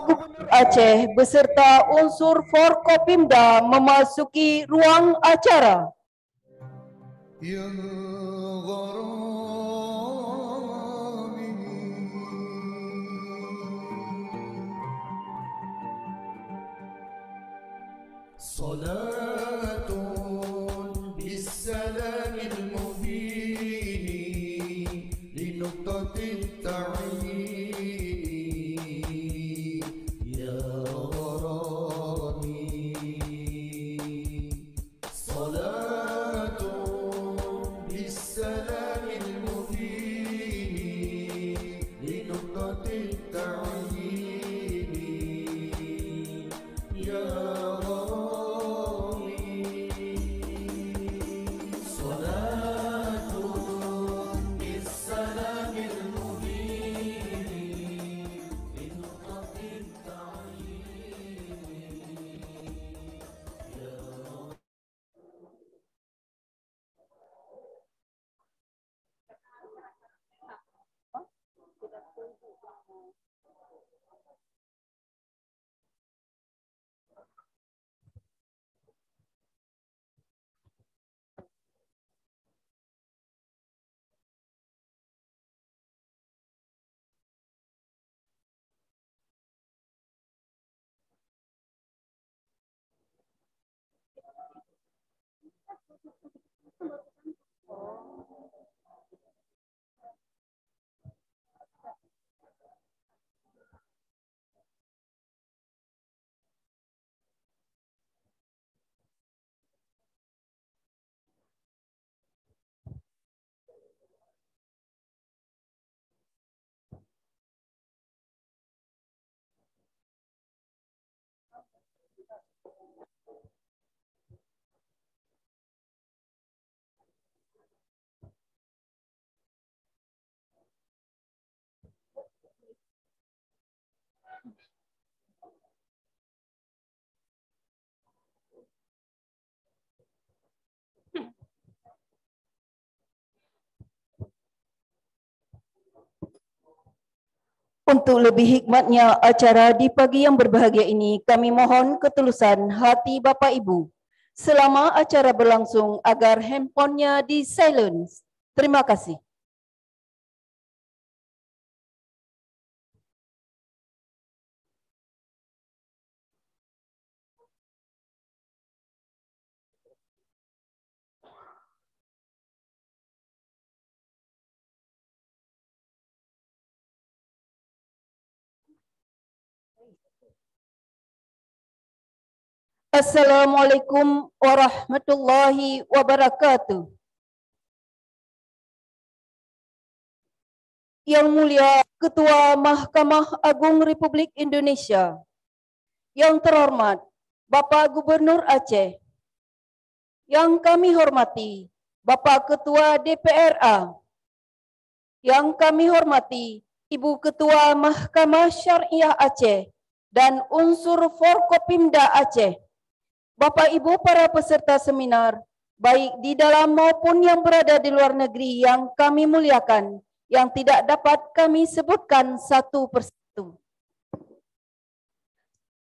Gubernur Aceh beserta unsur Forkopimda memasuki ruang acara. صلاة بالسلام المبين لنقطة التعيين يا غرامي صلاة بالسلام المبين لنقطة التعيين يا Untuk lebih hikmatnya acara di pagi yang berbahagia ini, kami mohon ketulusan hati Bapak Ibu selama acara berlangsung agar handphonenya di silence. Terima kasih. Assalamualaikum warahmatullahi wabarakatuh. Yang Mulia Ketua Mahkamah Agung Republik Indonesia, yang terhormat Bapak Gubernur Aceh, yang kami hormati Bapak Ketua DPRA, yang kami hormati Ibu Ketua Mahkamah Syariah Aceh dan unsur Forkopimda Aceh, Bapak Ibu para peserta seminar, baik di dalam maupun yang berada di luar negeri yang kami muliakan, yang tidak dapat kami sebutkan satu persatu.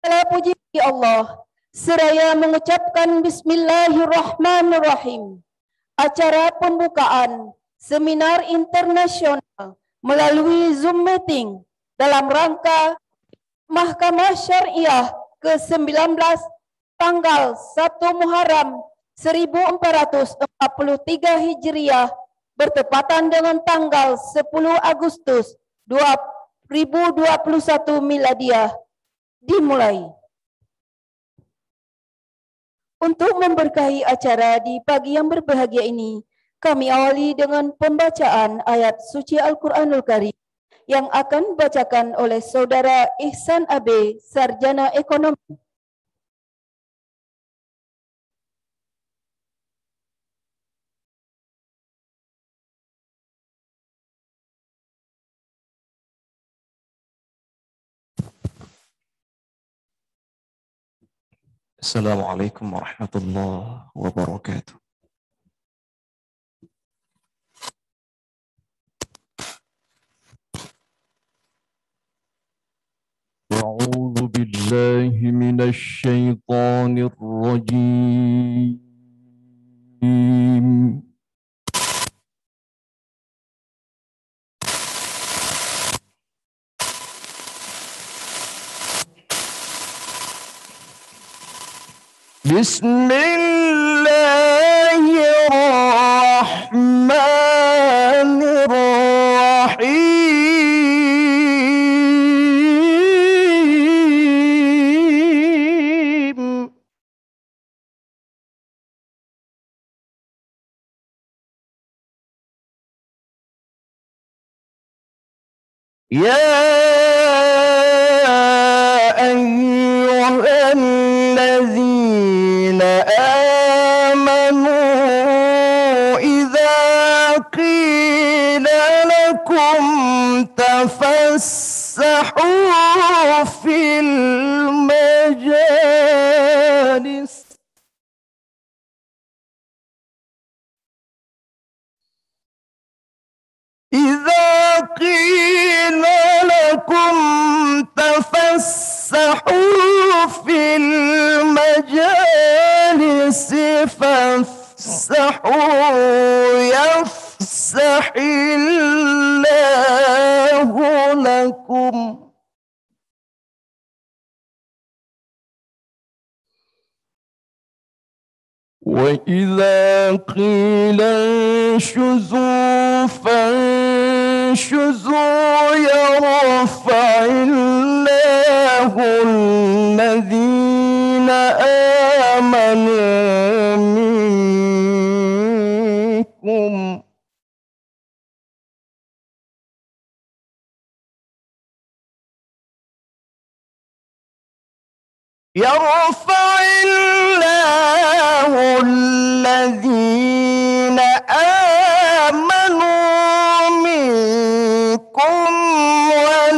Segala puji bagi Allah, seraya mengucapkan Bismillahirrahmanirrahim. Acara pembukaan seminar internasional melalui Zoom meeting dalam rangka Mahkamah Syariah ke-19 tanggal 1 Muharram 1443 Hijriah bertepatan dengan tanggal 10 Agustus 2021 Miladiah dimulai. Untuk memberkahi acara di pagi yang berbahagia ini, kami awali dengan pembacaan ayat suci Al-Quranul Karim yang akan dibacakan oleh Saudara Ihsan Abe, Sarjana Ekonomi. Assalamualaikum warahmatullahi wabarakatuh. أعوذ بالله من الشيطان الرجيم. بسم الله الرحمن الرحيم. يا أيها الذين آمنوا إذا قيل لكم تفسحوا في المجالس إذا قيل لكم تفسحوا في المجالس فافسحوا يفسح الله لكم. وإذا قيل انشزوا فانشزوا يرفع الله الذين آمنوا منكم يرفع الله الذين آمنوا منكم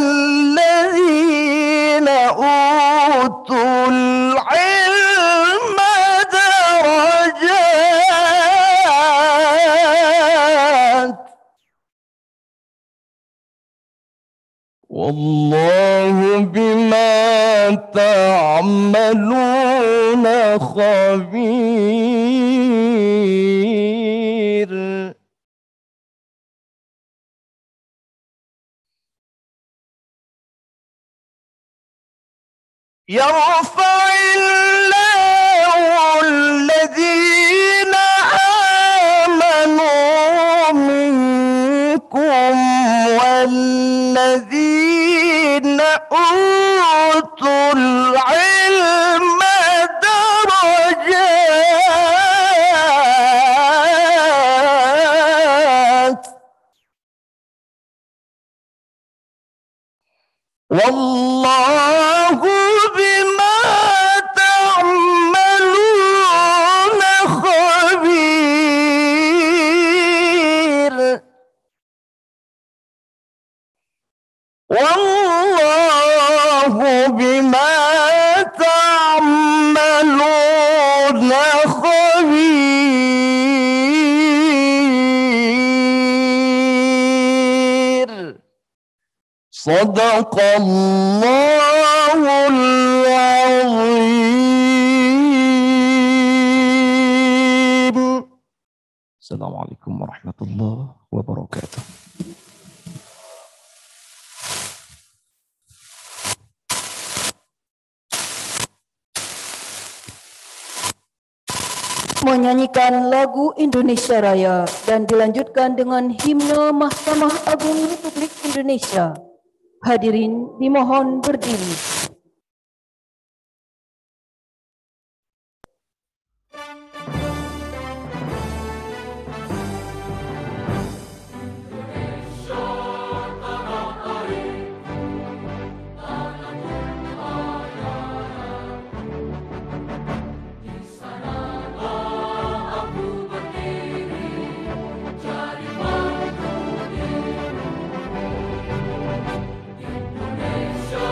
والذين أوتوا العلم درجات والله بما تعملون خبير. يرفع الله الذين آمنوا منكم والذين أوتوا العلم درجات والله بما تعملون خبير. والله بما تعملون خبير. صدق الله العظيم. السلام عليكم ورحمة الله وبركاته. Menyanyikan lagu Indonesia Raya dan dilanjutkan dengan himne Mahkamah Agung Republik Indonesia. Hadirin dimohon berdiri. Indonesia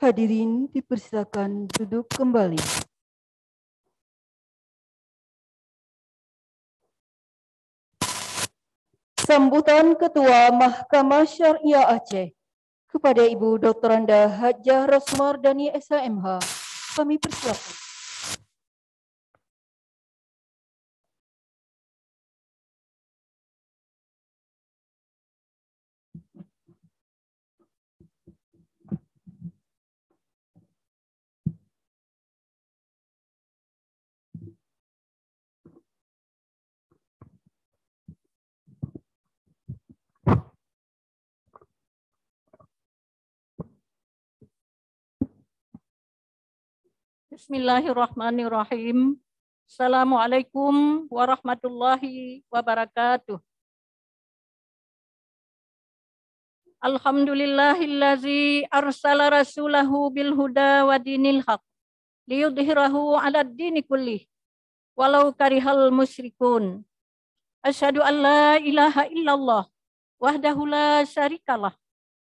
Hadirin dipersilakan duduk kembali. Sambutan Ketua Mahkamah Syariah Aceh kepada Ibu Dr. Anda Hajah Rosmardani SHMH, kami persilakan. Bismillahirrahmanirrahim. Assalamualaikum warahmatullahi wabarakatuh. Alhamdulillahillazi arsala rasulahu bil huda wa dinil haq liyudhhirahu 'alad dini kullih walau karihal musyrikun. Asyhadu an la ilaha illallah wahdahu la syarikalah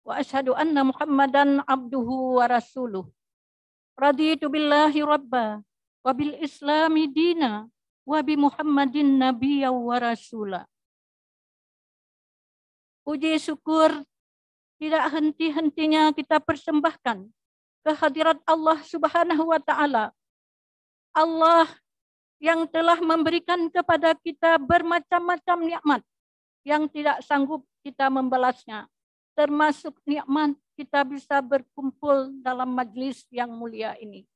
wa asyhadu anna Muhammadan abduhu wa rasuluh. Raditu billahi rabba wa bil islami dina wa bi Muhammadin nabiyya wa rasula. Puji syukur tidak henti-hentinya kita persembahkan kehadirat Allah Subhanahu wa taala. Allah yang telah memberikan kepada kita bermacam-macam nikmat yang tidak sanggup kita membalasnya, termasuk nikmat kita bisa berkumpul dalam majlis yang mulia ini.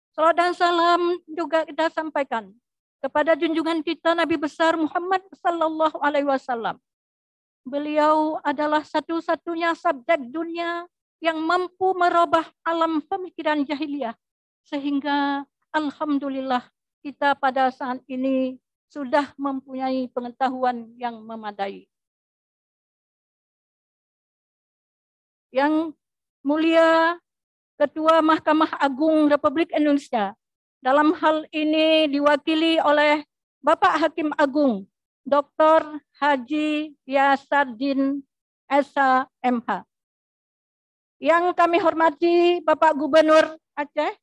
Salawat dan salam juga kita sampaikan kepada junjungan kita Nabi besar Muhammad sallallahu alaihi wasallam. Beliau adalah satu-satunya subjek dunia yang mampu merubah alam pemikiran jahiliyah, sehingga alhamdulillah kita pada saat ini sudah mempunyai pengetahuan yang memadai. Yang mulia Ketua Mahkamah Agung Republik Indonesia, dalam hal ini diwakili oleh Bapak Hakim Agung Dr. Haji Yasaddin SHMH. Yang kami hormati Bapak Gubernur Aceh,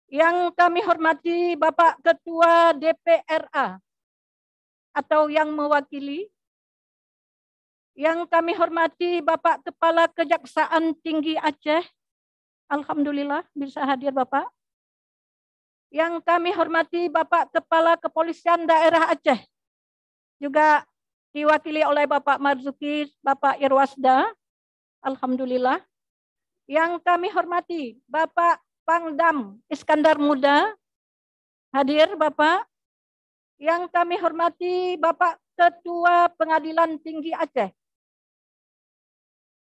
yang kami hormati Bapak Ketua DPRA atau yang mewakili, yang kami hormati Bapak Kepala Kejaksaan Tinggi Aceh, alhamdulillah bisa hadir Bapak. Yang kami hormati Bapak Kepala Kepolisian Daerah Aceh, juga diwakili oleh Bapak Marzuki, Bapak Irwasda, alhamdulillah. Yang kami hormati Bapak Pangdam Iskandar Muda, hadir Bapak. Yang kami hormati Bapak Ketua Pengadilan Tinggi Aceh,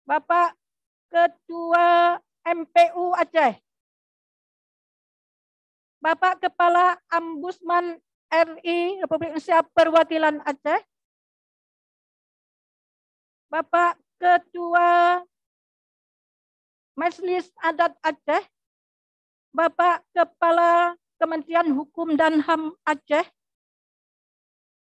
Bapak Ketua MPU Aceh, Bapak Kepala Ombudsman RI Republik Indonesia Perwakilan Aceh, Bapak Ketua Majelis Adat Aceh, Bapak Kepala Kementerian Hukum dan HAM Aceh,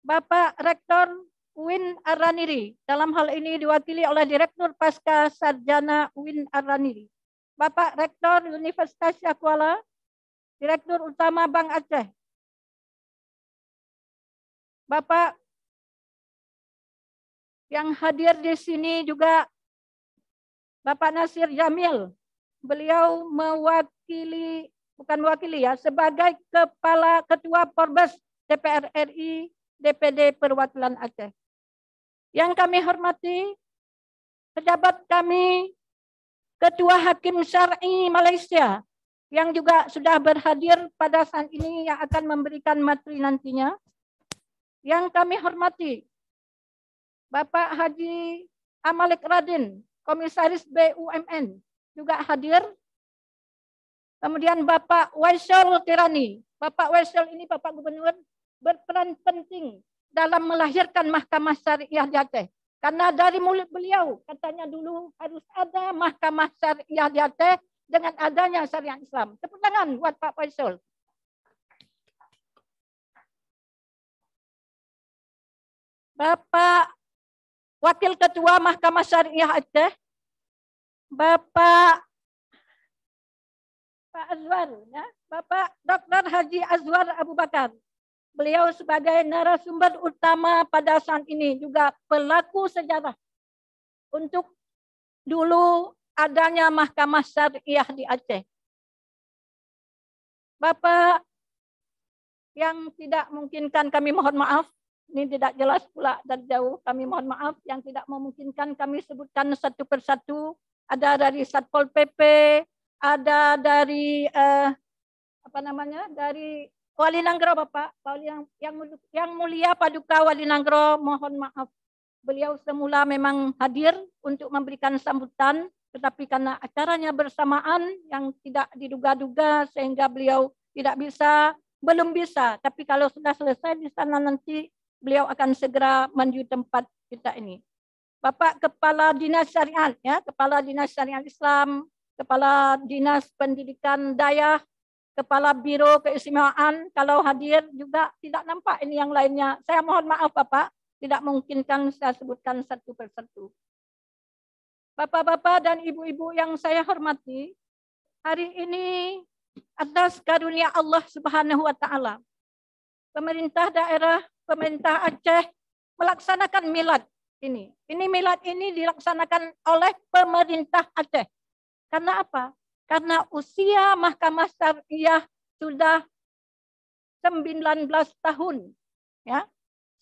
Bapak Rektor UIN Ar-Raniri, dalam hal ini diwakili oleh Direktur Pasca Sarjana UIN Ar-Raniri, Bapak Rektor Universitas Syakuala, Direktur Utama Bank Aceh, Bapak yang hadir di sini juga Bapak Nasir Jamil, beliau mewakili, bukan mewakili ya, sebagai Kepala Ketua Porbes DPR RI DPD Perwakilan Aceh. Yang kami hormati pejabat kami, Ketua Hakim Syar'i Malaysia, yang juga sudah berhadir pada saat ini yang akan memberikan materi nantinya. Yang kami hormati Bapak Haji Amalik Radin, Komisaris BUMN, juga hadir. Kemudian Bapak Waisel Tirani. Bapak Waisel ini Bapak Gubernur berperan penting dalam melahirkan Mahkamah Syariah di Aceh. Karena dari mulut beliau katanya dulu harus ada Mahkamah Syariah di Aceh dengan adanya syariat Islam. Tepuk tangan buat Pak Waisel. Bapak Wakil Ketua Mahkamah Syariah Aceh, Bapak Azwar, ya, Bapak Dr. Haji Azwar Abu Bakar. Beliau sebagai narasumber utama pada saat ini juga pelaku sejarah untuk dulu adanya Mahkamah Syariah di Aceh. Bapak yang tidak memungkinkan kami mohon maaf, ini tidak jelas pula dari jauh, kami mohon maaf yang tidak memungkinkan kami sebutkan satu persatu. Ada dari Satpol PP, ada dari dari Wali Nanggro Bapak, yang mulia Paduka Wali Nanggro, mohon maaf. Beliau semula memang hadir untuk memberikan sambutan, tetapi karena acaranya bersamaan yang tidak diduga-duga sehingga beliau belum bisa. Tapi kalau sudah selesai di sana nanti beliau akan segera menuju tempat kita ini. Bapak Kepala Dinas Syariat, ya, Kepala Dinas Syariat Islam, Kepala Dinas Pendidikan Dayah, Kepala Biro Keistimewaan, kalau hadir juga tidak nampak ini yang lainnya. Saya mohon maaf Bapak, tidak memungkinkan saya sebutkan satu persatu. Bapak-bapak dan ibu-ibu yang saya hormati, hari ini atas karunia Allah Subhanahu wa Ta'ala, pemerintah daerah, pemerintah Aceh melaksanakan milad ini. Ini milad ini dilaksanakan oleh pemerintah Aceh. Karena apa? Karena usia Mahkamah Syariah sudah 19 tahun. Ya,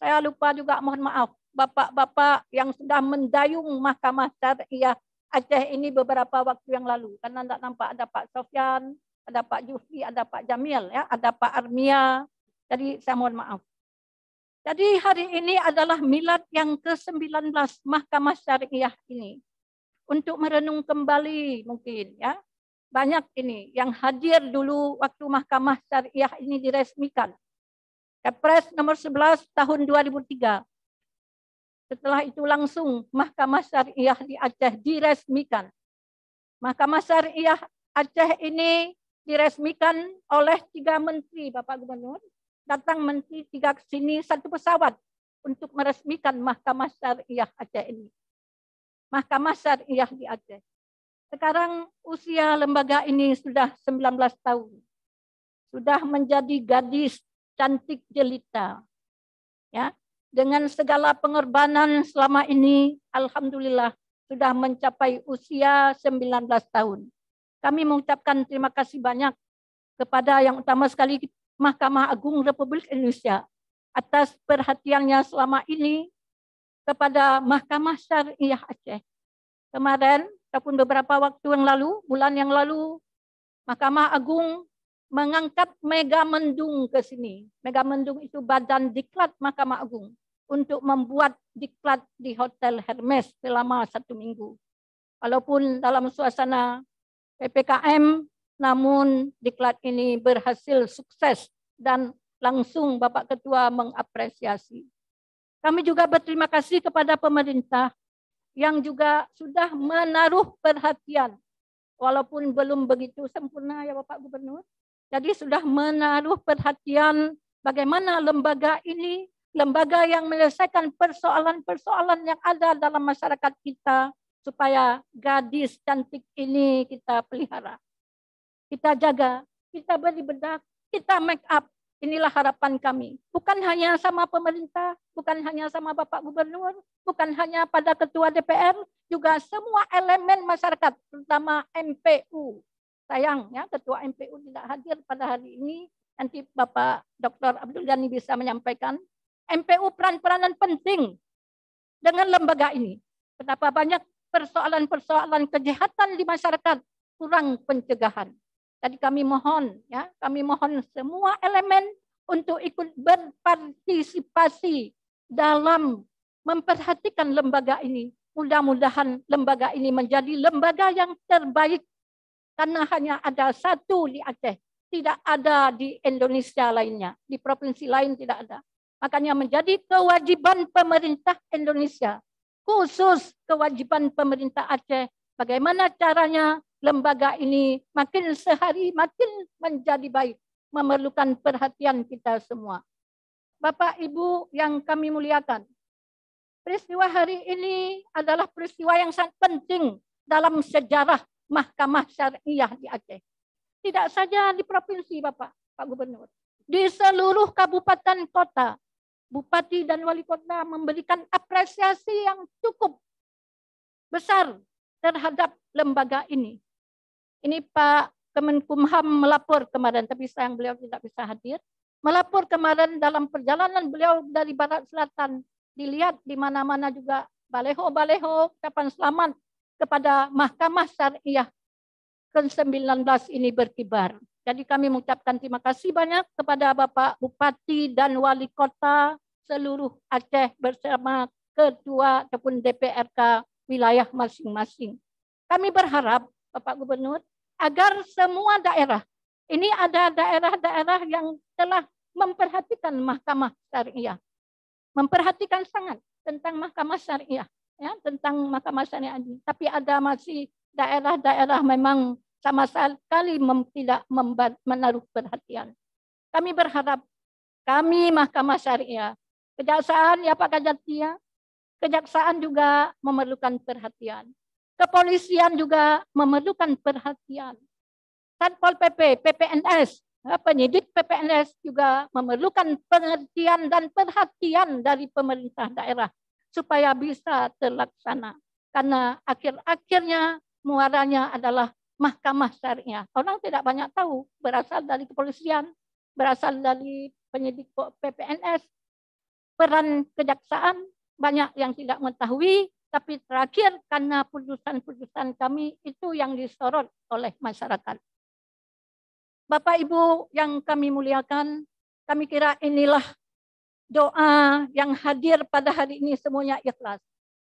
saya lupa juga, mohon maaf. Bapak-bapak yang sudah mendayung Mahkamah Syariah Aceh ini beberapa waktu yang lalu. Karena tidak nampak ada Pak Sofyan, ada Pak Jufri, ada Pak Jamil, ya, ada Pak Armia. Jadi saya mohon maaf. Jadi hari ini adalah milad yang ke-19 Mahkamah Syariah ini. Untuk merenung kembali mungkin, ya. Banyak ini yang hadir dulu waktu Mahkamah Syariah ini diresmikan. Kepres nomor 11 tahun 2003. Setelah itu langsung Mahkamah Syariah di Aceh diresmikan. Mahkamah Syariah Aceh ini diresmikan oleh 3 menteri, Bapak Gubernur. Datang menteri 3 ke sini, 1 pesawat untuk meresmikan Mahkamah Syariah Aceh ini. Mahkamah Syariah di Aceh. Sekarang usia lembaga ini sudah 19 tahun. Sudah menjadi gadis cantik jelita. Ya, dengan segala pengorbanan selama ini, alhamdulillah sudah mencapai usia 19 tahun. Kami mengucapkan terima kasih banyak kepada yang utama sekali Mahkamah Agung Republik Indonesia atas perhatiannya selama ini kepada Mahkamah Syariah Aceh. Kemarin ataupun beberapa waktu yang lalu, bulan yang lalu, Mahkamah Agung mengangkat Megamendung ke sini. Megamendung itu badan diklat Mahkamah Agung untuk membuat diklat di Hotel Hermes selama 1 minggu. Walaupun dalam suasana PPKM, namun diklat ini berhasil sukses dan langsung Bapak Ketua mengapresiasi. Kami juga berterima kasih kepada pemerintah yang juga sudah menaruh perhatian, walaupun belum begitu sempurna ya Bapak Gubernur. Jadi sudah menaruh perhatian bagaimana lembaga ini, lembaga yang menyelesaikan persoalan-persoalan yang ada dalam masyarakat kita, supaya gadis cantik ini kita pelihara, kita jaga, kita beri bedak, kita make up. Inilah harapan kami. Bukan hanya sama pemerintah, bukan hanya sama Bapak Gubernur, bukan hanya pada Ketua DPR, juga semua elemen masyarakat, terutama MPU. Sayang ya, Ketua MPU tidak hadir pada hari ini. Nanti Bapak Dr. Abdul Ghani bisa menyampaikan. MPU peran-peranan penting dengan lembaga ini. Betapa banyak persoalan-persoalan kejahatan di masyarakat, kurang pencegahan. Jadi kami mohon ya, kami mohon semua elemen untuk ikut berpartisipasi dalam memperhatikan lembaga ini. Mudah-mudahan lembaga ini menjadi lembaga yang terbaik, karena hanya ada satu di Aceh, tidak ada di Indonesia lainnya, di provinsi lain tidak ada. Makanya menjadi kewajiban pemerintah Indonesia, khusus kewajiban pemerintah Aceh, bagaimana caranya lembaga ini makin sehari makin menjadi baik, memerlukan perhatian kita semua. Bapak Ibu yang kami muliakan, peristiwa hari ini adalah peristiwa yang sangat penting dalam sejarah Mahkamah Syariah di Aceh. Tidak saja di provinsi Pak Gubernur, di seluruh kabupaten kota, bupati dan wali kota memberikan apresiasi yang cukup besar terhadap lembaga ini. Ini Pak Kemenkumham melapor kemarin, tapi sayang beliau tidak bisa hadir. Melapor kemarin dalam perjalanan beliau dari barat selatan, dilihat di mana-mana juga baleho-baleho ucapan selamat kepada Mahkamah Syariah ke-19 ini berkibar. Jadi kami mengucapkan terima kasih banyak kepada Bapak Bupati dan Wali Kota seluruh Aceh bersama Ketua ataupun DPRK wilayah masing-masing. Kami berharap Bapak Gubernur agar semua daerah, ini ada daerah-daerah yang telah memperhatikan Mahkamah Syariah, memperhatikan sangat tentang Mahkamah Syariah, ya, tentang Mahkamah Syariah ini. Tapi ada masih daerah-daerah memang sama sekali tidak menaruh perhatian. Kami berharap kami Mahkamah Syariah, Kejaksaan ya Pak Kajatia, Kejaksaan juga memerlukan perhatian. Kepolisian juga memerlukan perhatian. Satpol PP, PPNS, penyidik PPNS juga memerlukan pengertian dan perhatian dari pemerintah daerah supaya bisa terlaksana. Karena akhir-akhirnya muaranya adalah Mahkamah Syariah. Orang tidak banyak tahu, berasal dari kepolisian, berasal dari penyidik PPNS, peran kejaksaan, banyak yang tidak mengetahui, tapi terakhir karena putusan-putusan kami itu yang disorot oleh masyarakat. Bapak Ibu yang kami muliakan, kami kira inilah doa yang hadir pada hari ini semuanya ikhlas.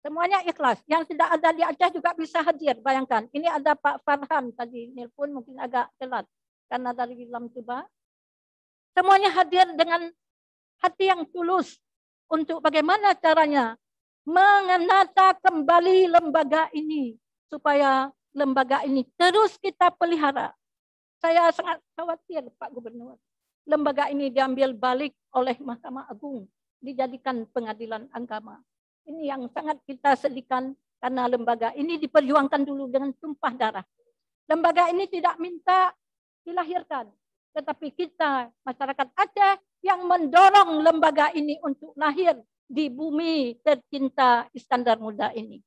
Semuanya ikhlas. Yang tidak ada di Aceh juga bisa hadir. Bayangkan, ini ada Pak Farhan tadi, nelpon mungkin agak telat karena dari Lam Tuba. Semuanya hadir dengan hati yang tulus untuk bagaimana caranya mengenata kembali lembaga ini supaya lembaga ini terus kita pelihara. Saya sangat khawatir Pak Gubernur, lembaga ini diambil balik oleh Mahkamah Agung, dijadikan pengadilan agama. Ini yang sangat kita sedihkan karena lembaga ini diperjuangkan dulu dengan tumpah darah. Lembaga ini tidak minta dilahirkan, tetapi kita masyarakat Aceh yang mendorong lembaga ini untuk lahir di bumi tercinta Iskandar Muda ini.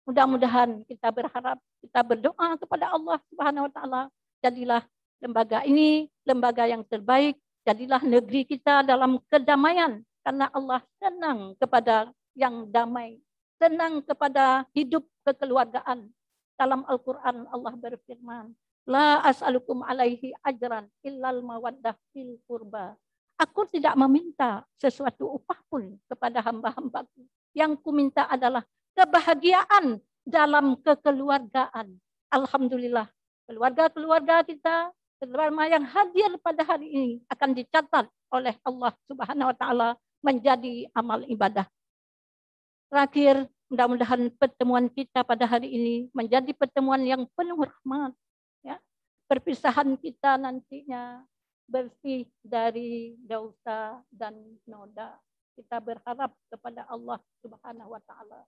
Mudah-mudahan kita berharap, kita berdoa kepada Allah Subhanahu wa taala, jadilah lembaga ini lembaga yang terbaik, jadilah negeri kita dalam kedamaian karena Allah senang kepada yang damai, senang kepada hidup kekeluargaan. Dalam Al-Quran Allah berfirman, La as'alukum alaihi ajran illal mawaddah fil qurba. Aku tidak meminta sesuatu upah pun kepada hamba-hambaku. Yang kuminta adalah kebahagiaan dalam kekeluargaan. Alhamdulillah, keluarga-keluarga kita, keluarga yang hadir pada hari ini akan dicatat oleh Allah Subhanahu wa taala menjadi amal ibadah. Terakhir, mudah-mudahan pertemuan kita pada hari ini menjadi pertemuan yang penuh rahmat. Ya. Perpisahan kita nantinya bersih dari dosa dan noda. Kita berharap kepada Allah Subhanahu wa taala.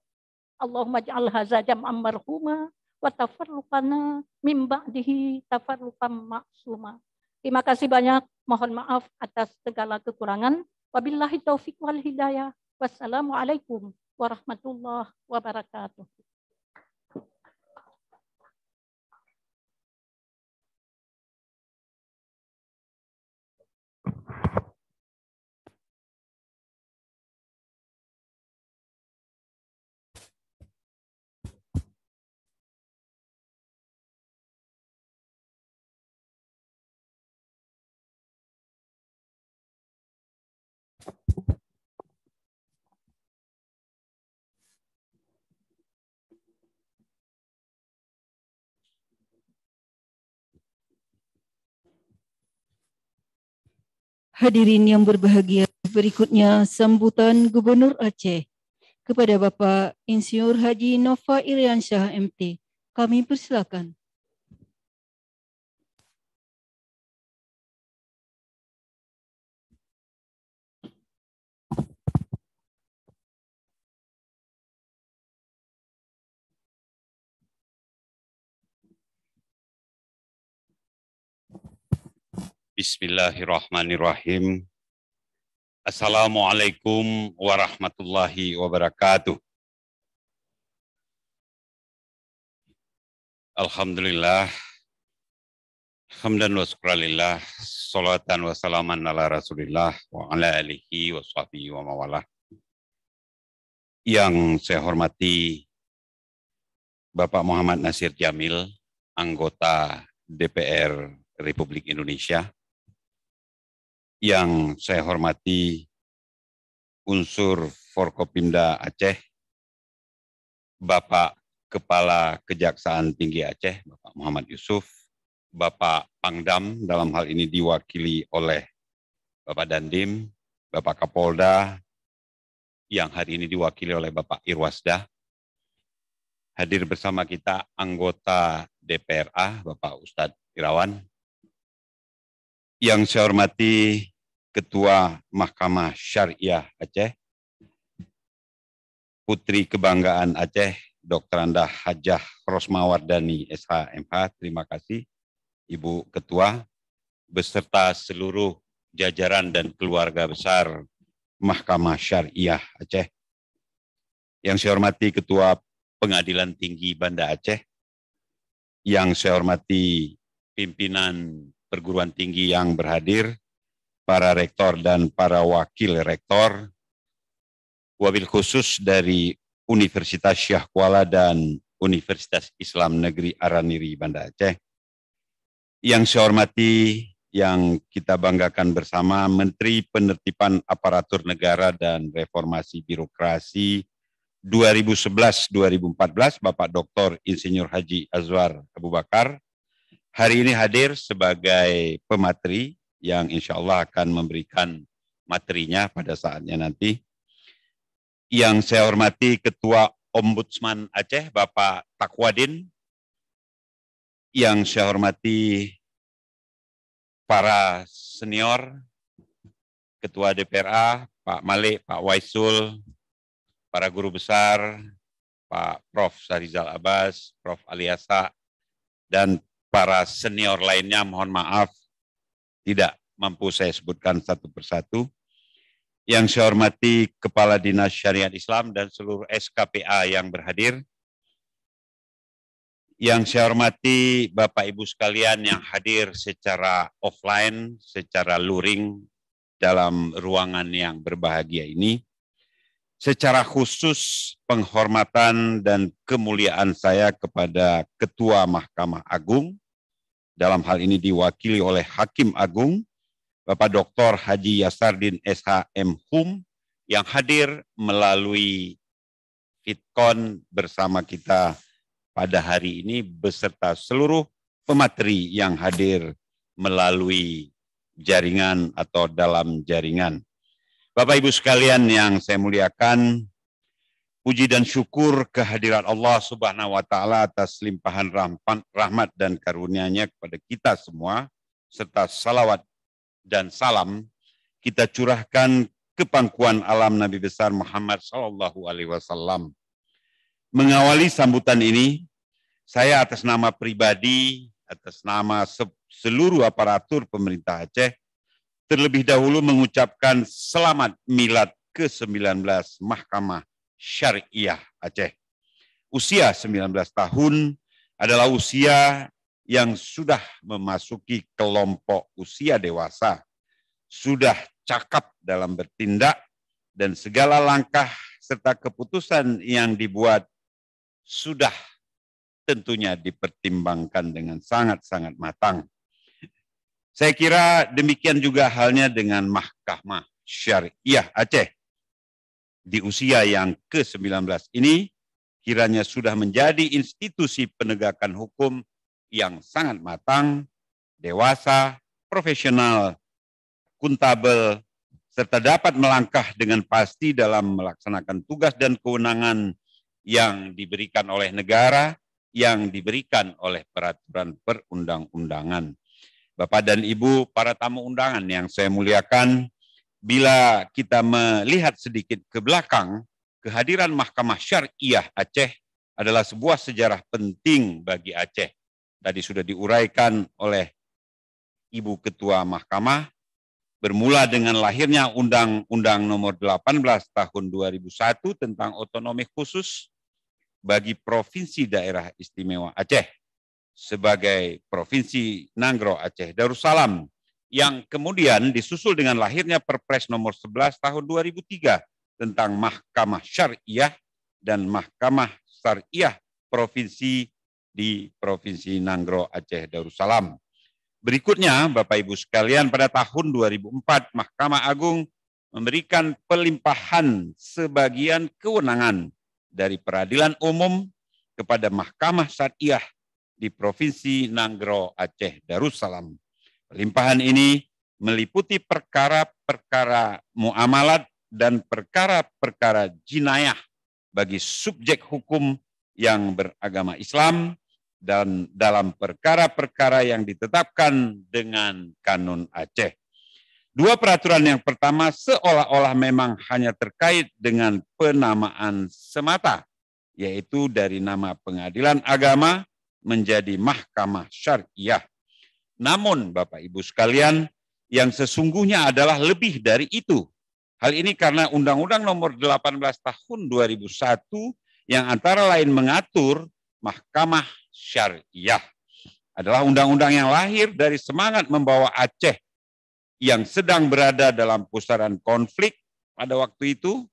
Allahumma ja'al hadza jam'an marhuma wa tafarruqana min ba'dihi tafarruqan ma'suma. Terima kasih banyak. Mohon maaf atas segala kekurangan. Wabillahi taufiq wal hidayah. Wassalamualaikum warahmatullahi wabarakatuh. Hadirin yang berbahagia, berikutnya sambutan Gubernur Aceh kepada Bapak Insinyur Haji Nova Iriansyah MT. Kami persilakan. Bismillahirrahmanirrahim. Assalamualaikum warahmatullahi wabarakatuh. Alhamdulillah. Hamdan wa syukralillah. Salatan wa salaman ala rasulillah wa ala alihi wa sahbihi wa mawalah. Yang saya hormati Bapak Muhammad Nasir Jamil, anggota DPR Republik Indonesia. Yang saya hormati unsur Forkopimda Aceh, Bapak Kepala Kejaksaan Tinggi Aceh, Bapak Muhammad Yusuf, Bapak Pangdam, dalam hal ini diwakili oleh Bapak Dandim, Bapak Kapolda, yang hari ini diwakili oleh Bapak Irwasda. Hadir bersama kita anggota DPRA, Bapak Ustadz Irawan. Yang saya hormati Ketua Mahkamah Syariah Aceh, Putri Kebanggaan Aceh, Dr. Andah Hajah Rosmawardani SH.MH, terima kasih Ibu Ketua, beserta seluruh jajaran dan keluarga besar Mahkamah Syariah Aceh. Yang saya hormati Ketua Pengadilan Tinggi Banda Aceh, yang saya hormati pimpinan perguruan tinggi yang berhadir, para rektor dan para wakil rektor, wabil khusus dari Universitas Syah Kuala dan Universitas Islam Negeri Araniri Banda Aceh. Yang saya hormati, yang kita banggakan bersama, Menteri Penertiban Aparatur Negara dan Reformasi Birokrasi 2011-2014, Bapak Dr. Insinyur Haji Azwar Abu Bakar, hari ini hadir sebagai pemateri yang insya Allah akan memberikan materinya pada saatnya nanti. Yang saya hormati Ketua Ombudsman Aceh, Bapak Takwadin. Yang saya hormati para senior, Ketua DPRA, Pak Malik, Pak Waisul, para guru besar, Pak Prof. Syarizal Abbas, Prof. Aliasa, dan para senior lainnya, mohon maaf tidak mampu saya sebutkan satu persatu. Yang saya hormati Kepala Dinas Syariat Islam dan seluruh SKPA yang berhadir. Yang saya hormati Bapak Ibu sekalian yang hadir secara offline, secara luring dalam ruangan yang berbahagia ini. Secara khusus penghormatan dan kemuliaan saya kepada Ketua Mahkamah Agung, dalam hal ini diwakili oleh Hakim Agung, Bapak Dr. Haji Yasardin SH.M. Hum, yang hadir melalui Vidcon bersama kita pada hari ini beserta seluruh pemateri yang hadir melalui jaringan atau dalam jaringan. Bapak Ibu sekalian yang saya muliakan, puji dan syukur kehadirat Allah Subhanahu wa Ta'ala atas limpahan rahmat dan karunia-Nya kepada kita semua, serta salawat dan salam kita curahkan ke pangkuan alam Nabi besar Muhammad Sallallahu Alaihi Wasallam. Mengawali sambutan ini, saya atas nama pribadi, atas nama seluruh aparatur pemerintah Aceh, terlebih dahulu mengucapkan selamat milad ke-19 Mahkamah Syariah Aceh. Usia 19 tahun adalah usia yang sudah memasuki kelompok usia dewasa, sudah cakap dalam bertindak, dan segala langkah serta keputusan yang dibuat sudah tentunya dipertimbangkan dengan sangat-sangat matang. Saya kira demikian juga halnya dengan Mahkamah Syariah Aceh. Di usia yang ke-19 ini, kiranya sudah menjadi institusi penegakan hukum yang sangat matang, dewasa, profesional, akuntabel, serta dapat melangkah dengan pasti dalam melaksanakan tugas dan kewenangan yang diberikan oleh negara, yang diberikan oleh peraturan perundang-undangan. Bapak dan Ibu, para tamu undangan yang saya muliakan, bila kita melihat sedikit ke belakang, kehadiran Mahkamah Syariah Aceh adalah sebuah sejarah penting bagi Aceh. Tadi sudah diuraikan oleh Ibu Ketua Mahkamah, bermula dengan lahirnya Undang-Undang Nomor 18 Tahun 2001 tentang otonomi khusus bagi Provinsi Daerah Istimewa Aceh sebagai Provinsi Nanggro Aceh Darussalam, yang kemudian disusul dengan lahirnya Perpres Nomor 11 Tahun 2003 tentang Mahkamah Syariah dan Mahkamah Syariah Provinsi di Provinsi Nanggro Aceh Darussalam. Berikutnya, Bapak Ibu sekalian, pada tahun 2004 Mahkamah Agung memberikan pelimpahan sebagian kewenangan dari peradilan umum kepada Mahkamah Syariah di Provinsi Nanggro Aceh Darussalam. Pelimpahan ini meliputi perkara-perkara muamalat dan perkara-perkara jinayah bagi subjek hukum yang beragama Islam dan dalam perkara-perkara yang ditetapkan dengan Kanun Aceh. Dua peraturan yang pertama seolah-olah memang hanya terkait dengan penamaan semata, yaitu dari nama Pengadilan Agama menjadi Mahkamah Syariah. Namun Bapak Ibu sekalian, yang sesungguhnya adalah lebih dari itu. Hal ini karena Undang-Undang Nomor 18 Tahun 2001 yang antara lain mengatur Mahkamah Syariah adalah undang-undang yang lahir dari semangat membawa Aceh yang sedang berada dalam pusaran konflik pada waktu itu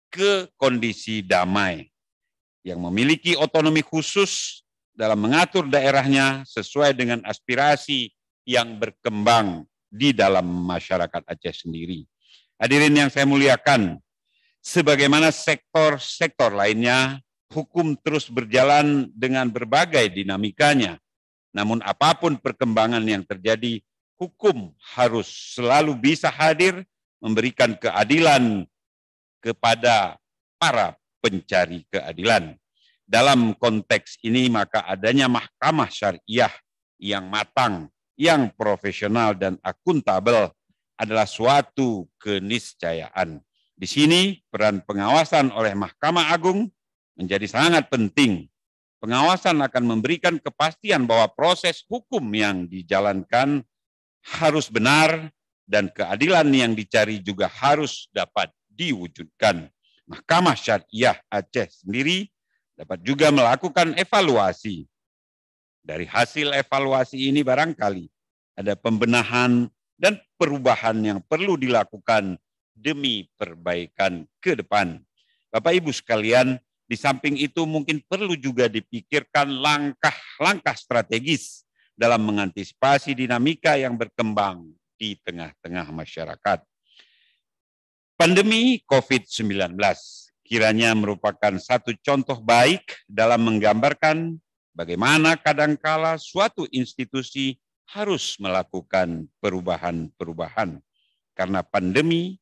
ke kondisi damai, yang memiliki otonomi khusus dalam mengatur daerahnya sesuai dengan aspirasi yang berkembang di dalam masyarakat Aceh sendiri. Hadirin yang saya muliakan, sebagaimana sektor-sektor lainnya, hukum terus berjalan dengan berbagai dinamikanya. Namun apapun perkembangan yang terjadi, hukum harus selalu bisa hadir memberikan keadilan kepada para pencari keadilan. Dalam konteks ini maka adanya Mahkamah Syariah yang matang, yang profesional dan akuntabel adalah suatu keniscayaan. Di sini peran pengawasan oleh Mahkamah Agung menjadi sangat penting. Pengawasan akan memberikan kepastian bahwa proses hukum yang dijalankan harus benar dan keadilan yang dicari juga harus dapat diwujudkan. Mahkamah Syariah Aceh sendiri dapat juga melakukan evaluasi. Dari hasil evaluasi ini barangkali ada pembenahan dan perubahan yang perlu dilakukan demi perbaikan ke depan. Bapak Ibu sekalian, di samping itu mungkin perlu juga dipikirkan langkah-langkah strategis dalam mengantisipasi dinamika yang berkembang di tengah-tengah masyarakat. Pandemi COVID-19 kiranya merupakan satu contoh baik dalam menggambarkan bagaimana kadangkala suatu institusi harus melakukan perubahan-perubahan. Karena pandemi,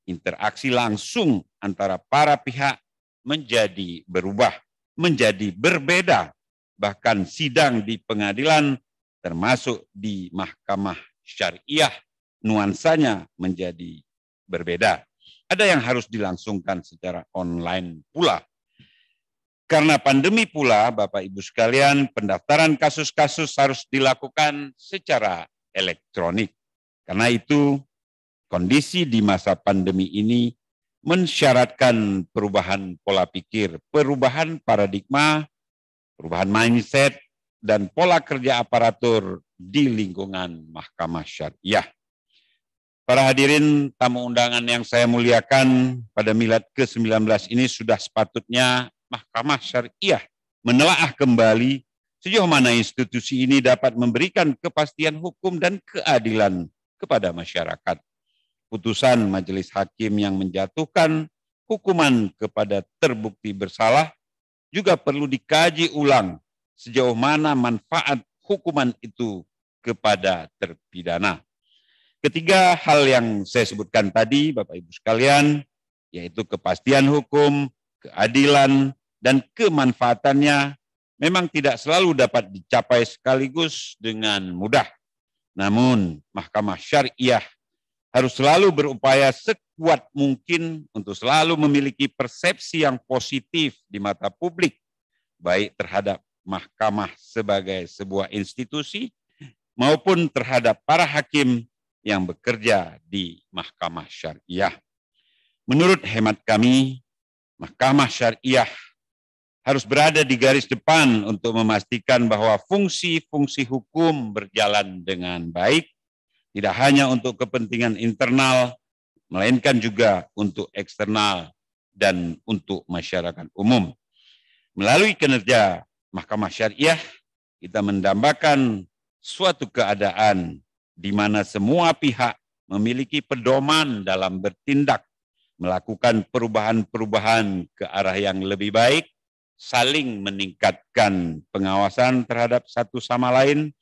interaksi langsung antara para pihak menjadi berubah, menjadi berbeda. Bahkan sidang di pengadilan termasuk di mahkamah syariah, nuansanya menjadi berbeda. Ada yang harus dilangsungkan secara online pula. Karena pandemi pula, Bapak Ibu sekalian, pendaftaran kasus-kasus harus dilakukan secara elektronik. Karena itu, kondisi di masa pandemi ini mensyaratkan perubahan pola pikir, perubahan paradigma, perubahan mindset, dan pola kerja aparatur di lingkungan mahkamah syariah. Para hadirin tamu undangan yang saya muliakan, pada milad ke-19 ini sudah sepatutnya mahkamah syariah menelaah kembali sejauh mana institusi ini dapat memberikan kepastian hukum dan keadilan kepada masyarakat. Putusan majelis hakim yang menjatuhkan hukuman kepada terbukti bersalah juga perlu dikaji ulang sejauh mana manfaat hukuman itu kepada terpidana. Ketiga hal yang saya sebutkan tadi, Bapak Ibu sekalian, yaitu kepastian hukum, keadilan, dan kemanfaatannya memang tidak selalu dapat dicapai sekaligus dengan mudah. Namun, mahkamah syariah harus selalu berupaya sekuat mungkin untuk selalu memiliki persepsi yang positif di mata publik, baik terhadap mahkamah sebagai sebuah institusi maupun terhadap para hakim yang bekerja di mahkamah syariah. Menurut hemat kami, mahkamah syariah harus berada di garis depan untuk memastikan bahwa fungsi-fungsi hukum berjalan dengan baik, tidak hanya untuk kepentingan internal, melainkan juga untuk eksternal dan untuk masyarakat umum. Melalui kinerja mahkamah syariah, kita mendambakan suatu keadaan di mana semua pihak memiliki pedoman dalam bertindak, melakukan perubahan-perubahan ke arah yang lebih baik, saling meningkatkan pengawasan terhadap satu sama lain,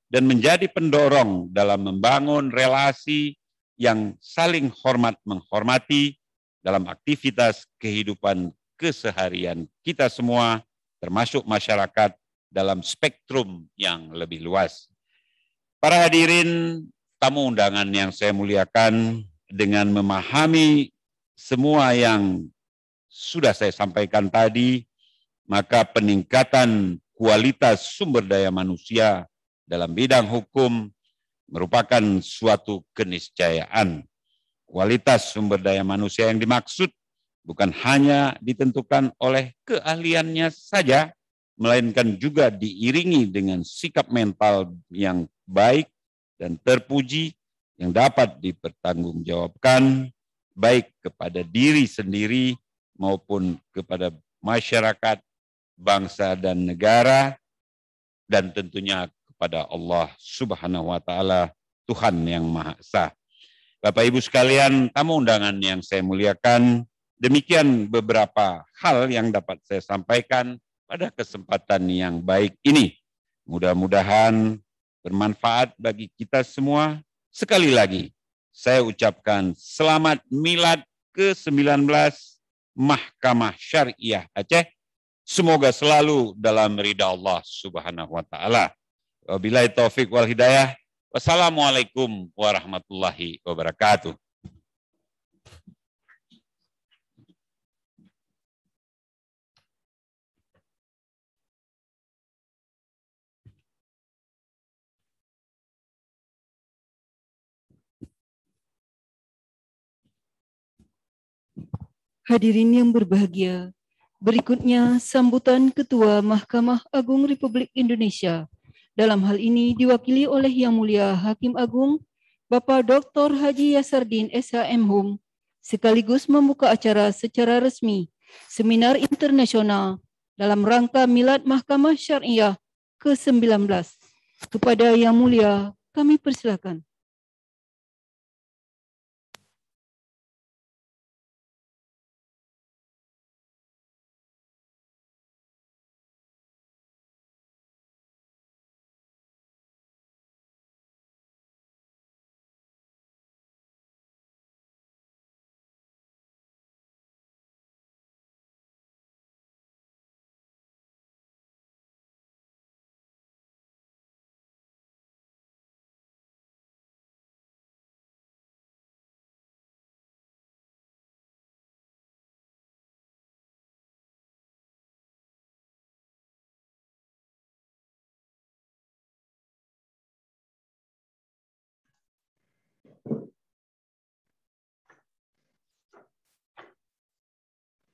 dan menjadi pendorong dalam membangun relasi yang saling hormat-menghormati dalam aktivitas kehidupan keseharian kita semua, termasuk masyarakat dalam spektrum yang lebih luas. Para hadirin tamu undangan yang saya muliakan, dengan memahami semua yang sudah saya sampaikan tadi, maka peningkatan kualitas sumber daya manusia dalam bidang hukum merupakan suatu keniscayaan. Kualitas sumber daya manusia yang dimaksud bukan hanya ditentukan oleh keahliannya saja, melainkan juga diiringi dengan sikap mental yang baik dan terpuji yang dapat dipertanggungjawabkan baik kepada diri sendiri maupun kepada masyarakat, bangsa dan negara, dan tentunya kepada Allah Subhanahu wa Ta'ala, Tuhan yang Maha Esa. Bapak Ibu sekalian, tamu undangan yang saya muliakan, demikian beberapa hal yang dapat saya sampaikan pada kesempatan yang baik ini. Mudah-mudahan bermanfaat bagi kita semua. Sekali lagi, saya ucapkan selamat milad ke-19 Mahkamah Syariah Aceh. Semoga selalu dalam ridha Allah Subhanahu wa Ta'ala. Wabillahi taufik wal hidayah. Wassalamualaikum warahmatullahi wabarakatuh. Hadirin yang berbahagia, berikutnya sambutan Ketua Mahkamah Agung Republik Indonesia. Dalam hal ini diwakili oleh Yang Mulia Hakim Agung, Bapak Dr. Haji Yasardin SH.M. Hum, sekaligus membuka acara secara resmi Seminar Internasional dalam rangka Milad Mahkamah Syariah ke-19. Kepada Yang Mulia, kami persilakan.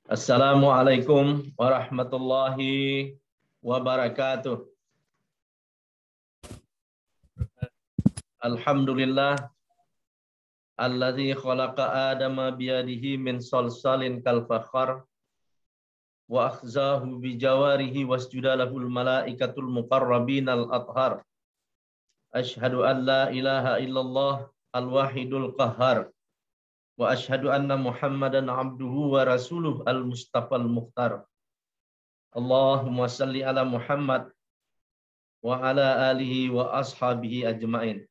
Assalamualaikum warahmatullahi wabarakatuh. Alhamdulillah alladzi khalaqa adama biyadihi min salsalin kal fakhar wa akhzahu bi jawarihi wasjuda lahul malaikatul muqarrabin al athhar. Asyhadu an la ilaha illallah al wahidul qahhar. Wa asyhadu anna Muhammadan abduhu wa rasuluh al-Mustafa al-Mukhtar. Allahumma salli ala Muhammad wa ala alihi wa ashabihi ajma'in.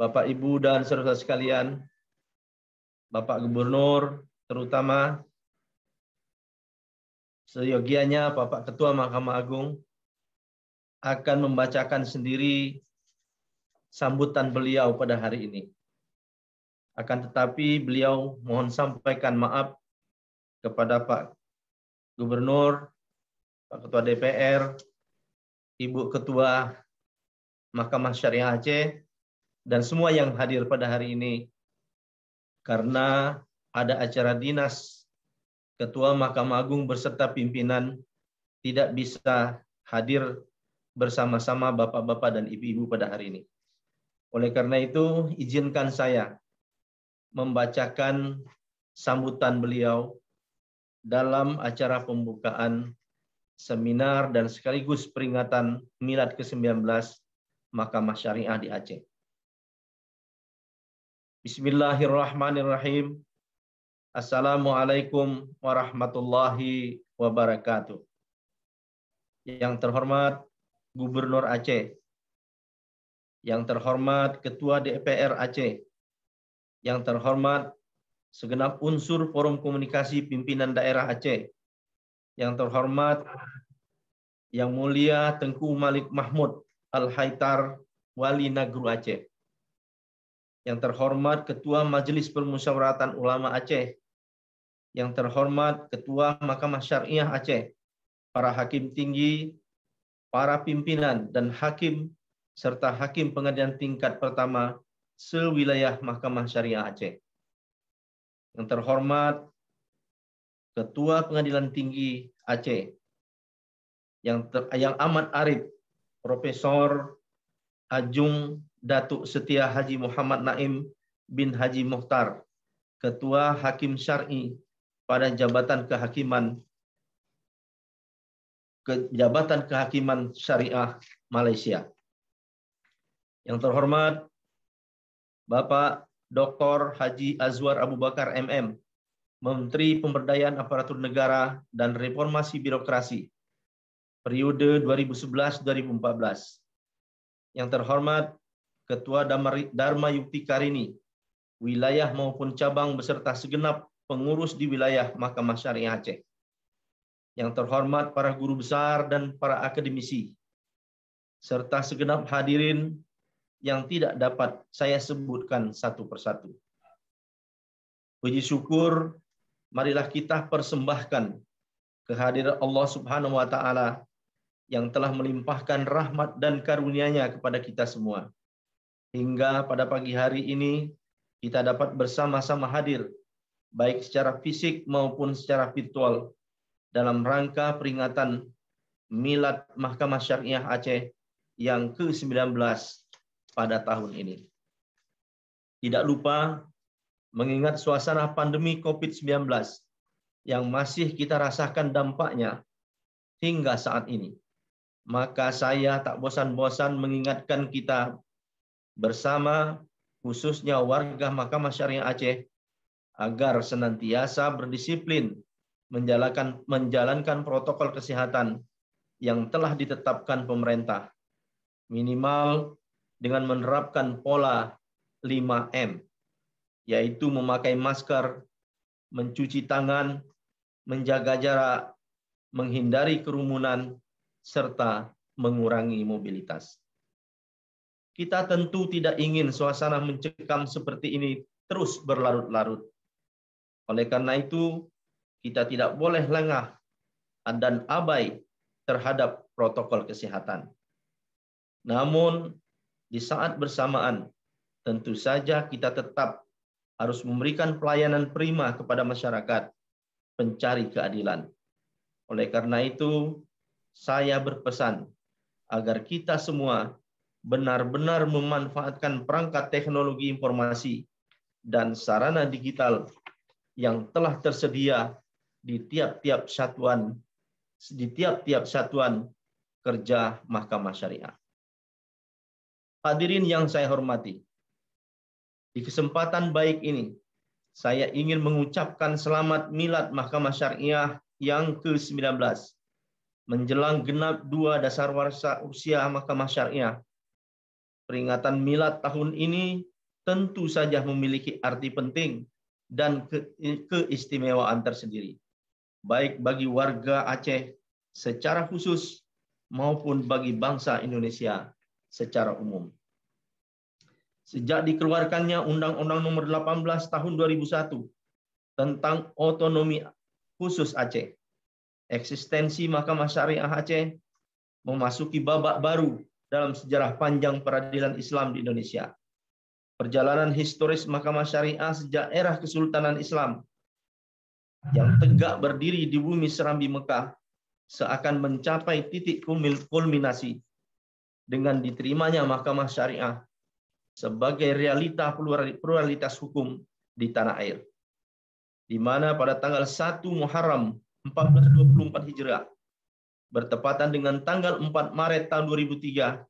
Bapak, Ibu, dan saudara sekalian, Bapak Gubernur, terutama seyogianya Bapak Ketua Mahkamah Agung akan membacakan sendiri sambutan beliau pada hari ini. Akan tetapi beliau mohon sampaikan maaf kepada Pak Gubernur, Pak Ketua DPR, Ibu Ketua Mahkamah Syariah Aceh, dan semua yang hadir pada hari ini karena ada acara dinas Ketua Mahkamah Agung beserta pimpinan tidak bisa hadir bersama-sama bapak-bapak dan ibu-ibu pada hari ini. Oleh karena itu, izinkan saya membacakan sambutan beliau dalam acara pembukaan seminar dan sekaligus peringatan Milad ke-19 Mahkamah Syariah di Aceh. Bismillahirrahmanirrahim. Assalamualaikum warahmatullahi wabarakatuh. Yang terhormat Gubernur Aceh, yang terhormat Ketua DPR Aceh, yang terhormat segenap unsur Forum Komunikasi Pimpinan Daerah Aceh, yang terhormat Yang Mulia Tengku Malik Mahmud Al-Haitar, Wali Nagru Aceh, yang terhormat Ketua Majelis Permusyawaratan Ulama Aceh, yang terhormat Ketua Mahkamah Syariah Aceh, para hakim tinggi, para pimpinan dan hakim serta hakim pengadilan tingkat pertama sewilayah Mahkamah Syariah Aceh. Yang terhormat Ketua Pengadilan Tinggi Aceh, yang amat arif, Profesor Ajung Datuk Setia Haji Muhammad Naim bin Haji Mukhtar, Ketua Hakim Syar'i pada Jabatan Kehakiman Syariah Malaysia. Yang terhormat Bapak Dr. Haji Azwar Abu Bakar MM, Menteri Pemberdayaan Aparatur Negara dan Reformasi Birokrasi, periode 2011-2014. Yang terhormat Ketua Dharma Yukti Karini, wilayah maupun cabang beserta segenap pengurus di wilayah Mahkamah Syariah Aceh. Yang terhormat para guru besar dan para akademisi, serta segenap hadirin yang tidak dapat saya sebutkan satu persatu. Puji syukur, marilah kita persembahkan kehadiran Allah Subhanahu wa Ta'ala yang telah melimpahkan rahmat dan karunia-Nya kepada kita semua. Hingga pada pagi hari ini kita dapat bersama-sama hadir, baik secara fisik maupun secara virtual, dalam rangka peringatan Milad Mahkamah Syariah Aceh yang ke-19 pada tahun ini. Tidak lupa mengingat suasana pandemi COVID-19 yang masih kita rasakan dampaknya hingga saat ini. Maka saya tak bosan-bosan mengingatkan kita bersama, khususnya warga Mahkamah Syariah Aceh, agar senantiasa berdisiplin menjalankan protokol kesehatan yang telah ditetapkan pemerintah, minimal dengan menerapkan pola 5M, yaitu memakai masker, mencuci tangan, menjaga jarak, menghindari kerumunan, serta mengurangi mobilitas. Kita tentu tidak ingin suasana mencekam seperti ini terus berlarut-larut. Oleh karena itu, kita tidak boleh lengah dan abai terhadap protokol kesehatan. Namun, di saat bersamaan, tentu saja kita tetap harus memberikan pelayanan prima kepada masyarakat pencari keadilan. Oleh karena itu, saya berpesan agar kita semua benar-benar memanfaatkan perangkat teknologi informasi dan sarana digital yang telah tersedia di tiap-tiap satuan kerja Mahkamah Syariah. Hadirin yang saya hormati, di kesempatan baik ini, saya ingin mengucapkan selamat milad Mahkamah Syariah yang ke-19 menjelang genap 2 dasawarsa usia Mahkamah Syariah. Peringatan milad tahun ini tentu saja memiliki arti penting dan keistimewaan tersendiri, baik bagi warga Aceh secara khusus maupun bagi bangsa Indonesia secara umum. Sejak dikeluarkannya Undang-Undang Nomor 18 Tahun 2001 tentang otonomi khusus Aceh, eksistensi Mahkamah Syariah Aceh memasuki babak baru dalam sejarah panjang peradilan Islam di Indonesia. Perjalanan historis Mahkamah Syariah sejak era Kesultanan Islam yang tegak berdiri di bumi serambi Mekah seakan mencapai titik kulminasi dengan diterimanya Mahkamah Syariah sebagai realita pluralitas hukum di tanah air, di mana pada tanggal 1 Muharram 1424 Hijriah bertepatan dengan tanggal 4 Maret tahun 2003,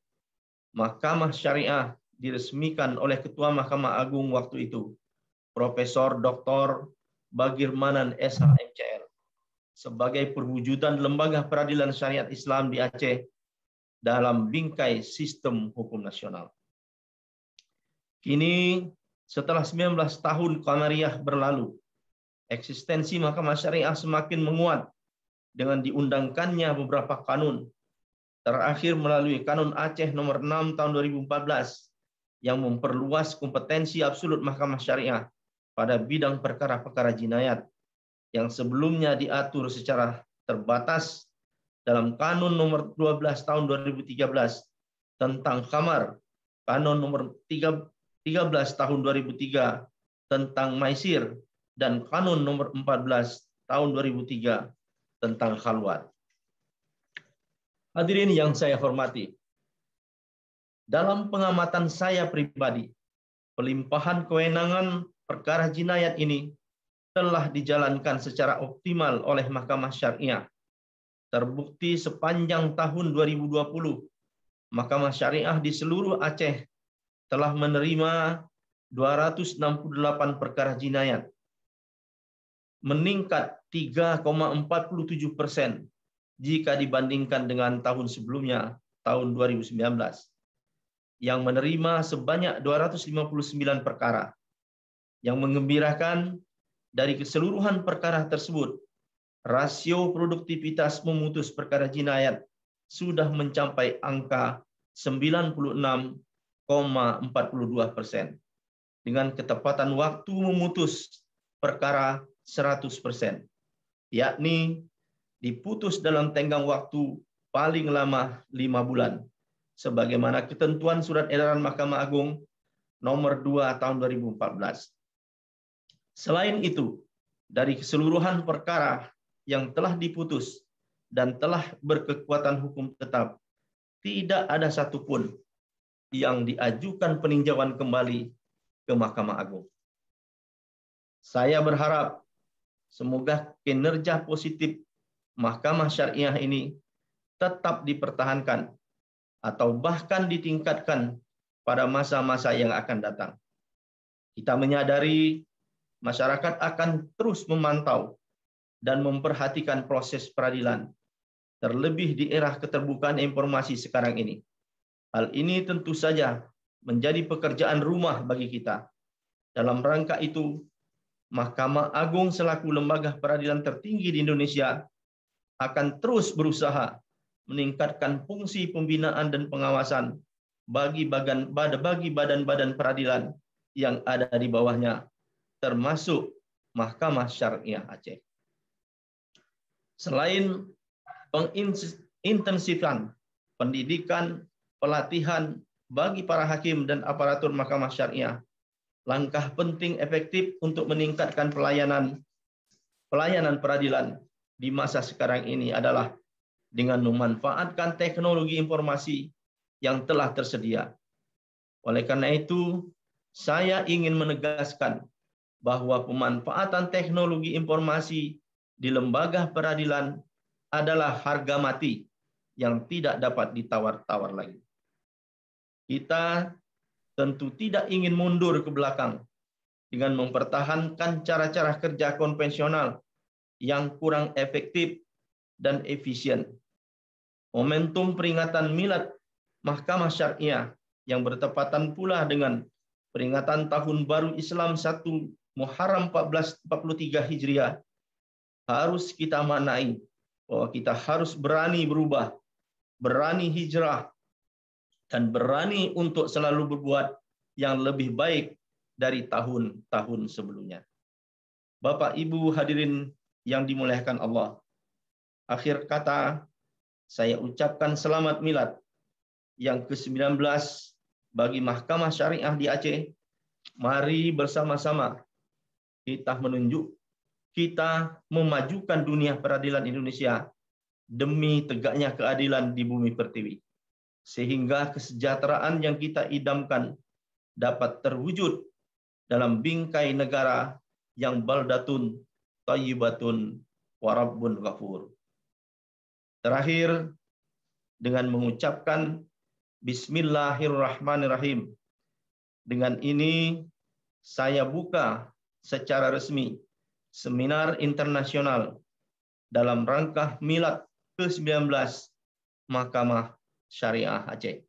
Mahkamah Syariah diresmikan oleh Ketua Mahkamah Agung waktu itu, Profesor Dr. Bagir Manan SH MCL, sebagai perwujudan lembaga peradilan syariat Islam di Aceh dalam bingkai sistem hukum nasional. Kini, setelah 19 tahun Qamariyah berlalu, eksistensi Mahkamah Syariah semakin menguat dengan diundangkannya beberapa kanun, terakhir melalui Kanun Aceh nomor 6 tahun 2014 yang memperluas kompetensi absolut Mahkamah Syariah pada bidang perkara-perkara jinayat yang sebelumnya diatur secara terbatas dalam Kanun nomor 12 tahun 2013 tentang Khamar, Kanun nomor 13 tahun 2003 tentang Maisir, dan Kanun nomor 14 tahun 2003 tentang Khalwat. Hadirin yang saya hormati, dalam pengamatan saya pribadi, pelimpahan kewenangan perkara jinayat ini telah dijalankan secara optimal oleh Mahkamah Syariah. Terbukti sepanjang tahun 2020, Mahkamah Syariah di seluruh Aceh telah menerima 268 perkara jinayat, meningkat 3,47% jika dibandingkan dengan tahun sebelumnya, tahun 2019, yang menerima sebanyak 259 perkara. Yang mengembirakan, dari keseluruhan perkara tersebut, rasio produktivitas memutus perkara jinayat sudah mencapai angka 96,42% dengan ketepatan waktu memutus perkara 100%, yakni diputus dalam tenggang waktu paling lama 5 bulan, sebagaimana ketentuan Surat Edaran Mahkamah Agung nomor 2 tahun 2014. Selain itu, dari keseluruhan perkara yang telah diputus dan telah berkekuatan hukum tetap, tidak ada satupun yang diajukan peninjauan kembali ke Mahkamah Agung. Saya berharap semoga kinerja positif Mahkamah Syariah ini tetap dipertahankan atau bahkan ditingkatkan pada masa-masa yang akan datang. Kita menyadari masyarakat akan terus memantau dan memperhatikan proses peradilan, terlebih di era keterbukaan informasi sekarang ini. Hal ini tentu saja menjadi pekerjaan rumah bagi kita. Dalam rangka itu, Mahkamah Agung selaku lembaga peradilan tertinggi di Indonesia akan terus berusaha meningkatkan fungsi pembinaan dan pengawasan bagi badan-badan peradilan yang ada di bawahnya, termasuk Mahkamah Syariah Aceh. Selain mengintensifkan pendidikan, pelatihan bagi para hakim dan aparatur Mahkamah Syariah, langkah penting efektif untuk meningkatkan pelayanan peradilan di masa sekarang ini adalah dengan memanfaatkan teknologi informasi yang telah tersedia. Oleh karena itu, saya ingin menegaskan bahwa pemanfaatan teknologi informasi di lembaga peradilan adalah harga mati yang tidak dapat ditawar-tawar lagi. Kita tentu tidak ingin mundur ke belakang dengan mempertahankan cara-cara kerja konvensional yang kurang efektif dan efisien. Momentum peringatan Milad Mahkamah Syariah yang bertepatan pula dengan peringatan Tahun Baru Islam 1 Muharram 1443 Hijriah harus kita maknai bahwa kita harus berani berubah, berani hijrah, dan berani untuk selalu berbuat yang lebih baik dari tahun-tahun sebelumnya. Bapak Ibu hadirin yang dimuliakan Allah, akhir kata saya ucapkan selamat milad yang ke-19 bagi Mahkamah Syariah di Aceh. Mari bersama-sama kita memajukan dunia peradilan Indonesia demi tegaknya keadilan di bumi pertiwi, sehingga kesejahteraan yang kita idamkan dapat terwujud dalam bingkai negara yang baldatun thayyibatun wa rabbun ghafur. Terakhir, dengan mengucapkan Bismillahirrahmanirrahim. Dengan ini saya buka secara resmi seminar internasional dalam rangka Milad ke-19 Mahkamah Syariah Aceh.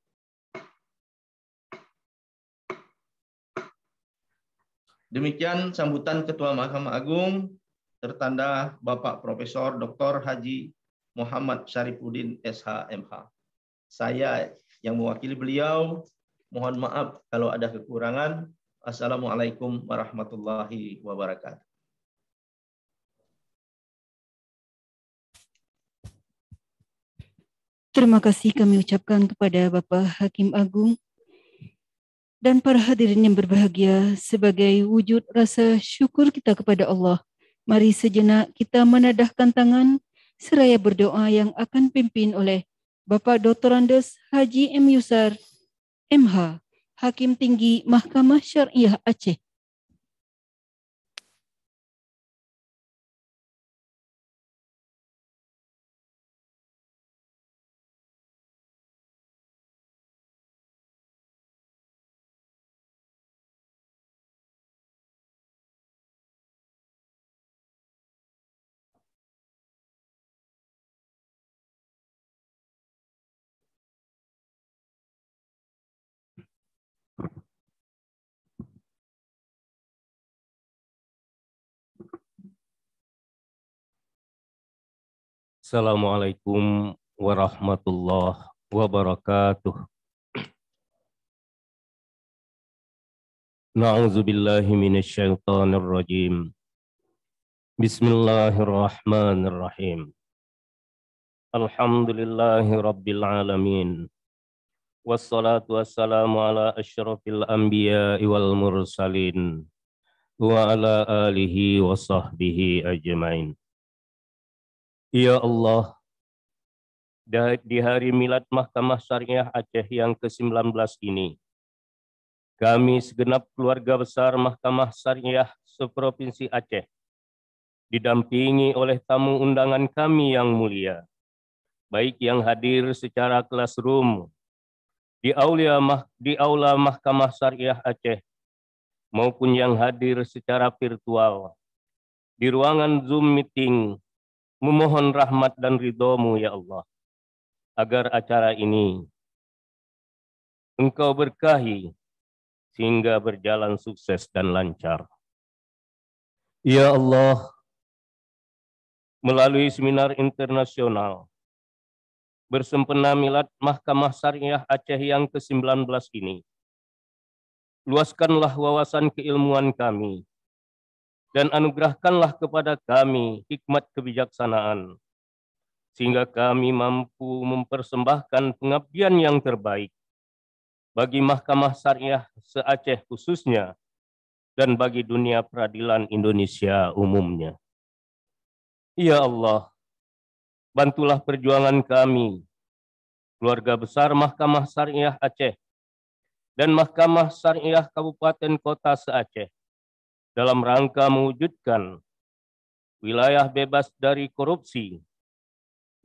Demikian sambutan Ketua Mahkamah Agung tertanda Bapak Profesor Dr. Haji Muhammad Syarifuddin SH.MH. Saya yang mewakili beliau, mohon maaf kalau ada kekurangan. Assalamualaikum warahmatullahi wabarakatuh. Terima kasih kami ucapkan kepada Bapak Hakim Agung dan para hadirin yang berbahagia. Sebagai wujud rasa syukur kita kepada Allah, mari sejenak kita menadahkan tangan seraya berdoa yang akan pimpin oleh Bapak Dr. Andes Haji M. Yusar, MH, Hakim Tinggi Mahkamah Syariah Aceh. Assalamualaikum warahmatullahi wabarakatuh. Na'udzubillahi minasyaitonir rajim. Bismillahirrahmanirrahim. Alhamdulillahi rabbil alamin. Wassalatu wassalamu ala asyrafil anbiya'i wal mursalin wa ala alihi wa sahbihi ajmain. Ya Allah, di hari Milad Mahkamah Syariah Aceh yang ke-19 ini, kami segenap keluarga besar Mahkamah Syariah seprovinsi Aceh, didampingi oleh tamu undangan kami yang mulia, baik yang hadir secara classroom di aula Mahkamah Syariah Aceh maupun yang hadir secara virtual di ruangan Zoom meeting, memohon rahmat dan ridho-Mu ya Allah, agar acara ini Engkau berkahi sehingga berjalan sukses dan lancar. Ya Allah, melalui seminar internasional bersempena Milad Mahkamah Syariah Aceh yang ke-19 ini, luaskanlah wawasan keilmuan kami dan anugerahkanlah kepada kami hikmat kebijaksanaan, sehingga kami mampu mempersembahkan pengabdian yang terbaik bagi Mahkamah Syariah se-Aceh khususnya dan bagi dunia peradilan Indonesia umumnya. Ya Allah, bantulah perjuangan kami, keluarga besar Mahkamah Syariah Aceh dan Mahkamah Syariah Kabupaten Kota se-Aceh dalam rangka mewujudkan wilayah bebas dari korupsi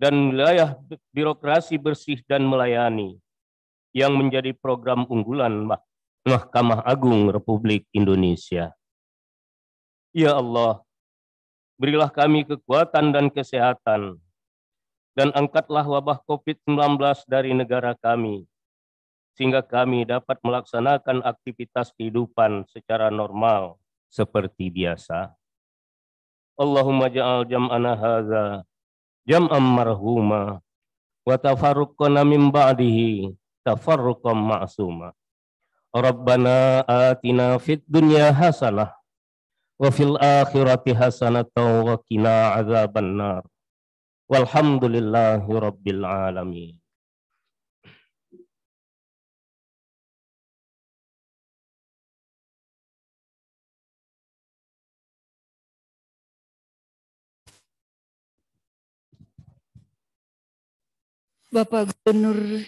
dan wilayah birokrasi bersih dan melayani yang menjadi program unggulan Mahkamah Agung Republik Indonesia. Ya Allah, berilah kami kekuatan dan kesehatan, dan angkatlah wabah COVID-19 dari negara kami, sehingga kami dapat melaksanakan aktivitas kehidupan secara normal seperti biasa. Allahumma ja'al jam'ana hadza jam'an marhuma wa tafarruqana min ba'dihi tafarruqan ma'suma. Rabbana atina fid dunya hasanah wa fil akhirati hasanatan wa qina adzabannar. Walhamdulillahi rabbil alamin. Bapak Gubernur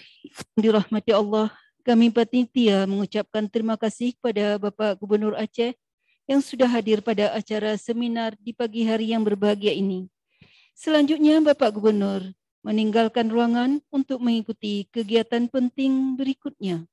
dirahmati Allah, kami panitia mengucapkan terima kasih kepada Bapak Gubernur Aceh yang sudah hadir pada acara seminar di pagi hari yang berbahagia ini. Selanjutnya Bapak Gubernur meninggalkan ruangan untuk mengikuti kegiatan penting berikutnya.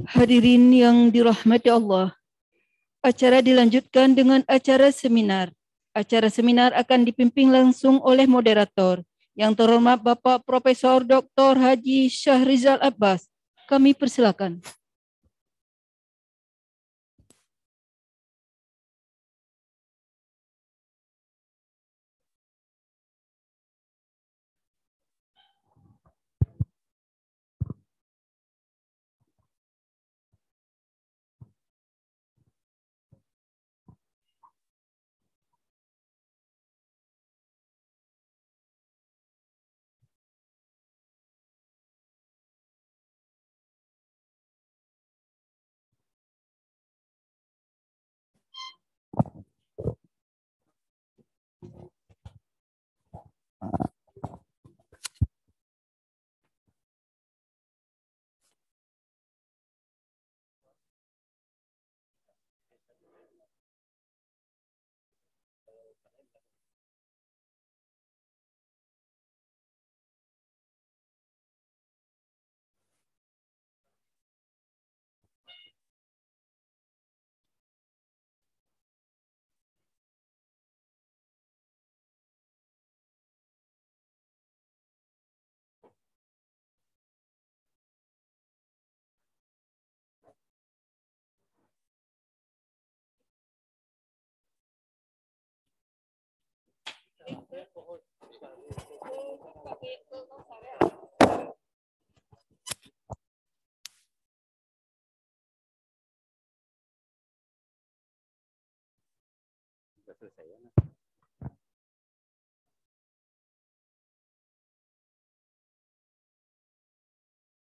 Hadirin yang dirahmati Allah, acara dilanjutkan dengan acara seminar. Acara seminar akan dipimpin langsung oleh moderator yang terhormat Bapak Profesor Dr. Haji Syahrizal Abbas. Kami persilakan.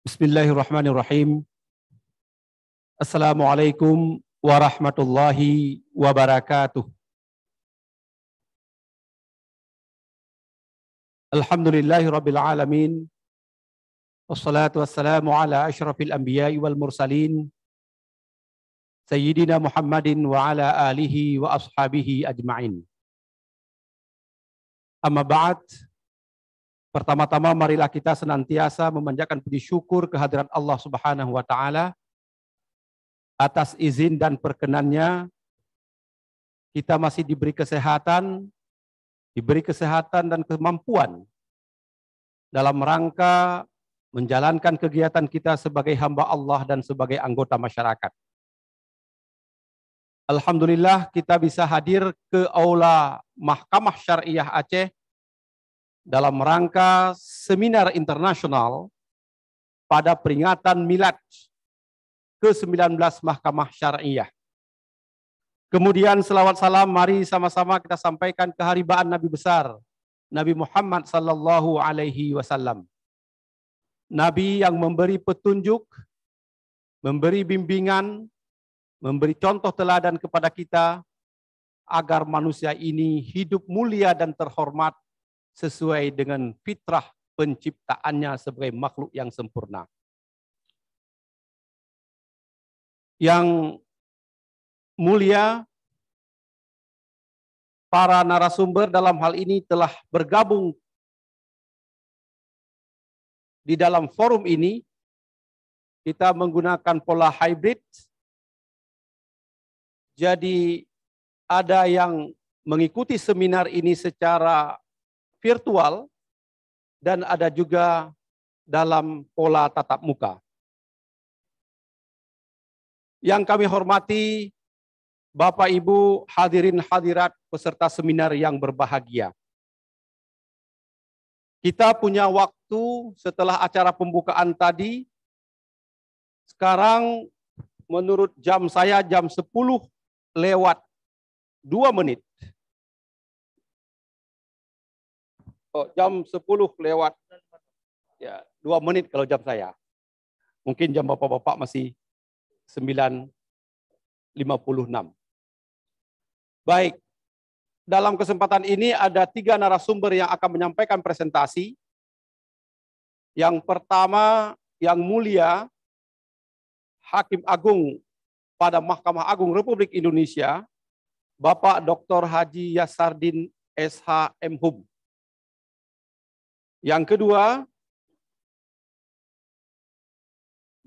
Bismillahirrahmanirrahim. Assalamualaikum warahmatullahi wabarakatuh. Alhamdulillahi rabbil alamin. Wassalatu wassalamu ala asyrafil anbiya'i wal mursalin. Sayyidina Muhammadin wa ala alihi wa ashabihi ajma'in. Amma ba'd. Pertama-tama marilah kita senantiasa memanjatkan puji syukur kehadirat Allah Subhanahu wa taala atas izin dan perkenannya kita masih diberi kesehatan dan kemampuan dalam rangka menjalankan kegiatan kita sebagai hamba Allah dan sebagai anggota masyarakat. Alhamdulillah kita bisa hadir ke aula Mahkamah Syariah Aceh dalam rangka seminar internasional pada peringatan milad ke-19 Mahkamah Syariah. Kemudian selawat salam mari sama-sama kita sampaikan keharibaan Nabi besar Nabi Muhammad sallallahu alaihi wasallam. Nabi yang memberi petunjuk, memberi bimbingan, memberi contoh teladan kepada kita agar manusia ini hidup mulia dan terhormat sesuai dengan fitrah penciptaannya sebagai makhluk yang sempurna. Yang mulia, para narasumber dalam hal ini telah bergabung di dalam forum ini. Kita menggunakan pola hybrid. Jadi ada yang mengikuti seminar ini secara virtual dan ada juga dalam pola tatap muka. Yang kami hormati Bapak Ibu hadirin hadirat peserta seminar yang berbahagia. Kita punya waktu setelah acara pembukaan tadi. Sekarang menurut jam saya jam 10 lewat 2 menit. Oh, jam 10 lewat ya 2 menit kalau jam saya. Mungkin jam bapak-bapak masih 9.56. Baik, dalam kesempatan ini ada 3 narasumber yang akan menyampaikan presentasi. Yang pertama, yang mulia, Hakim Agung pada Mahkamah Agung Republik Indonesia, Bapak Dr. Haji Yasardin SH MHum. Yang kedua,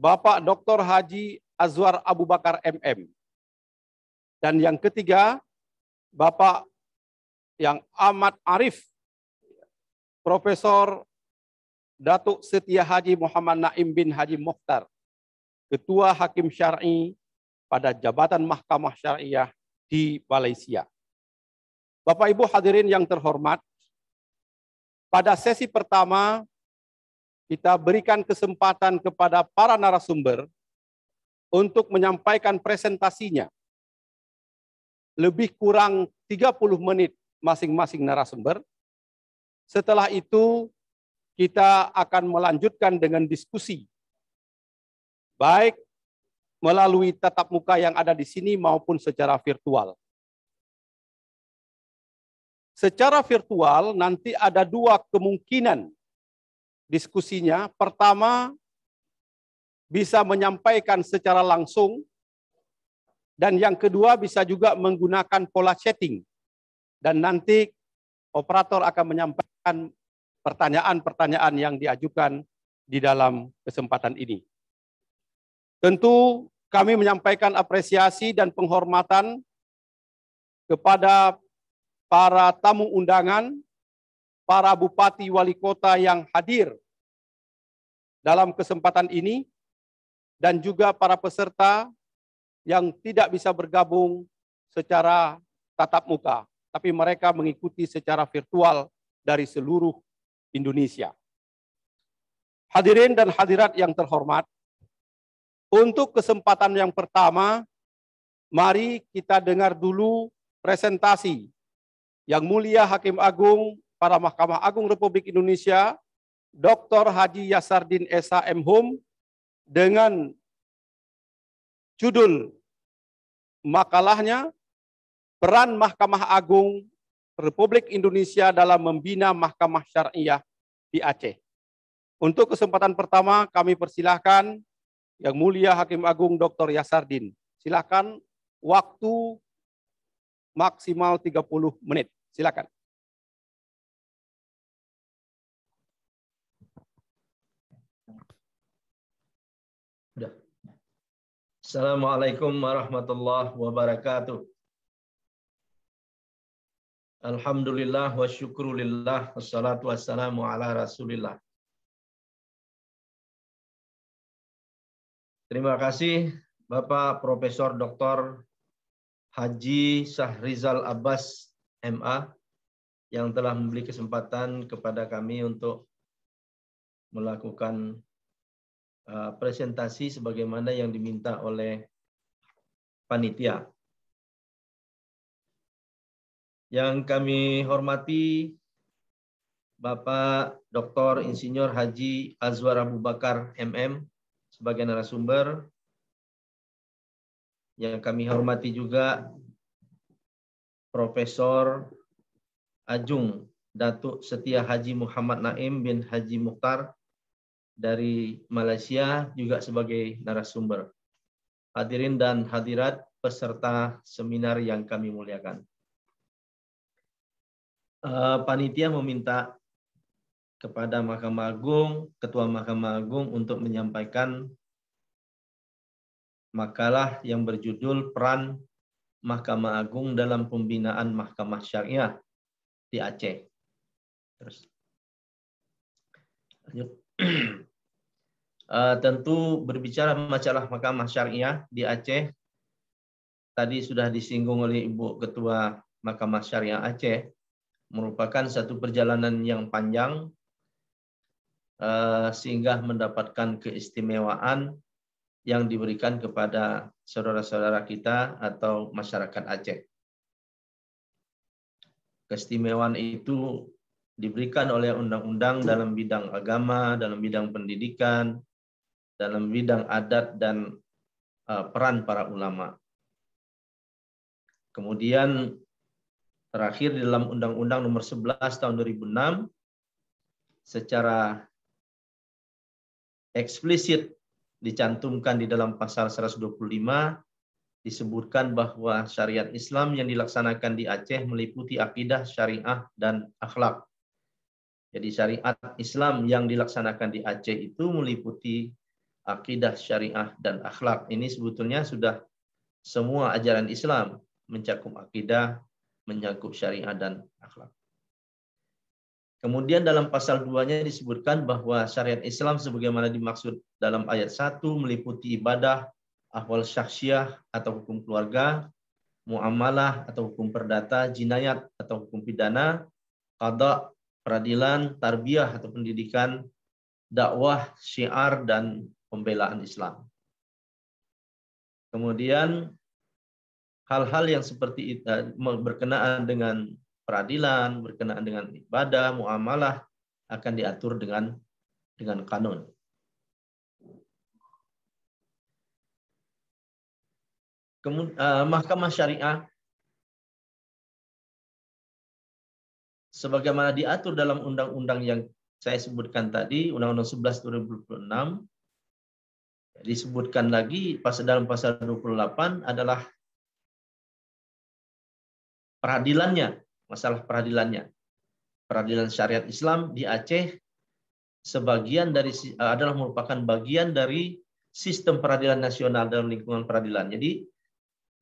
Bapak Dr. Haji Azwar Abu Bakar MM. Dan yang ketiga, Bapak yang amat arif, Profesor Datuk Setia Haji Muhammad Naim bin Haji Mokhtar, Ketua Hakim Syar'i pada Jabatan Mahkamah Syariah di Malaysia. Bapak Ibu hadirin yang terhormat, pada sesi pertama, kita berikan kesempatan kepada para narasumber untuk menyampaikan presentasinya. Lebih kurang 30 menit masing-masing narasumber. Setelah itu, kita akan melanjutkan dengan diskusi. Baik melalui tatap muka yang ada di sini maupun secara virtual. Secara virtual nanti ada 2 kemungkinan diskusinya. Pertama, bisa menyampaikan secara langsung. Dan yang kedua bisa juga menggunakan pola chatting. Dan nanti operator akan menyampaikan pertanyaan-pertanyaan yang diajukan di dalam kesempatan ini. Tentu kami menyampaikan apresiasi dan penghormatan kepada para tamu undangan, para bupati wali kota yang hadir dalam kesempatan ini, dan juga para peserta yang tidak bisa bergabung secara tatap muka, tapi mereka mengikuti secara virtual dari seluruh Indonesia. Hadirin dan hadirat yang terhormat, untuk kesempatan yang pertama, mari kita dengar dulu presentasi Yang Mulia Hakim Agung pada Mahkamah Agung Republik Indonesia, Dr. Haji Yasardin SH.M.Hum, dengan judul makalahnya Peran Mahkamah Agung Republik Indonesia dalam Membina Mahkamah Syariah di Aceh. Untuk kesempatan pertama kami persilahkan Yang Mulia Hakim Agung Dr. Yasardin. Silakan, waktu maksimal 30 menit. Silakan. Assalamualaikum warahmatullahi wabarakatuh. Alhamdulillah wa syukrulillah wassalatu wassalamu ala Rasulillah. Terima kasih Bapak Profesor Dr. Haji Syahrizal Abbas MA yang telah memberi kesempatan kepada kami untuk melakukan presentasi sebagaimana yang diminta oleh panitia. Yang kami hormati Bapak Dr. Insinyur Haji Azwar Abu Bakar MM sebagai narasumber. Yang kami hormati juga Profesor Ajung Datuk Setia Haji Muhammad Naim bin Haji Mukhtar dari Malaysia juga sebagai narasumber. Hadirin dan hadirat peserta seminar yang kami muliakan. Panitia meminta kepada Mahkamah Agung, Ketua Mahkamah Agung untuk menyampaikan makalah yang berjudul Peran Mahkamah Agung dalam Pembinaan Mahkamah Syariah di Aceh. Terus. Lanjut. Tentu berbicara masalah Mahkamah Syariah di Aceh, tadi sudah disinggung oleh Ibu Ketua Mahkamah Syariah Aceh, merupakan satu perjalanan yang panjang sehingga mendapatkan keistimewaan yang diberikan kepada saudara-saudara kita atau masyarakat Aceh. Keistimewaan itu diberikan oleh undang-undang dalam bidang agama, dalam bidang pendidikan, dalam bidang adat dan peran para ulama. Kemudian terakhir di dalam Undang-Undang Nomor 11 Tahun 2006 secara eksplisit dicantumkan di dalam pasal 125 disebutkan bahwa syariat Islam yang dilaksanakan di Aceh meliputi akidah, syariah, dan akhlak. Jadi syariat Islam yang dilaksanakan di Aceh itu meliputi akidah, syariah, dan akhlak. Ini sebetulnya sudah semua ajaran Islam mencakup akidah, mencakup syariah, dan akhlak. Kemudian dalam pasal 2-nya disebutkan bahwa syariat Islam sebagaimana dimaksud dalam ayat 1 meliputi ibadah, ahwal syakhsiyah atau hukum keluarga, muamalah atau hukum perdata, jinayat atau hukum pidana, qada, peradilan, tarbiyah atau pendidikan, dakwah, syiar, dan pembelaan Islam. Kemudian hal-hal yang seperti itu berkenaan dengan peradilan, berkenaan dengan ibadah, muamalah akan diatur dengan kanun. Kemudian Mahkamah Syariah sebagaimana diatur dalam undang-undang yang saya sebutkan tadi, Undang-Undang 11 2006, disebutkan lagi dalam pasal 28 adalah peradilannya, masalah peradilannya. Peradilan syariat Islam di Aceh adalah merupakan bagian dari sistem peradilan nasional dalam lingkungan peradilan. Jadi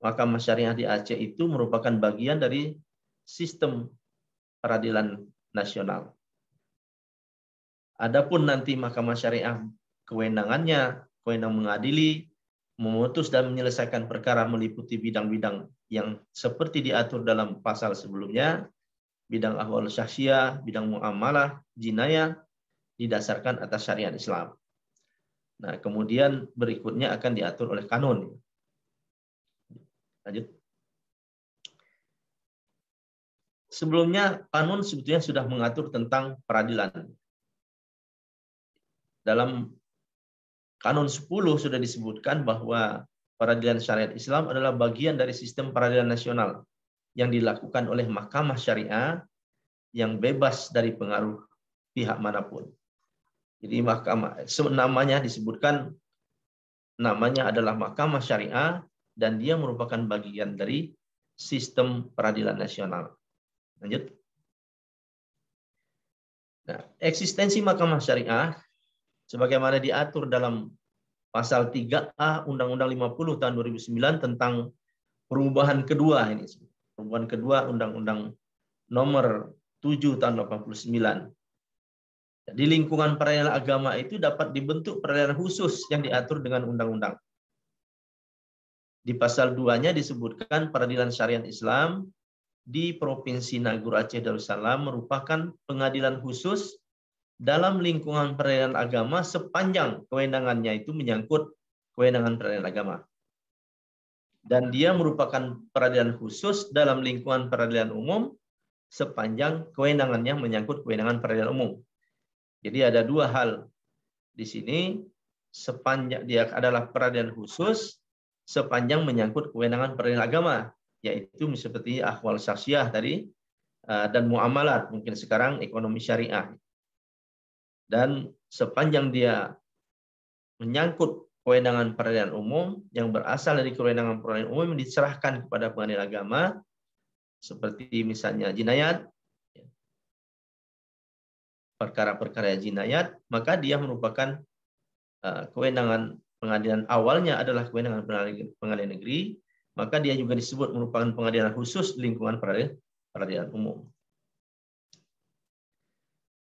Mahkamah Syariah di Aceh itu merupakan bagian dari sistem peradilan nasional. Adapun nanti Mahkamah Syariah kewenangannya, kewenangan mengadili, memutus dan menyelesaikan perkara meliputi bidang-bidang yang seperti diatur dalam pasal sebelumnya, bidang ahwal syakhsiyah, bidang muamalah, jinayah, didasarkan atas syariat Islam. Nah, kemudian berikutnya akan diatur oleh kanun. Lanjut. sebelumnya kanun sebetulnya sudah mengatur tentang peradilan. Dalam kanun 10 sudah disebutkan bahwa peradilan syariat Islam adalah bagian dari sistem peradilan nasional yang dilakukan oleh mahkamah syariah yang bebas dari pengaruh pihak manapun. Jadi mahkamah namanya disebutkan, namanya adalah mahkamah syariah dan dia merupakan bagian dari sistem peradilan nasional. Lanjut. Nah, eksistensi mahkamah syariah sebagaimana diatur dalam pasal 3A Undang-Undang 50 tahun 2009 tentang perubahan kedua ini. Perubahan kedua Undang-Undang nomor 7 tahun 89. Di lingkungan peradilan agama itu dapat dibentuk peradilan khusus yang diatur dengan undang-undang. Di pasal 2-nya disebutkan peradilan syariat Islam di Provinsi Naguru Aceh Darussalam merupakan pengadilan khusus dalam lingkungan peradilan agama sepanjang kewenangannya itu menyangkut kewenangan peradilan agama. Dan dia merupakan peradilan khusus dalam lingkungan peradilan umum sepanjang kewenangannya menyangkut kewenangan peradilan umum. Jadi ada dua hal di sini, sepanjang dia adalah peradilan khusus sepanjang menyangkut kewenangan peradilan agama, yaitu seperti ahwal syakhsiyah tadi dan muamalat, mungkin sekarang ekonomi syariah. Dan sepanjang dia menyangkut kewenangan peradilan umum yang berasal dari kewenangan peradilan umum yang diserahkan kepada pengadilan agama, seperti misalnya jinayat, perkara-perkara jinayat, maka dia merupakan kewenangan pengadilan awalnya adalah kewenangan pengadilan negeri, maka dia juga disebut merupakan pengadilan khusus lingkungan peradilan umum.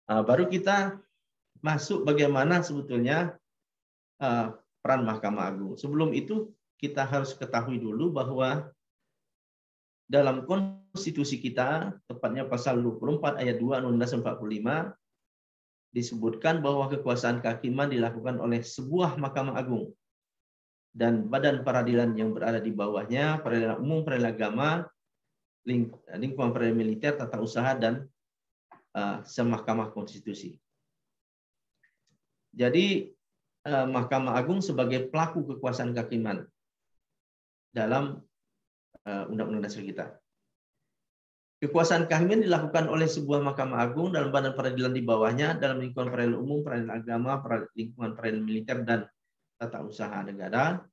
Baru kita masuk bagaimana sebetulnya peran Mahkamah Agung. Sebelum itu kita harus ketahui dulu bahwa dalam konstitusi kita, tepatnya pasal 24 ayat 2 Undang-Undang 45, disebutkan bahwa kekuasaan kehakiman dilakukan oleh sebuah Mahkamah Agung dan badan peradilan yang berada di bawahnya, peradilan umum, peradilan agama, lingkungan peradilan militer, tata usaha, dan semahkamah konstitusi. Jadi Mahkamah Agung sebagai pelaku kekuasaan kehakiman dalam Undang-Undang Dasar kita. Kekuasaan kehakiman dilakukan oleh sebuah Mahkamah Agung dalam badan peradilan di bawahnya dalam lingkungan peradilan umum, peradilan agama, lingkungan peradilan militer, dan tata usaha negara,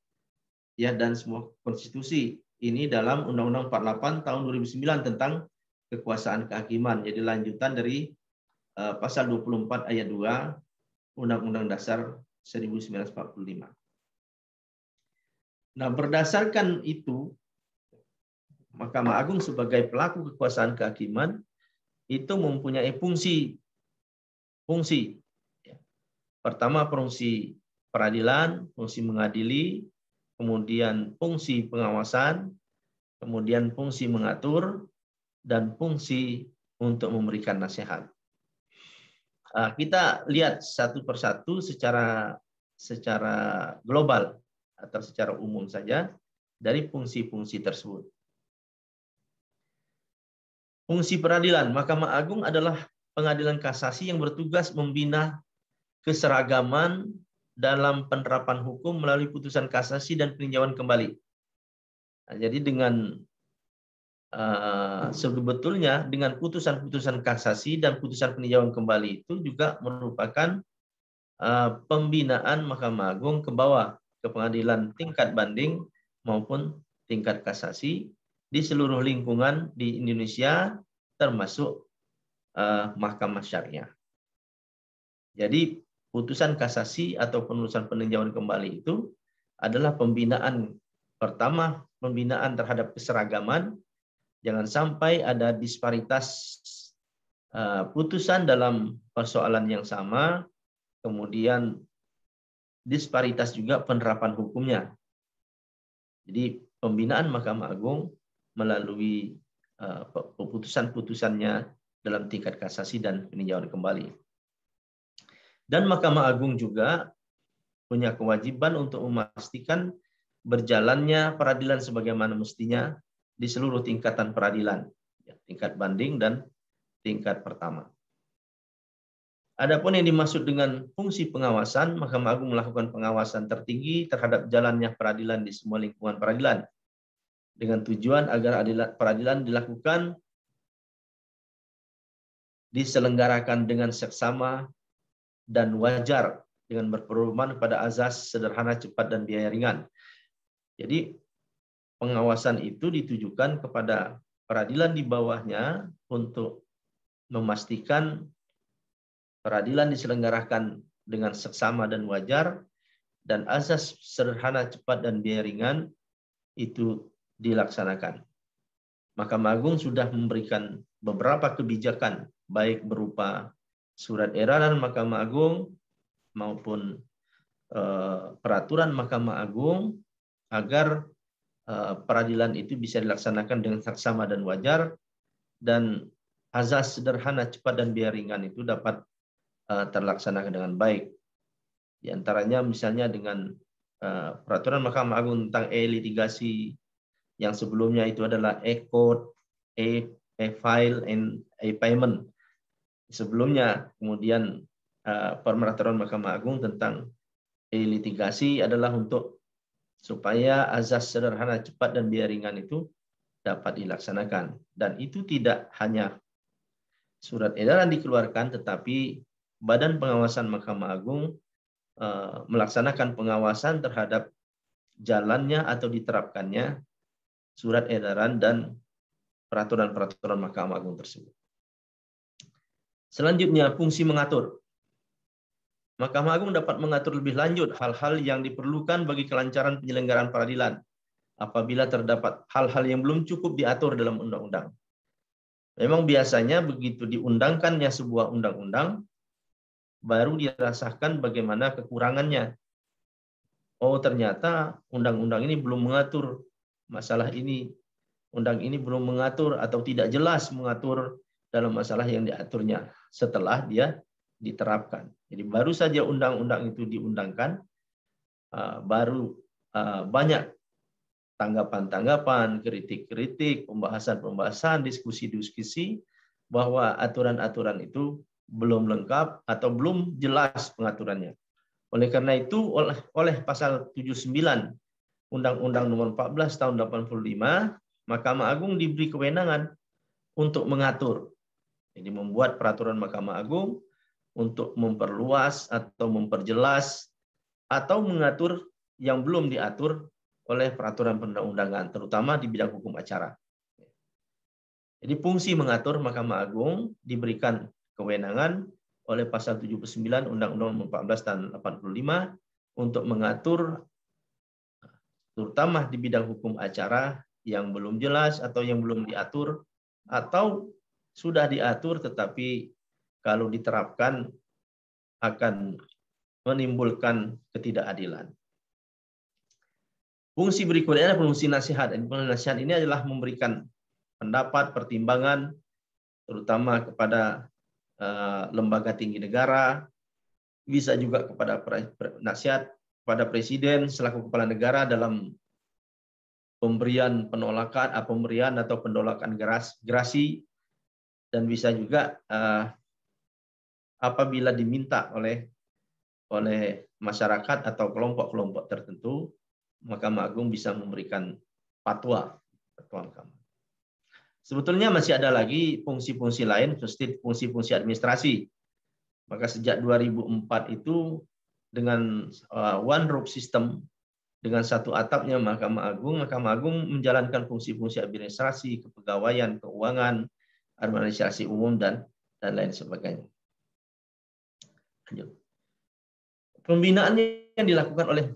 ya, dan semua konstitusi. Ini dalam Undang-Undang 48 tahun 2009 tentang kekuasaan kehakiman. Jadi lanjutan dari pasal 24 ayat 2 Undang-Undang Dasar 1945. Nah, berdasarkan itu, Mahkamah Agung sebagai pelaku kekuasaan kehakiman itu mempunyai fungsi. Pertama, fungsi peradilan, fungsi mengadili, kemudian fungsi pengawasan, kemudian fungsi mengatur, dan fungsi untuk memberikan nasihat. Kita lihat satu persatu secara global atau secara umum saja dari fungsi-fungsi tersebut. Fungsi peradilan, Mahkamah Agung adalah pengadilan kasasi yang bertugas membina keseragaman dalam penerapan hukum melalui putusan kasasi dan peninjauan kembali. Nah, jadi dengan sebetulnya dengan putusan-putusan kasasi dan putusan peninjauan kembali itu juga merupakan pembinaan Mahkamah Agung ke bawah, ke pengadilan tingkat banding maupun tingkat kasasi di seluruh lingkungan di Indonesia, termasuk Mahkamah Syariah. Jadi putusan kasasi atau putusan peninjauan kembali itu adalah pembinaan, pertama pembinaan terhadap keseragaman. Jangan sampai ada disparitas putusan dalam persoalan yang sama, kemudian disparitas juga penerapan hukumnya. Jadi pembinaan Mahkamah Agung melalui putusan-putusannya dalam tingkat kasasi dan peninjauan kembali. Dan Mahkamah Agung juga punya kewajiban untuk memastikan berjalannya peradilan sebagaimana mestinya di seluruh tingkatan peradilan, ya, tingkat banding dan tingkat pertama. Adapun yang dimaksud dengan fungsi pengawasan, Mahkamah Agung melakukan pengawasan tertinggi terhadap jalannya peradilan di semua lingkungan peradilan dengan tujuan agar peradilan dilakukan diselenggarakan dengan seksama dan wajar dengan berpedoman pada azas sederhana, cepat, dan biaya ringan. Jadi pengawasan itu ditujukan kepada peradilan di bawahnya untuk memastikan peradilan diselenggarakan dengan seksama dan wajar, dan azas sederhana, cepat, dan biaya ringan itu dilaksanakan. Mahkamah Agung sudah memberikan beberapa kebijakan, baik berupa surat edaran Mahkamah Agung maupun peraturan Mahkamah Agung, agar peradilan itu bisa dilaksanakan dengan seksama dan wajar, dan azas sederhana, cepat, dan biaya ringan itu dapat terlaksanakan dengan baik. Di antaranya misalnya dengan peraturan Mahkamah Agung tentang e-litigasi, yang sebelumnya itu adalah e-code, e-file, and e-payment. Sebelumnya, kemudian peraturan Mahkamah Agung tentang e-litigasi adalah untuk supaya azas sederhana, cepat, dan biaya ringan itu dapat dilaksanakan. Dan itu tidak hanya surat edaran dikeluarkan, tetapi Badan Pengawasan Mahkamah Agung melaksanakan pengawasan terhadap jalannya atau diterapkannya surat edaran dan peraturan-peraturan Mahkamah Agung tersebut. Selanjutnya, fungsi mengatur. Mahkamah Agung dapat mengatur lebih lanjut hal-hal yang diperlukan bagi kelancaran penyelenggaraan peradilan apabila terdapat hal-hal yang belum cukup diatur dalam undang-undang. Memang biasanya begitu diundangkannya sebuah undang-undang, baru dirasakan bagaimana kekurangannya. Oh, ternyata undang-undang ini belum mengatur masalah ini. Undang ini belum mengatur atau tidak jelas mengatur dalam masalah yang diaturnya setelah dia diterapkan. Jadi baru saja undang-undang itu diundangkan, baru banyak tanggapan-tanggapan, kritik-kritik, pembahasan-pembahasan, diskusi-diskusi bahwa aturan-aturan itu belum lengkap atau belum jelas pengaturannya. Oleh karena itu, oleh pasal 79 Undang-Undang Nomor 14 Tahun 85, Mahkamah Agung diberi kewenangan untuk mengatur. Jadi membuat peraturan Mahkamah Agung untuk memperluas atau memperjelas atau mengatur yang belum diatur oleh peraturan perundang-undangan, terutama di bidang hukum acara. Jadi fungsi mengatur Mahkamah Agung diberikan kewenangan oleh pasal 79 Undang-Undang Nomor 14 Tahun 85 untuk mengatur terutama di bidang hukum acara yang belum jelas atau yang belum diatur, atau sudah diatur tetapi kalau diterapkan akan menimbulkan ketidakadilan. Fungsi berikutnya adalah fungsi nasihat. Fungsi nasihat ini adalah memberikan pendapat, pertimbangan, terutama kepada lembaga tinggi negara, bisa juga kepada nasihat kepada presiden selaku kepala negara dalam pemberian penolakan, pemberian atau penolakan gerasi, dan bisa juga apabila diminta oleh masyarakat atau kelompok-kelompok tertentu, Mahkamah Agung bisa memberikan fatwa Mahkamah. Sebetulnya masih ada lagi fungsi-fungsi lain, fungsi-fungsi administrasi. Maka sejak 2004 itu dengan one roof system, dengan satu atapnya Mahkamah Agung menjalankan fungsi-fungsi administrasi, kepegawaian, keuangan, administrasi umum, dan lain sebagainya. Lanjut. Pembinaan yang dilakukan oleh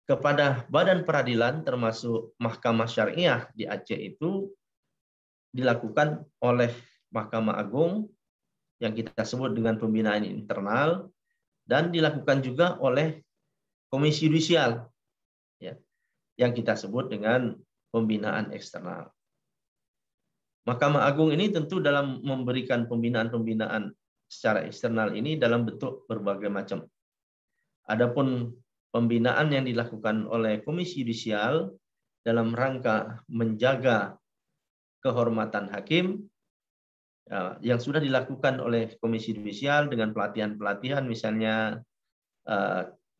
kepada badan peradilan termasuk Mahkamah Syariah di Aceh itu dilakukan oleh Mahkamah Agung yang kita sebut dengan pembinaan internal, dan dilakukan juga oleh Komisi Yudisial ya, yang kita sebut dengan pembinaan eksternal. Mahkamah Agung ini tentu dalam memberikan pembinaan-pembinaan secara eksternal ini dalam bentuk berbagai macam. Adapun pembinaan yang dilakukan oleh Komisi Yudisial dalam rangka menjaga kehormatan hakim yang sudah dilakukan oleh Komisi Yudisial dengan pelatihan-pelatihan, misalnya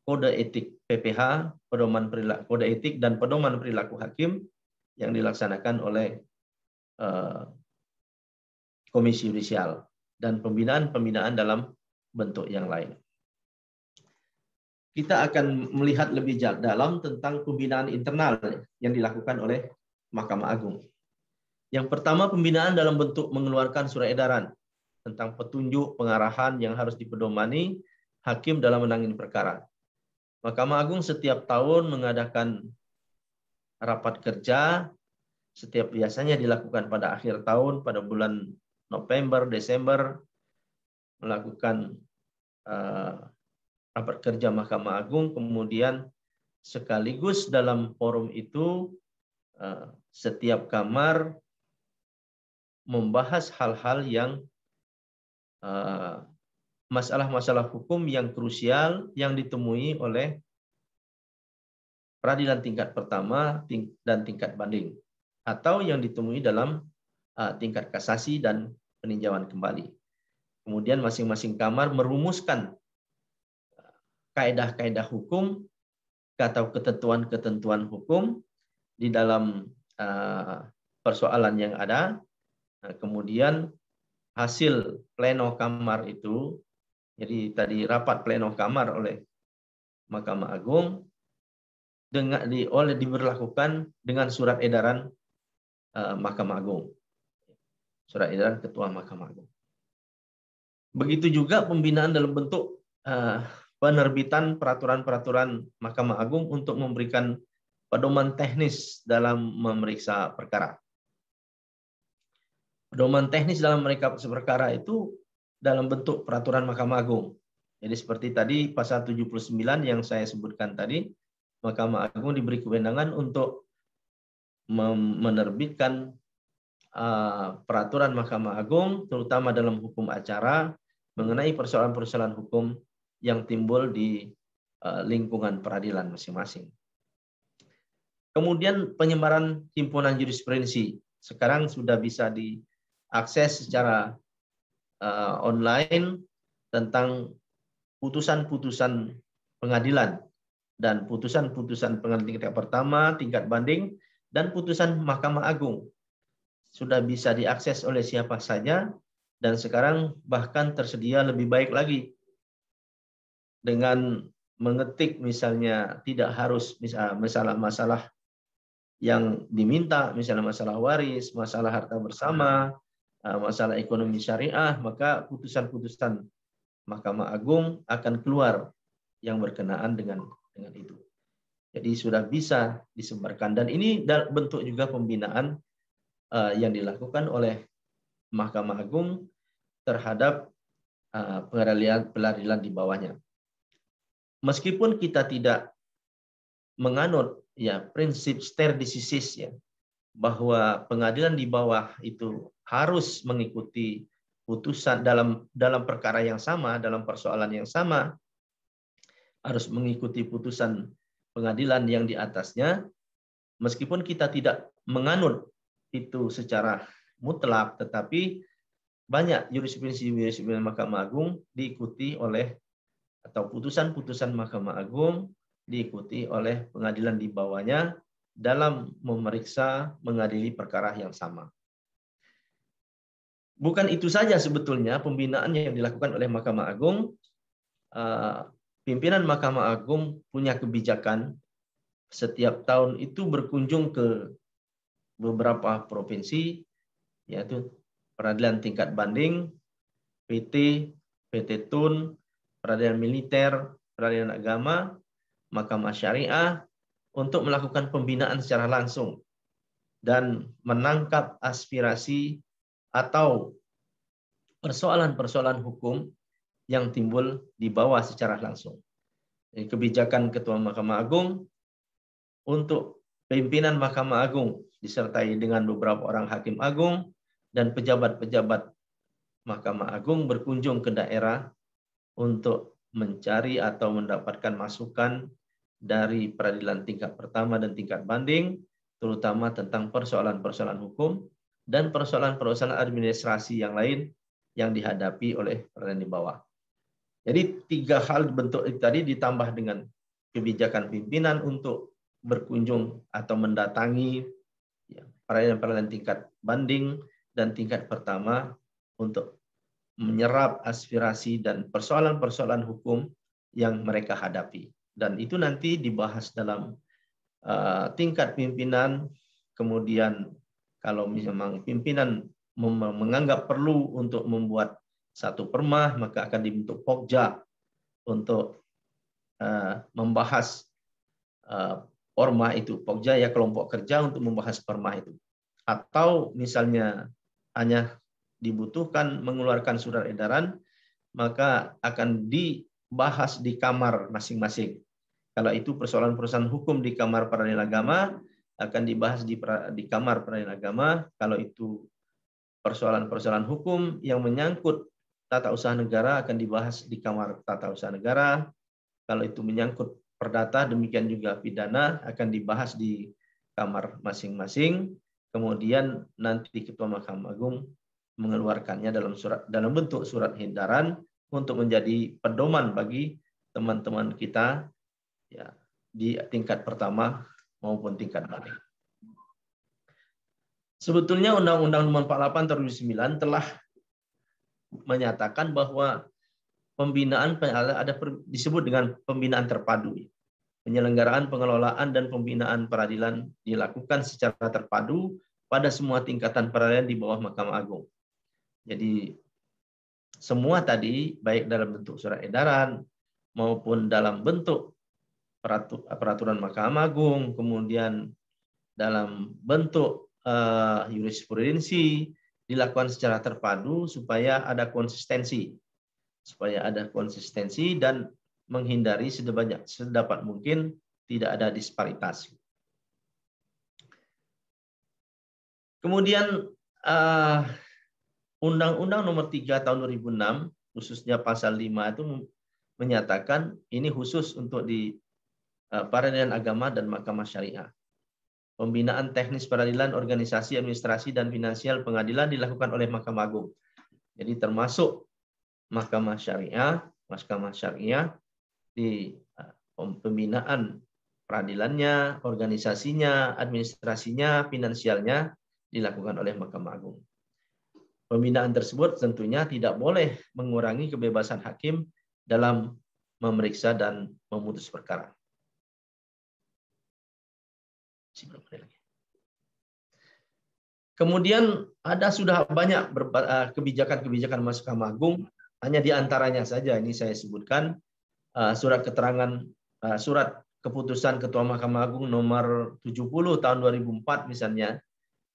kode etik PPH, pedoman perilaku, kode etik dan pedoman perilaku hakim yang dilaksanakan oleh Komisi Yudisial, dan pembinaan dalam bentuk yang lain. Kita akan melihat lebih dalam tentang pembinaan internal yang dilakukan oleh Mahkamah Agung. Yang pertama, pembinaan dalam bentuk mengeluarkan surat edaran tentang petunjuk pengarahan yang harus dipedomani hakim dalam menangani perkara. Mahkamah Agung setiap tahun mengadakan rapat kerja, setiap biasanya dilakukan pada akhir tahun, pada bulan November, Desember, melakukan rapat kerja Mahkamah Agung, kemudian sekaligus dalam forum itu setiap kamar membahas hal-hal yang masalah-masalah hukum yang krusial yang ditemui oleh peradilan tingkat pertama dan tingkat banding, atau yang ditemui dalam tingkat kasasi dan peninjauan kembali. Kemudian masing-masing kamar merumuskan kaedah-kaedah hukum atau ketentuan-ketentuan hukum di dalam persoalan yang ada. Kemudian hasil pleno kamar itu, jadi tadi rapat pleno kamar oleh Mahkamah Agung diberlakukan dengan surat edaran Mahkamah Agung, surat edaran Ketua Mahkamah Agung. Begitu juga pembinaan dalam bentuk penerbitan peraturan-peraturan Mahkamah Agung untuk memberikan pedoman teknis dalam memeriksa perkara. Pedoman teknis dalam memeriksa perkara itu dalam bentuk peraturan Mahkamah Agung. Jadi seperti tadi pasal 79 yang saya sebutkan tadi, Mahkamah Agung diberi kewenangan untuk menerbitkan peraturan Mahkamah Agung, terutama dalam hukum acara, mengenai persoalan-persoalan hukum yang timbul di lingkungan peradilan masing-masing. Kemudian penyebaran himpunan jurisprudensi sekarang sudah bisa diakses secara online tentang putusan-putusan pengadilan dan putusan-putusan pengadilan tingkat pertama, tingkat banding, dan putusan Mahkamah Agung. Sudah bisa diakses oleh siapa saja, dan sekarang bahkan tersedia lebih baik lagi dengan mengetik, misalnya tidak harus masalah-masalah yang diminta, misalnya masalah waris, masalah harta bersama, masalah ekonomi syariah, maka putusan-putusan Mahkamah Agung akan keluar yang berkenaan dengan itu. Jadi sudah bisa disebarkan, dan ini bentuk juga pembinaan yang dilakukan oleh Mahkamah Agung terhadap peradilan di bawahnya. Meskipun kita tidak menganut prinsip stare decisis, bahwa pengadilan di bawah itu harus mengikuti putusan dalam perkara yang sama, dalam persoalan yang sama, harus mengikuti putusan pengadilan yang di atasnya. Meskipun kita tidak menganut itu secara mutlak, tetapi banyak jurisprudensi Mahkamah Agung diikuti oleh, atau putusan-putusan Mahkamah Agung diikuti oleh pengadilan di bawahnya dalam memeriksa, mengadili perkara yang sama. Bukan itu saja sebetulnya pembinaan yang dilakukan oleh Mahkamah Agung. Pimpinan Mahkamah Agung punya kebijakan setiap tahun itu berkunjung ke beberapa provinsi, yaitu peradilan tingkat banding, PT, PT Tun, peradilan militer, peradilan agama, Mahkamah Syariah, untuk melakukan pembinaan secara langsung dan menangkap aspirasi atau persoalan-persoalan hukum yang timbul di bawah secara langsung. Kebijakan Ketua Mahkamah Agung untuk pimpinan Mahkamah Agung disertai dengan beberapa orang hakim agung dan pejabat-pejabat Mahkamah Agung berkunjung ke daerah untuk mencari atau mendapatkan masukan dari peradilan tingkat pertama dan tingkat banding, terutama tentang persoalan-persoalan hukum dan persoalan-persoalan administrasi yang lain yang dihadapi oleh peradilan di bawah. Jadi 3 hal bentuk itu tadi ditambah dengan kebijakan pimpinan untuk berkunjung atau mendatangi peradilan-peradilan tingkat banding dan tingkat pertama untuk menyerap aspirasi dan persoalan-persoalan hukum yang mereka hadapi. Dan itu nanti dibahas dalam tingkat pimpinan, kemudian kalau memang pimpinan menganggap perlu untuk membuat satu permah, maka akan dibentuk Pokja untuk membahas permah itu. Pokja ya kelompok kerja untuk membahas permah itu. Atau misalnya hanya dibutuhkan mengeluarkan surat edaran, maka akan dibahas di kamar masing-masing. Kalau itu persoalan-persoalan hukum di kamar peradilan agama, akan dibahas di kamar peradilan agama. Kalau itu persoalan-persoalan hukum yang menyangkut tata usaha negara, akan dibahas di kamar tata usaha negara. Kalau itu menyangkut perdata, demikian juga pidana, akan dibahas di kamar masing-masing. Kemudian nanti Ketua Mahkamah Agung mengeluarkannya dalam bentuk surat edaran untuk menjadi pedoman bagi teman-teman kita ya di tingkat pertama maupun tingkat banding. Sebetulnya Undang-Undang Nomor 48 Tahun 2009 telah menyatakan bahwa pembinaan ada disebut dengan pembinaan terpadu. Penyelenggaraan, pengelolaan, dan pembinaan peradilan dilakukan secara terpadu pada semua tingkatan peradilan di bawah Mahkamah Agung. Jadi semua tadi baik dalam bentuk surat edaran maupun dalam bentuk peraturan Mahkamah Agung, kemudian dalam bentuk jurisprudensi dilakukan secara terpadu supaya ada konsistensi, dan menghindari sedapat mungkin tidak ada disparitas. Kemudian Undang-Undang Nomor 3 Tahun 2006, khususnya pasal 5 itu menyatakan ini khusus untuk di peradilan agama dan mahkamah syariah. Pembinaan teknis peradilan, organisasi, administrasi, dan finansial pengadilan dilakukan oleh Mahkamah Agung. Jadi termasuk mahkamah syariah di pembinaan peradilannya, organisasinya, administrasinya, finansialnya dilakukan oleh Mahkamah Agung. Pembinaan tersebut tentunya tidak boleh mengurangi kebebasan hakim dalam memeriksa dan memutus perkara. Kemudian sudah banyak kebijakan-kebijakan Mahkamah Agung, hanya di antaranya saja ini saya sebutkan surat keputusan Ketua Mahkamah Agung nomor 70 tahun 2004 misalnya,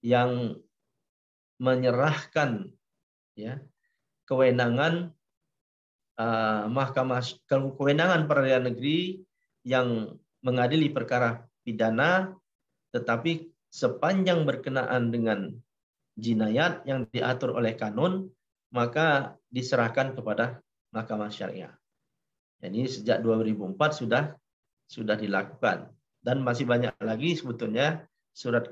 yang menyerahkan kewenangan kewenangan peradilan negeri yang mengadili perkara pidana, tetapi sepanjang berkenaan dengan jinayat yang diatur oleh kanun, maka diserahkan kepada Mahkamah Syariah. Jadi sejak 2004 sudah dilakukan, dan masih banyak lagi sebetulnya surat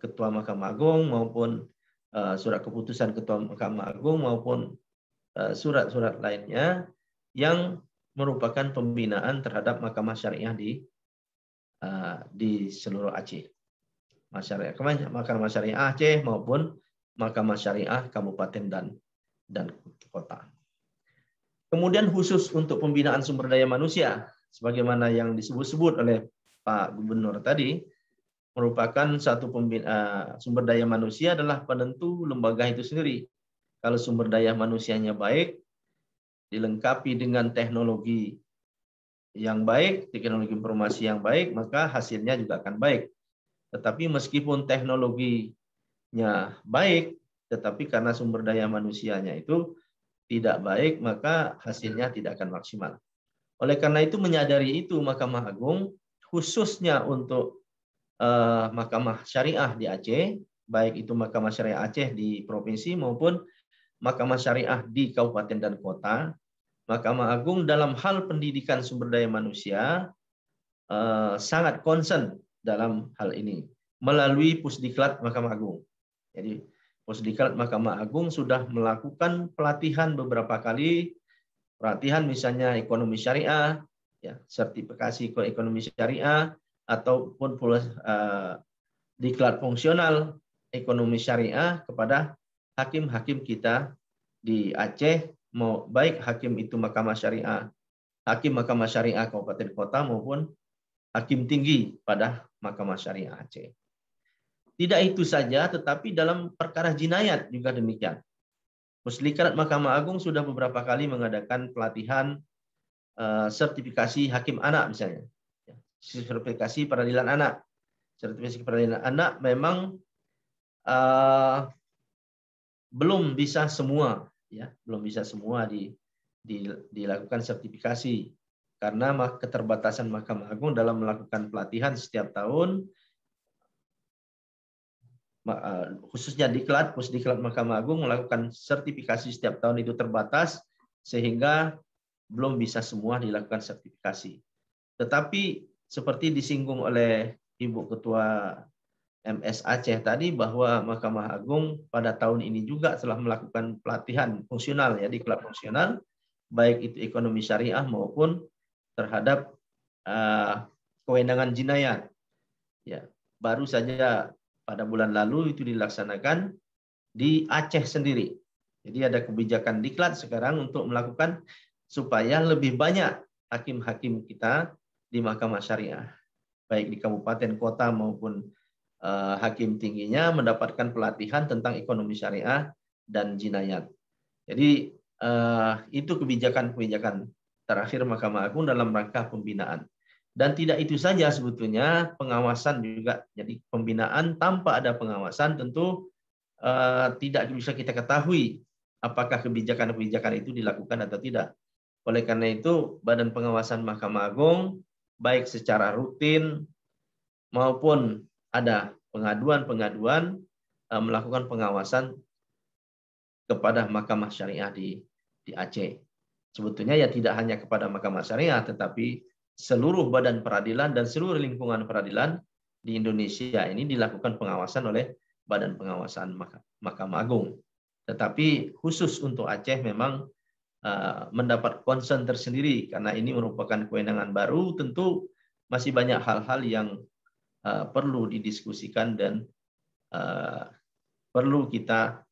Ketua Mahkamah Agung maupun surat keputusan Ketua Mahkamah Agung maupun surat-surat lainnya yang merupakan pembinaan terhadap Mahkamah Syariah di seluruh Aceh. Mahkamah Syariah Aceh maupun Mahkamah Syariah Kabupaten dan Kota. Kemudian khusus untuk pembinaan sumber daya manusia, sebagaimana yang disebut-sebut oleh Pak Gubernur tadi, merupakan satu sumber daya manusia adalah penentu lembaga itu sendiri. Kalau sumber daya manusianya baik, dilengkapi dengan teknologi yang baik, teknologi informasi yang baik, maka hasilnya juga akan baik. Tetapi meskipun teknologinya baik, tetapi karena sumber daya manusianya itu tidak baik, maka hasilnya tidak akan maksimal. Oleh karena itu, menyadari itu, Mahkamah Agung khususnya untuk Mahkamah Syariah di Aceh, baik itu Mahkamah Syariah Aceh di provinsi maupun Mahkamah Syariah di kabupaten dan kota, Mahkamah Agung dalam hal pendidikan sumber daya manusia sangat concern dalam hal ini melalui Pusdiklat Mahkamah Agung. Jadi Pusdiklat Mahkamah Agung sudah melakukan pelatihan beberapa kali, pelatihan misalnya ekonomi syariah, ya, sertifikasi ekonomi syariah, ataupun diklat fungsional ekonomi syariah kepada hakim-hakim kita di Aceh, mau baik hakim itu Mahkamah Syariah, hakim Mahkamah Syariah Kabupaten Kota maupun hakim tinggi pada Mahkamah Syariah Aceh. Tidak itu saja, tetapi dalam perkara jinayat juga demikian. Pusdiklat Mahkamah Agung sudah beberapa kali mengadakan pelatihan sertifikasi hakim anak misalnya, sertifikasi peradilan anak. Sertifikasi peradilan anak memang belum bisa semua, ya, belum bisa semua dilakukan sertifikasi karena keterbatasan Mahkamah Agung dalam melakukan pelatihan setiap tahun. Khususnya diklat, Pusdiklat Mahkamah Agung melakukan sertifikasi setiap tahun itu terbatas sehingga belum bisa semua dilakukan sertifikasi. Tetapi seperti disinggung oleh Ibu Ketua MS Aceh tadi bahwa Mahkamah Agung pada tahun ini juga telah melakukan pelatihan fungsional, ya, diklat fungsional, baik itu ekonomi syariah maupun terhadap kewenangan jinayat. Ya, baru saja pada bulan lalu itu dilaksanakan di Aceh sendiri. Jadi ada kebijakan diklat sekarang untuk melakukan supaya lebih banyak hakim-hakim kita di Mahkamah Syariah, baik di kabupaten kota maupun hakim tingginya mendapatkan pelatihan tentang ekonomi syariah dan jinayat. Jadi itu kebijakan-kebijakan terakhir Mahkamah Agung dalam rangka pembinaan. Dan tidak itu saja sebetulnya, pengawasan juga. Jadi pembinaan tanpa ada pengawasan tentu tidak bisa kita ketahui apakah kebijakan-kebijakan itu dilakukan atau tidak. Oleh karena itu, Badan Pengawasan Mahkamah Agung baik secara rutin maupun ada pengaduan-pengaduan melakukan pengawasan kepada Mahkamah Syariah di Aceh. Sebetulnya ya tidak hanya kepada Mahkamah Syariah, tetapi seluruh badan peradilan dan seluruh lingkungan peradilan di Indonesia ini dilakukan pengawasan oleh Badan Pengawasan Mahkamah Agung. Tetapi khusus untuk Aceh memang mendapat concern tersendiri karena ini merupakan kewenangan baru. Tentu masih banyak hal-hal yang perlu didiskusikan dan perlu kita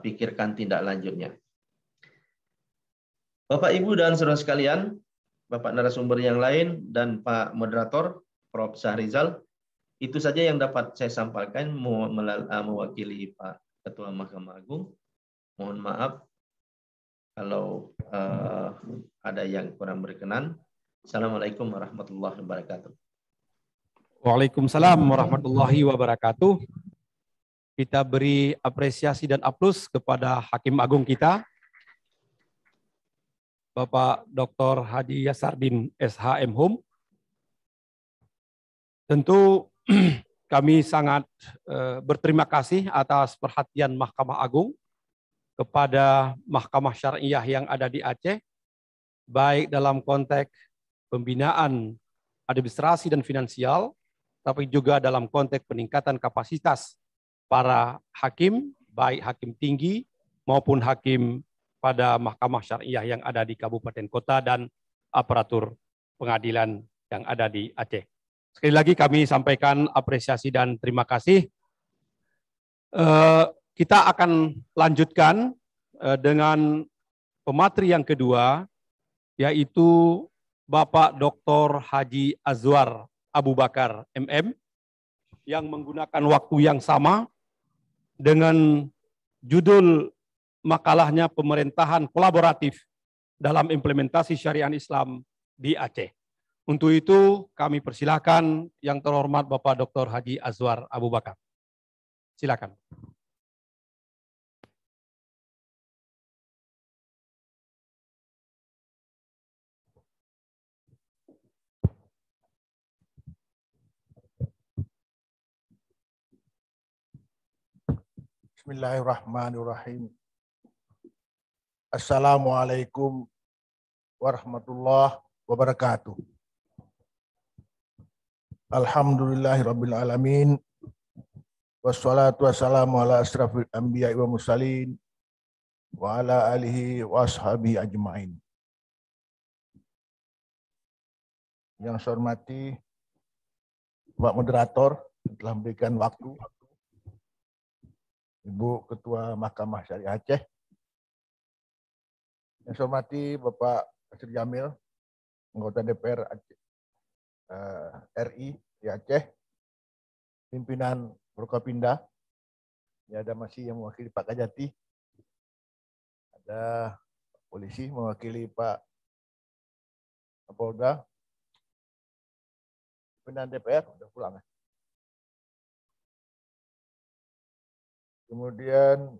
pikirkan tindak lanjutnya. Bapak, Ibu, dan saudara sekalian, Bapak narasumber yang lain, dan Pak Moderator, Prof. Syahrizal, itu saja yang dapat saya sampaikan mewakili Pak Ketua Mahkamah Agung. Mohon maaf kalau ada yang kurang berkenan. Assalamualaikum warahmatullahi wabarakatuh. Waalaikumsalam warahmatullahi wabarakatuh. Kita beri apresiasi dan aplaus kepada Hakim Agung kita, Bapak Dr. Haji Yasardin SH MHum. Tentu kami sangat berterima kasih atas perhatian Mahkamah Agung kepada Mahkamah Syariah yang ada di Aceh, baik dalam konteks pembinaan administrasi dan finansial, tapi juga dalam konteks peningkatan kapasitas para hakim, baik hakim tinggi maupun hakim pada Mahkamah Syariah yang ada di kabupaten kota dan aparatur pengadilan yang ada di Aceh. Sekali lagi kami sampaikan apresiasi dan terima kasih. Kita akan lanjutkan dengan pemateri yang kedua, yaitu Bapak Dr. Haji Azwar Abu Bakar MM, yang menggunakan waktu yang sama dengan judul makalahnya Pemerintahan Kolaboratif dalam Implementasi Syariah Islam di Aceh. Untuk itu kami persilakan yang terhormat Bapak Dr. Haji Azwar Abu Bakar. Silakan. Bismillahirrahmanirrahim. Assalamualaikum warahmatullahi wabarakatuh. Alhamdulillahirabbil alamin. Wassalatu wassalamu ala asrafil anbiya wa mursalin wa ala alihi wa ashabihi ajma'in. Yang saya hormati Pak Moderator yang telah memberikan waktu, Ibu Ketua Mahkamah Syariah Aceh, yang saya hormati Bapak Nasir Jamil, anggota DPR Aceh, RI di Aceh, pimpinan Prokopinda, ya ada masih yang mewakili Pak Kajati, ada polisi mewakili Pak Kapolda, pimpinan DPR udah pulang. Kemudian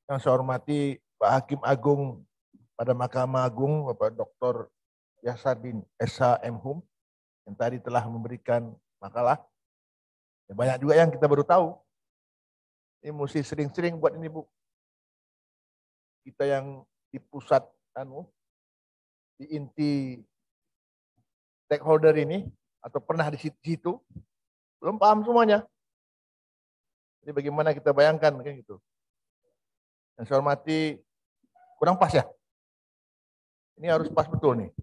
yang saya hormati Pak Hakim Agung pada Mahkamah Agung, Bapak Dr. Yasardin SH.M.Hum, yang tadi telah memberikan makalah. Ya, banyak juga yang kita baru tahu. Ini mesti sering-sering buat ini, Bu. Kita yang di pusat, di inti stakeholder ini, atau pernah di situ, belum paham semuanya. Jadi bagaimana kita bayangkan, kan gitu. Yang saya hormati, kurang pas ya? Ini harus pas betul nih.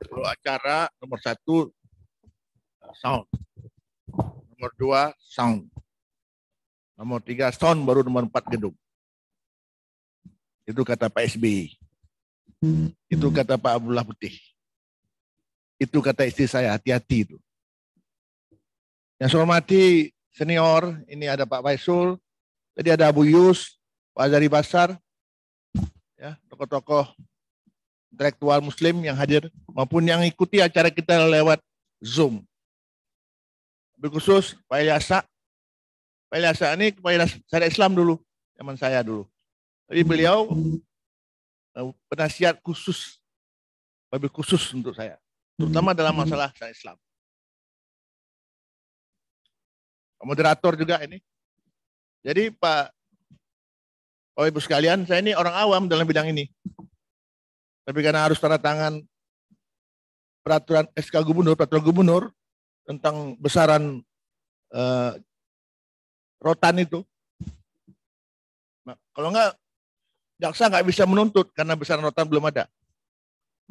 Kalau acara nomor 1 sound, nomor 2 sound, nomor 3 sound, baru nomor 4 gedung. Itu kata Pak SBY. Itu kata Pak Abdullah Putih. Itu kata istri saya, hati-hati itu. Yang saya hormati senior, ini ada Pak Faisul, tadi ada Abu Yus, Pak Azari Basar, ya, tokoh-tokoh intelektual Muslim yang hadir, maupun yang ikuti acara kita lewat Zoom. Berkhusus Pak Ilyasa. Pak Ilyasa ini kepala syariah Islam dulu, zaman saya dulu. Tapi beliau penasihat khusus, lebih khusus untuk saya, terutama dalam masalah syariah Islam. Moderator juga ini. Jadi Pak, Ibu sekalian, saya ini orang awam dalam bidang ini. Tapi karena harus tanda tangan peraturan SK Gubernur, peraturan Gubernur tentang besaran rotan itu. Nah, kalau enggak, jaksa nggak bisa menuntut karena besaran rotan belum ada.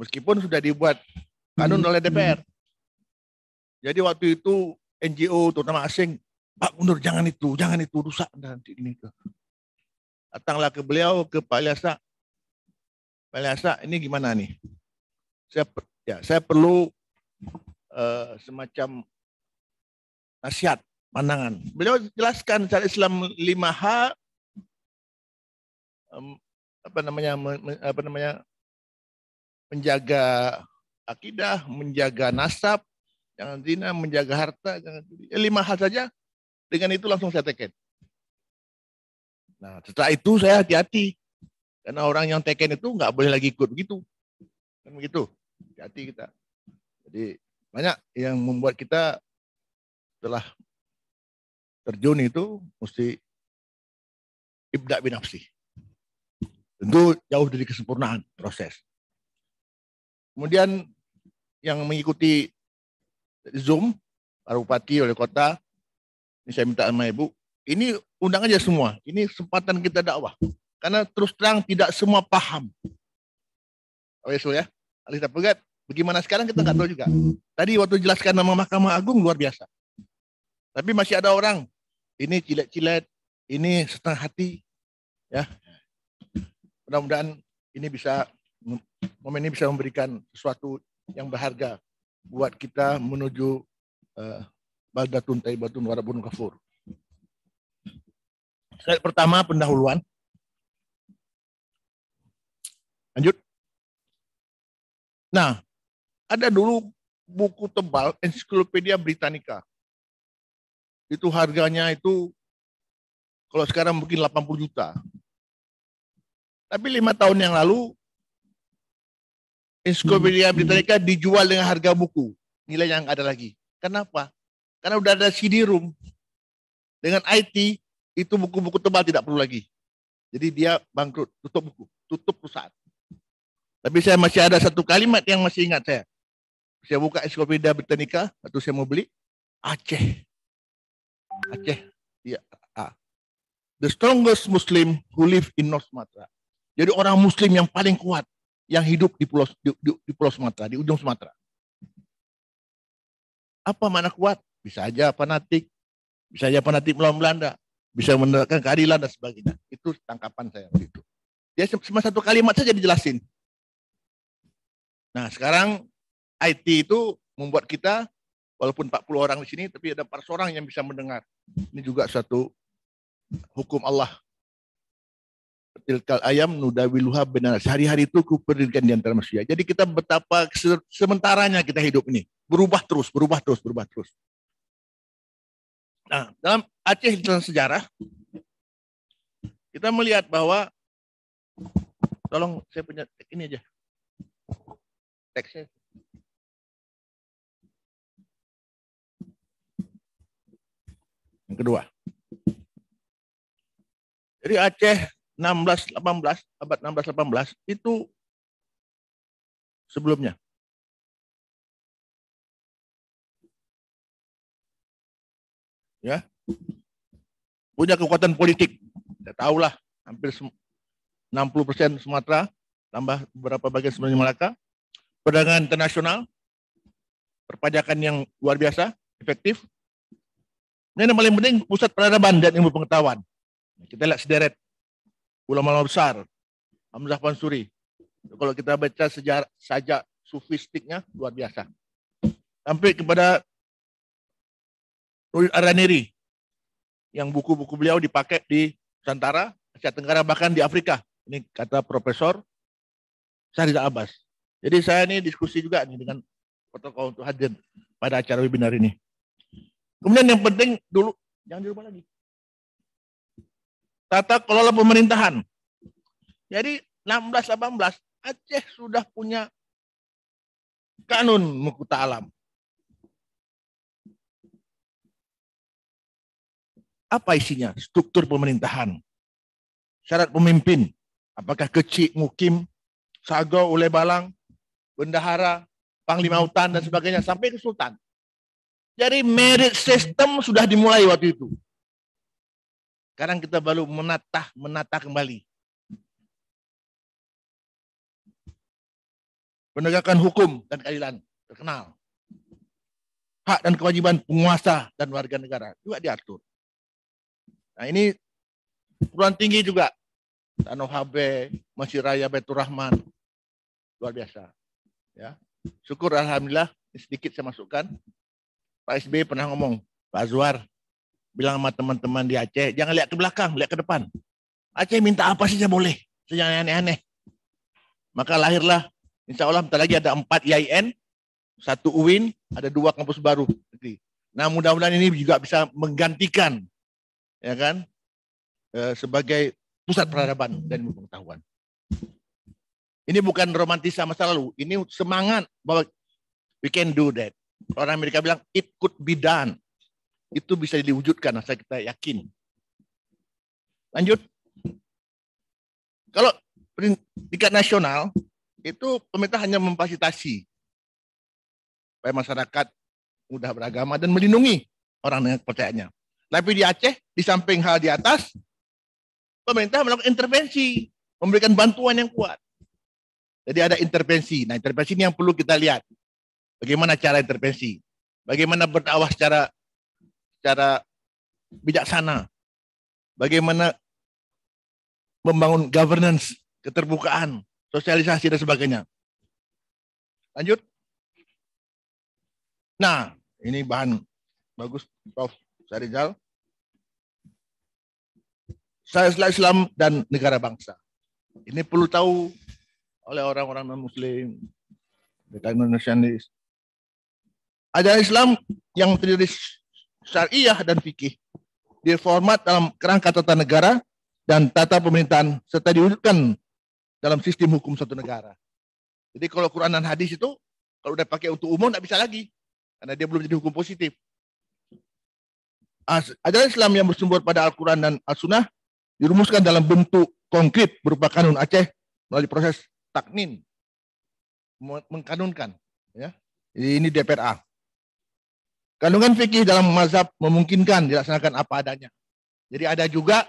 Meskipun sudah dibuat kanun oleh DPR. Jadi waktu itu NGO terutama asing, Pak Gubernur jangan itu rusak nanti ini. Datanglah ke beliau, ke Pak Ilyasa. Pak Ilyasa, ini gimana nih? Saya perlu semacam nasihat, pandangan. Beliau jelaskan secara Islam 5H, menjaga akidah, menjaga nasab, jangan zina, menjaga harta, jangan 5H saja. Dengan itu langsung saya teken. Nah, setelah itu saya hati-hati. Karena orang yang teken itu nggak boleh lagi ikut begitu. Kan begitu. Hati-hati kita. Jadi banyak yang membuat kita setelah terjun itu mesti ibda' binafsi. Tentu jauh dari kesempurnaan proses. Kemudian yang mengikuti Zoom, para bupati, wali kota, ini saya minta sama Ibu, ini undang aja semua. Ini kesempatan kita dakwah. Karena terus terang tidak semua paham. Ya, kita pegat. Bagaimana sekarang kita nggak tahu juga. Tadi waktu jelaskan nama Mahkamah Agung luar biasa. Tapi masih ada orang, ini cilet-cilet, ini setengah hati, ya. Mudah-mudahan ini bisa, momen ini bisa memberikan sesuatu yang berharga buat kita menuju baldatun thayyibatun wa rabbun ghafur. Slide pertama pendahuluan. Lanjut. Nah, ada dulu buku tebal Ensiklopedia Britannica. Itu harganya itu kalau sekarang mungkin 80 juta. Tapi 5 tahun yang lalu Ensiklopedia Britannica dijual dengan harga buku. Nilai yang ada lagi. Kenapa? Karena udah ada CD-ROM. Dengan IT, itu buku-buku tebal tidak perlu lagi. Jadi dia bangkrut, tutup buku, tutup perusahaan. Tapi saya masih ada satu kalimat yang masih ingat saya. Saya buka Ensiklopedia Britannica, waktu saya mau beli, Aceh. Aceh. Ya. The strongest Muslim who live in North Sumatra. Jadi orang Muslim yang paling kuat yang hidup di Pulau Sumatera, di ujung Sumatera. Apa makna kuat? Bisa aja fanatik, bisa aja fanatik melawan Belanda, bisa menegakkan keadilan dan sebagainya. Itu tangkapan saya waktu itu. Dia cuma satu kalimat saja dijelasin. Nah, sekarang IT itu membuat kita, walaupun 40 orang di sini, tapi ada 4 orang yang bisa mendengar. Ini juga satu hukum Allah. Tilkal ayam nudawiluha benar. Sehari-hari itu kuperdirikan di antara manusia. Jadi kita betapa sementaranya kita hidup ini. Berubah terus, berubah terus, berubah terus. Nah, dalam Aceh dalam sejarah, kita melihat bahwa, tolong saya punya ini aja. Teksnya. Yang kedua. Jadi Aceh 16-18, abad 16-18 itu sebelumnya. Ya. Punya kekuatan politik. Saya tahulah hampir 60% Sumatera, tambah beberapa bagian sebenarnya Malaka. Perdagangan internasional, perpajakan yang luar biasa, efektif. Ini yang paling penting pusat peradaban dan ilmu pengetahuan. Kita lihat sederet ulama besar, Hamzah Pansuri. Kalau kita baca sejarah saja sufistiknya luar biasa. Sampai kepada Nurid Araniri, yang buku-buku beliau dipakai di Nusantara, Asia Tenggara, bahkan di Afrika. Ini kata Profesor Syahrizal Abbas. Jadi saya ini diskusi juga nih dengan protokol untuk hadir pada acara webinar ini. Kemudian yang penting dulu, jangan dirubah lagi. Tata kelola pemerintahan. Jadi 16-18 Aceh sudah punya kanun Mukuta Alam. Apa isinya? Struktur pemerintahan. Syarat pemimpin. Apakah kecil, mukim, sago, ule balang, bendahara, panglima hutan dan sebagainya sampai ke sultan. Jadi merit system sudah dimulai waktu itu. Sekarang kita baru menata kembali. Penegakan hukum dan keadilan terkenal. Hak dan kewajiban penguasa dan warga negara juga diatur. Nah ini perguruan tinggi juga. Tano Habe, Masjid Raya Baitur Rahman. Luar biasa. Ya. Syukur alhamdulillah sedikit saya masukkan. Pak SBY pernah ngomong, Pak Azwar bilang sama teman-teman di Aceh, jangan lihat ke belakang, lihat ke depan. Aceh minta apa saja boleh, jangan aneh-aneh. Maka lahirlah, insya Allah bentar lagi ada 4 IAIN, 1 UIN, ada 2 kampus baru. Nah mudah-mudahan ini juga bisa menggantikan, ya kan, sebagai pusat peradaban dan ilmu pengetahuan. Ini bukan romantisme masa lalu, ini semangat bahwa we can do that. Orang Amerika bilang it could be done. Itu bisa diwujudkan, asal kita yakin. Lanjut. Kalau tingkat nasional, itu pemerintah hanya memfasilitasi supaya masyarakat mudah beragama dan melindungi orang dengan kepercayaannya. Tapi di Aceh, di samping hal di atas, pemerintah melakukan intervensi, memberikan bantuan yang kuat. Jadi ada intervensi. Nah, intervensi ini yang perlu kita lihat. Bagaimana cara intervensi? Bagaimana berdakwah secara bijaksana? Bagaimana membangun governance, keterbukaan, sosialisasi dan sebagainya. Lanjut. Nah, ini bahan bagus Prof. Syahrizal. Islam dan negara bangsa. Ini perlu tahu oleh orang-orang non-muslim, nasionalis. Ajaran Islam yang terdiri syariah dan fikih diformat dalam kerangka tata negara dan tata pemerintahan serta diwujudkan dalam sistem hukum suatu negara. Jadi kalau Quran dan hadis itu kalau udah pakai untuk umum tidak bisa lagi karena dia belum jadi hukum positif. Ajaran Islam yang bersumber pada Al-Quran dan Al-Sunnah dirumuskan dalam bentuk konkret berupa kanun Aceh melalui proses taknin, mengkanunkan. Ya. Ini DPRA. Kandungan fikih dalam mazhab memungkinkan dilaksanakan apa adanya. Jadi ada juga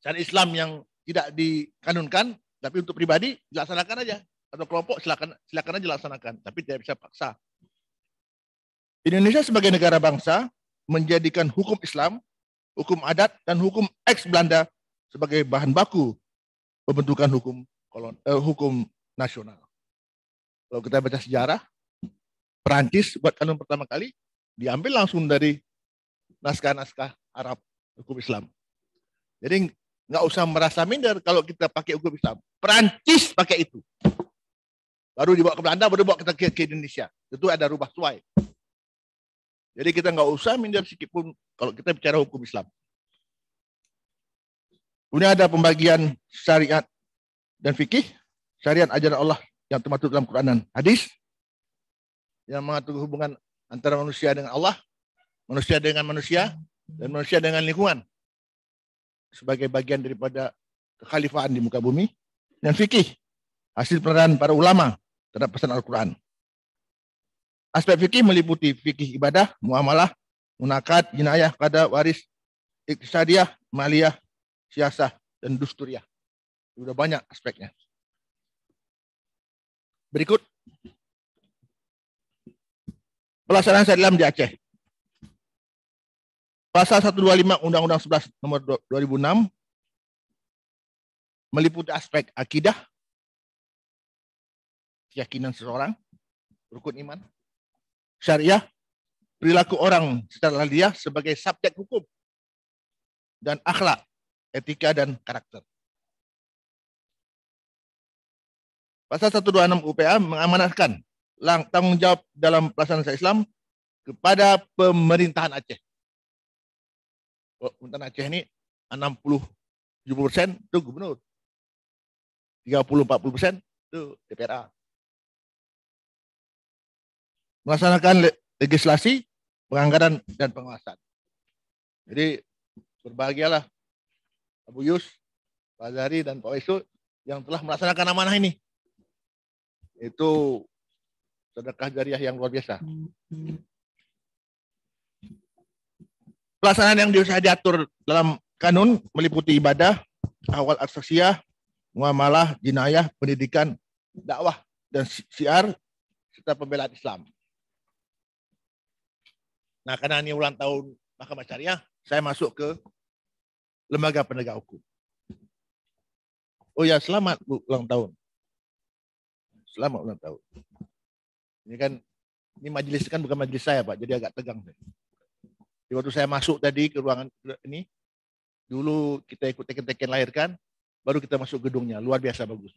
syariat Islam yang tidak dikanunkan, tapi untuk pribadi dilaksanakan aja. Atau kelompok silakan aja dilaksanakan, tapi tidak bisa paksa. Indonesia sebagai negara bangsa menjadikan hukum Islam, hukum adat, dan hukum ex-Belanda sebagai bahan baku pembentukan hukum nasional. Kalau kita baca sejarah, Perancis buat kanun pertama kali diambil langsung dari naskah-naskah Arab hukum Islam. Jadi nggak usah merasa minder kalau kita pakai hukum Islam. Perancis pakai itu. Baru dibawa ke Belanda, baru dibawa kita ke Indonesia. Itu ada rubah suai. Jadi kita nggak usah minder sedikit pun kalau kita bicara hukum Islam. Kemudian ada pembagian syariat dan fikih. Syariat ajaran Allah yang termaktub dalam Quran dan hadis, yang mengatur hubungan antara manusia dengan Allah, manusia dengan manusia, dan manusia dengan lingkungan sebagai bagian daripada kekhalifahan di muka bumi. Dan fikih, hasil penelitian para ulama terhadap pesan Al-Quran. Aspek fikih meliputi fikih ibadah, muamalah, munakat, jinayah, qada, waris, iktisadiyah, maliyah, siasah, dan dusturiyah. Sudah banyak aspeknya. Berikut pelaksanaan syariat Islam di Aceh. Pasal 125 Undang-Undang 11 nomor 2006 meliputi aspek akidah, keyakinan seseorang, rukun iman, syariah, perilaku orang secara lahiriah sebagai subjek hukum, dan akhlak, etika, dan karakter. Pasal 126 UPA mengamanatkan tanggung jawab dalam pelaksanaan syariat Islam kepada pemerintahan Aceh. Pemerintahan Aceh ini 60-70% itu gubernur, 30-40% itu DPRA. Melaksanakan legislasi, penganggaran, dan pengawasan. Jadi berbahagialah Abu Yus, Pak Zari, dan Pak Waisu yang telah melaksanakan amanah ini. Itu sedekah jariah yang luar biasa. Pelaksanaan yang sudah diatur dalam kanun meliputi ibadah, awal aksesiyah, muamalah, jinayah, pendidikan, dakwah, dan syiar, serta pembelaan Islam. Nah, karena ini ulang tahun Mahkamah Syariah, saya masuk ke lembaga penegak hukum. Oh ya, selamat Bu, ulang tahun. Selamat ulang tahun. Ini majelis kan bukan majelis saya Pak, jadi agak tegang. Jadi waktu saya masuk tadi ke ruangan ini, dulu kita ikut teken-teken lahirkan, baru kita masuk gedungnya, luar biasa bagus.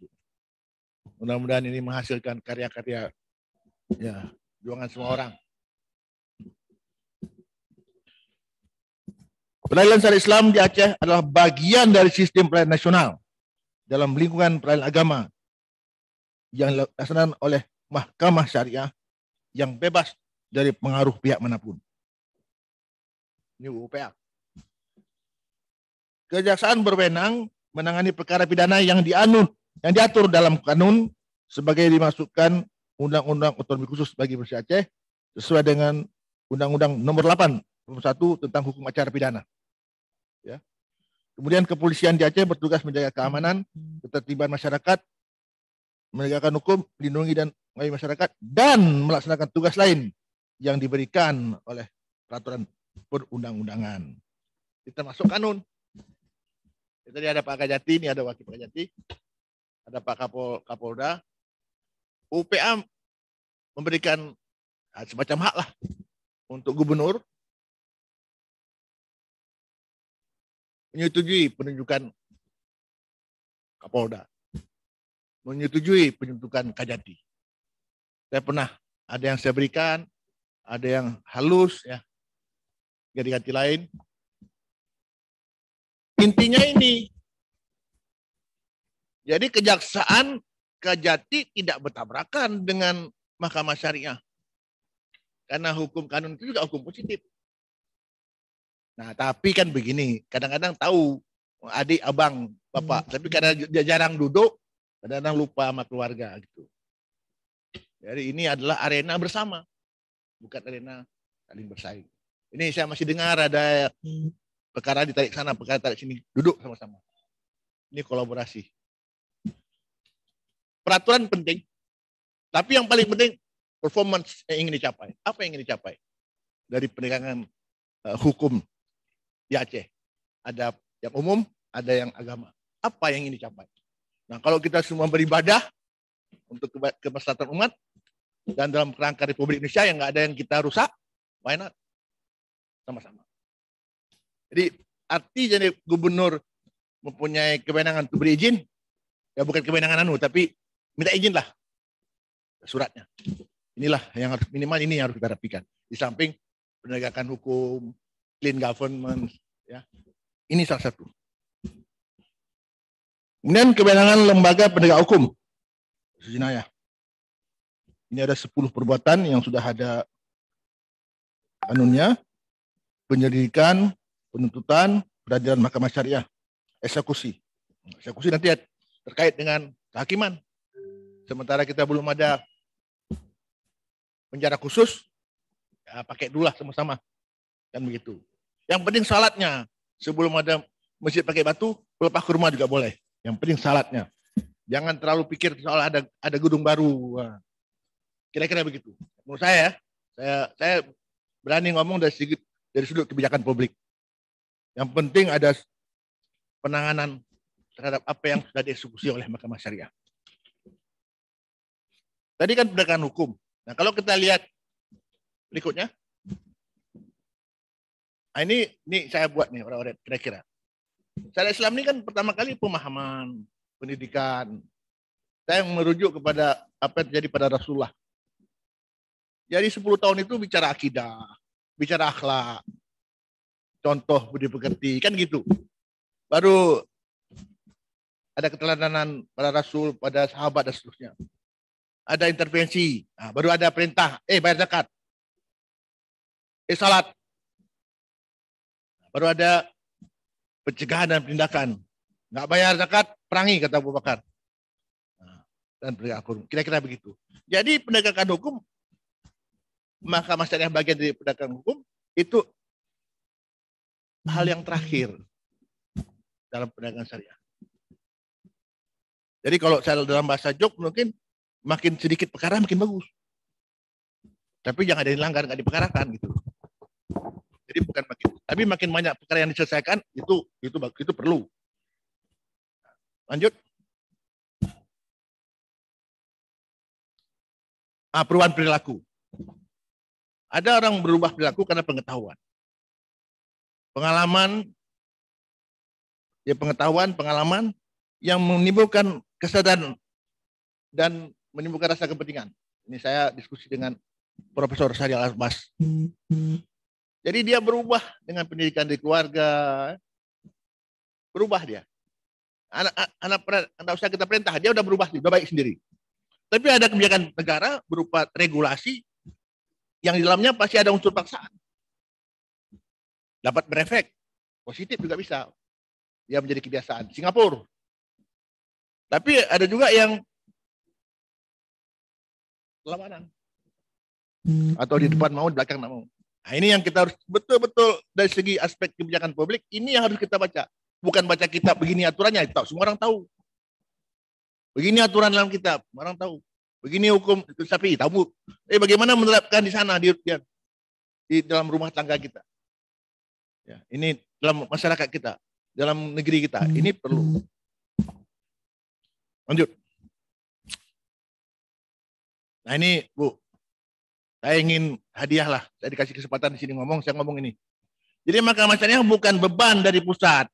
Mudah-mudahan ini menghasilkan karya-karya ya, juangan semua orang. Peradilan syariat Islam di Aceh adalah bagian dari sistem peradilan nasional dalam lingkungan peradilan agama yang dilaksanakan oleh Mahkamah Syariah yang bebas dari pengaruh pihak manapun. Ini UPA. Kejaksaan berwenang menangani perkara pidana yang diatur dalam kanun sebagai dimasukkan Undang-Undang Otonomi Khusus bagi Provinsi Aceh sesuai dengan Undang-Undang Nomor 8 tentang Hukum Acara Pidana. Ya. Kemudian kepolisian di Aceh bertugas menjaga keamanan, ketertiban masyarakat, menegakkan hukum, melindungi dan mengayomi masyarakat, dan melaksanakan tugas lain yang diberikan oleh peraturan perundang-undangan. Kita masuk kanun. Tadi ada Pak Kajati, ini ada Wakil Pak Kajati, ada Pak Kapolda. UPA memberikan semacam hak lah untuk gubernur menyetujui penunjukan Kapolda, menyetujui penunjukan Kajati. Saya pernah ada yang saya berikan, ada yang halus, ya, ganti-ganti lain. Intinya ini, jadi kejaksaan Kajati tidak bertabrakan dengan Mahkamah Syariah, karena hukum kanun itu juga hukum positif. Nah, tapi kan begini, kadang-kadang tahu adik, abang, bapak. Tapi karena dia jarang duduk, kadang-kadang lupa sama keluarga gitu. Jadi ini adalah arena bersama, bukan arena saling bersaing. Ini saya masih dengar ada perkara ditarik sana, perkara tarik sini, duduk sama-sama. Ini kolaborasi. Peraturan penting, tapi yang paling penting performance yang ingin dicapai. Apa yang ingin dicapai dari penegakan hukum di Aceh? Ada yang umum, ada yang agama. Apa yang ingin dicapai? Nah, kalau kita semua beribadah untuk kemaslahatan umat dan dalam kerangka Republik Indonesia yang nggak ada yang kita rusak, why not? Sama-sama. Jadi arti jadi gubernur mempunyai kewenangan untuk berizin, ya bukan kewenangan tapi minta izin lah suratnya. Inilah yang harus minimal ini yang harus kita rapikan. Di samping penegakan hukum, clean government, ya ini salah satu. Kemudian kewenangan lembaga penegak hukum, jenayah. Ini ada 10 perbuatan yang sudah ada anunya, penyelidikan, penuntutan, peradilan mahkamah syariah, eksekusi. Eksekusi nanti terkait dengan kehakiman. Sementara kita belum ada penjara khusus, ya pakai dulu lah sama-sama. Kan begitu. Yang penting salatnya. Sebelum ada masjid pakai batu, pelepah kurma juga boleh. Yang penting salatnya. Jangan terlalu pikir soal ada gedung baru. Kira-kira begitu. Menurut saya berani ngomong dari sudut kebijakan publik. Yang penting ada penanganan terhadap apa yang sudah dieksekusi oleh Mahkamah Syariah. Tadi kan penegakan hukum. Nah, kalau kita lihat berikutnya. Nah, ini saya buat nih orang-orang kira-kira. Syariat Islam ini kan pertama kali pemahaman, pendidikan. Saya merujuk kepada apa yang terjadi pada Rasulullah. Jadi 10 tahun itu bicara akidah, bicara akhlak, contoh budi pekerti, kan gitu. Baru ada keteladanan pada Rasul, pada sahabat dan seterusnya. Ada intervensi, nah, baru ada perintah, bayar zakat, salat. Baru ada pencegahan dan penindakan. Nggak bayar zakat, perangi, kata Abu Bakar. Nah, dan penegakan hukum, kira-kira begitu. Jadi penegakan hukum, Mahkamah Syariah bagian dari penegakan hukum, itu hal yang terakhir dalam penegakan syariah. Jadi kalau saya dalam bahasa Jok mungkin makin sedikit perkara makin bagus. Tapi jangan ada yang dilanggar, nggak diperkarakan gitu. Jadi bukan makin banyak perkara yang diselesaikan itu perlu. Lanjut. Perubahan perilaku. Ada orang berubah perilaku karena pengetahuan. Pengalaman yang menimbulkan kesadaran dan menimbulkan rasa kepentingan. Ini saya diskusi dengan Profesor Syahrial Arbas. Jadi dia berubah dengan pendidikan di keluarga. Berubah dia. Anak usah kita perintah, dia udah berubah, udah baik sendiri. Tapi ada kebijakan negara berupa regulasi yang di dalamnya pasti ada unsur paksaan. Dapat berefek. Positif juga bisa. Dia menjadi kebiasaan. Singapura. Tapi ada juga yang perlawanan. Atau di depan mau, di belakang tak mau. Nah, ini yang kita harus betul-betul dari segi aspek kebijakan publik, ini yang harus kita baca. Bukan baca kitab begini aturannya, itu semua orang tahu. Begini aturan dalam kitab, orang tahu. Begini hukum sapi, tahu. Bagaimana menerapkan di sana di dalam rumah tangga kita. Ya, ini dalam masyarakat kita, dalam negeri kita, ini perlu. Lanjut. Nah ini Bu, saya ingin hadiah lah, saya dikasih kesempatan di sini ngomong, saya ngomong ini. Jadi Mahkamah Syariah bukan beban dari pusat,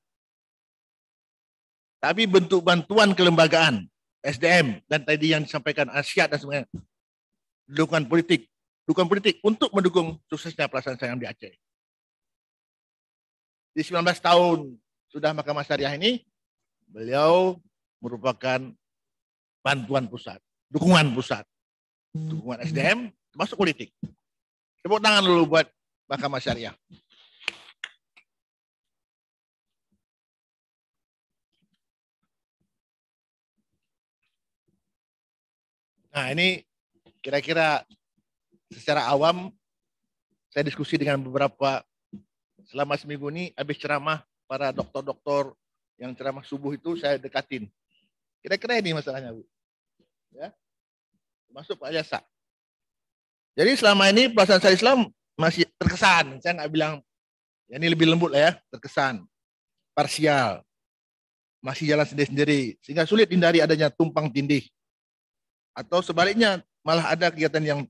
tapi bentuk bantuan kelembagaan, SDM, dan tadi yang disampaikan Asyad dan semuanya. Dukungan politik untuk mendukung suksesnya pelaksanaan syariah di Aceh. Di 19 tahun sudah Mahkamah Syariah ini, beliau merupakan bantuan pusat, dukungan pusat, dukungan SDM, termasuk politik. Tepuk tangan dulu buat Mahkamah Syariah. Nah, ini kira-kira secara awam saya diskusi dengan beberapa selama seminggu ini habis ceramah para dokter-dokter yang ceramah subuh itu saya dekatin. Kira-kira ini masalahnya, Bu. Ya. Masuk Pak Jasa. Jadi selama ini pelaksanaan syariat Islam masih terkesan, saya nggak bilang ya ini lebih lembut lah ya, terkesan parsial, masih jalan sendiri-sendiri, sehingga sulit hindari adanya tumpang tindih. Atau sebaliknya, malah ada kegiatan yang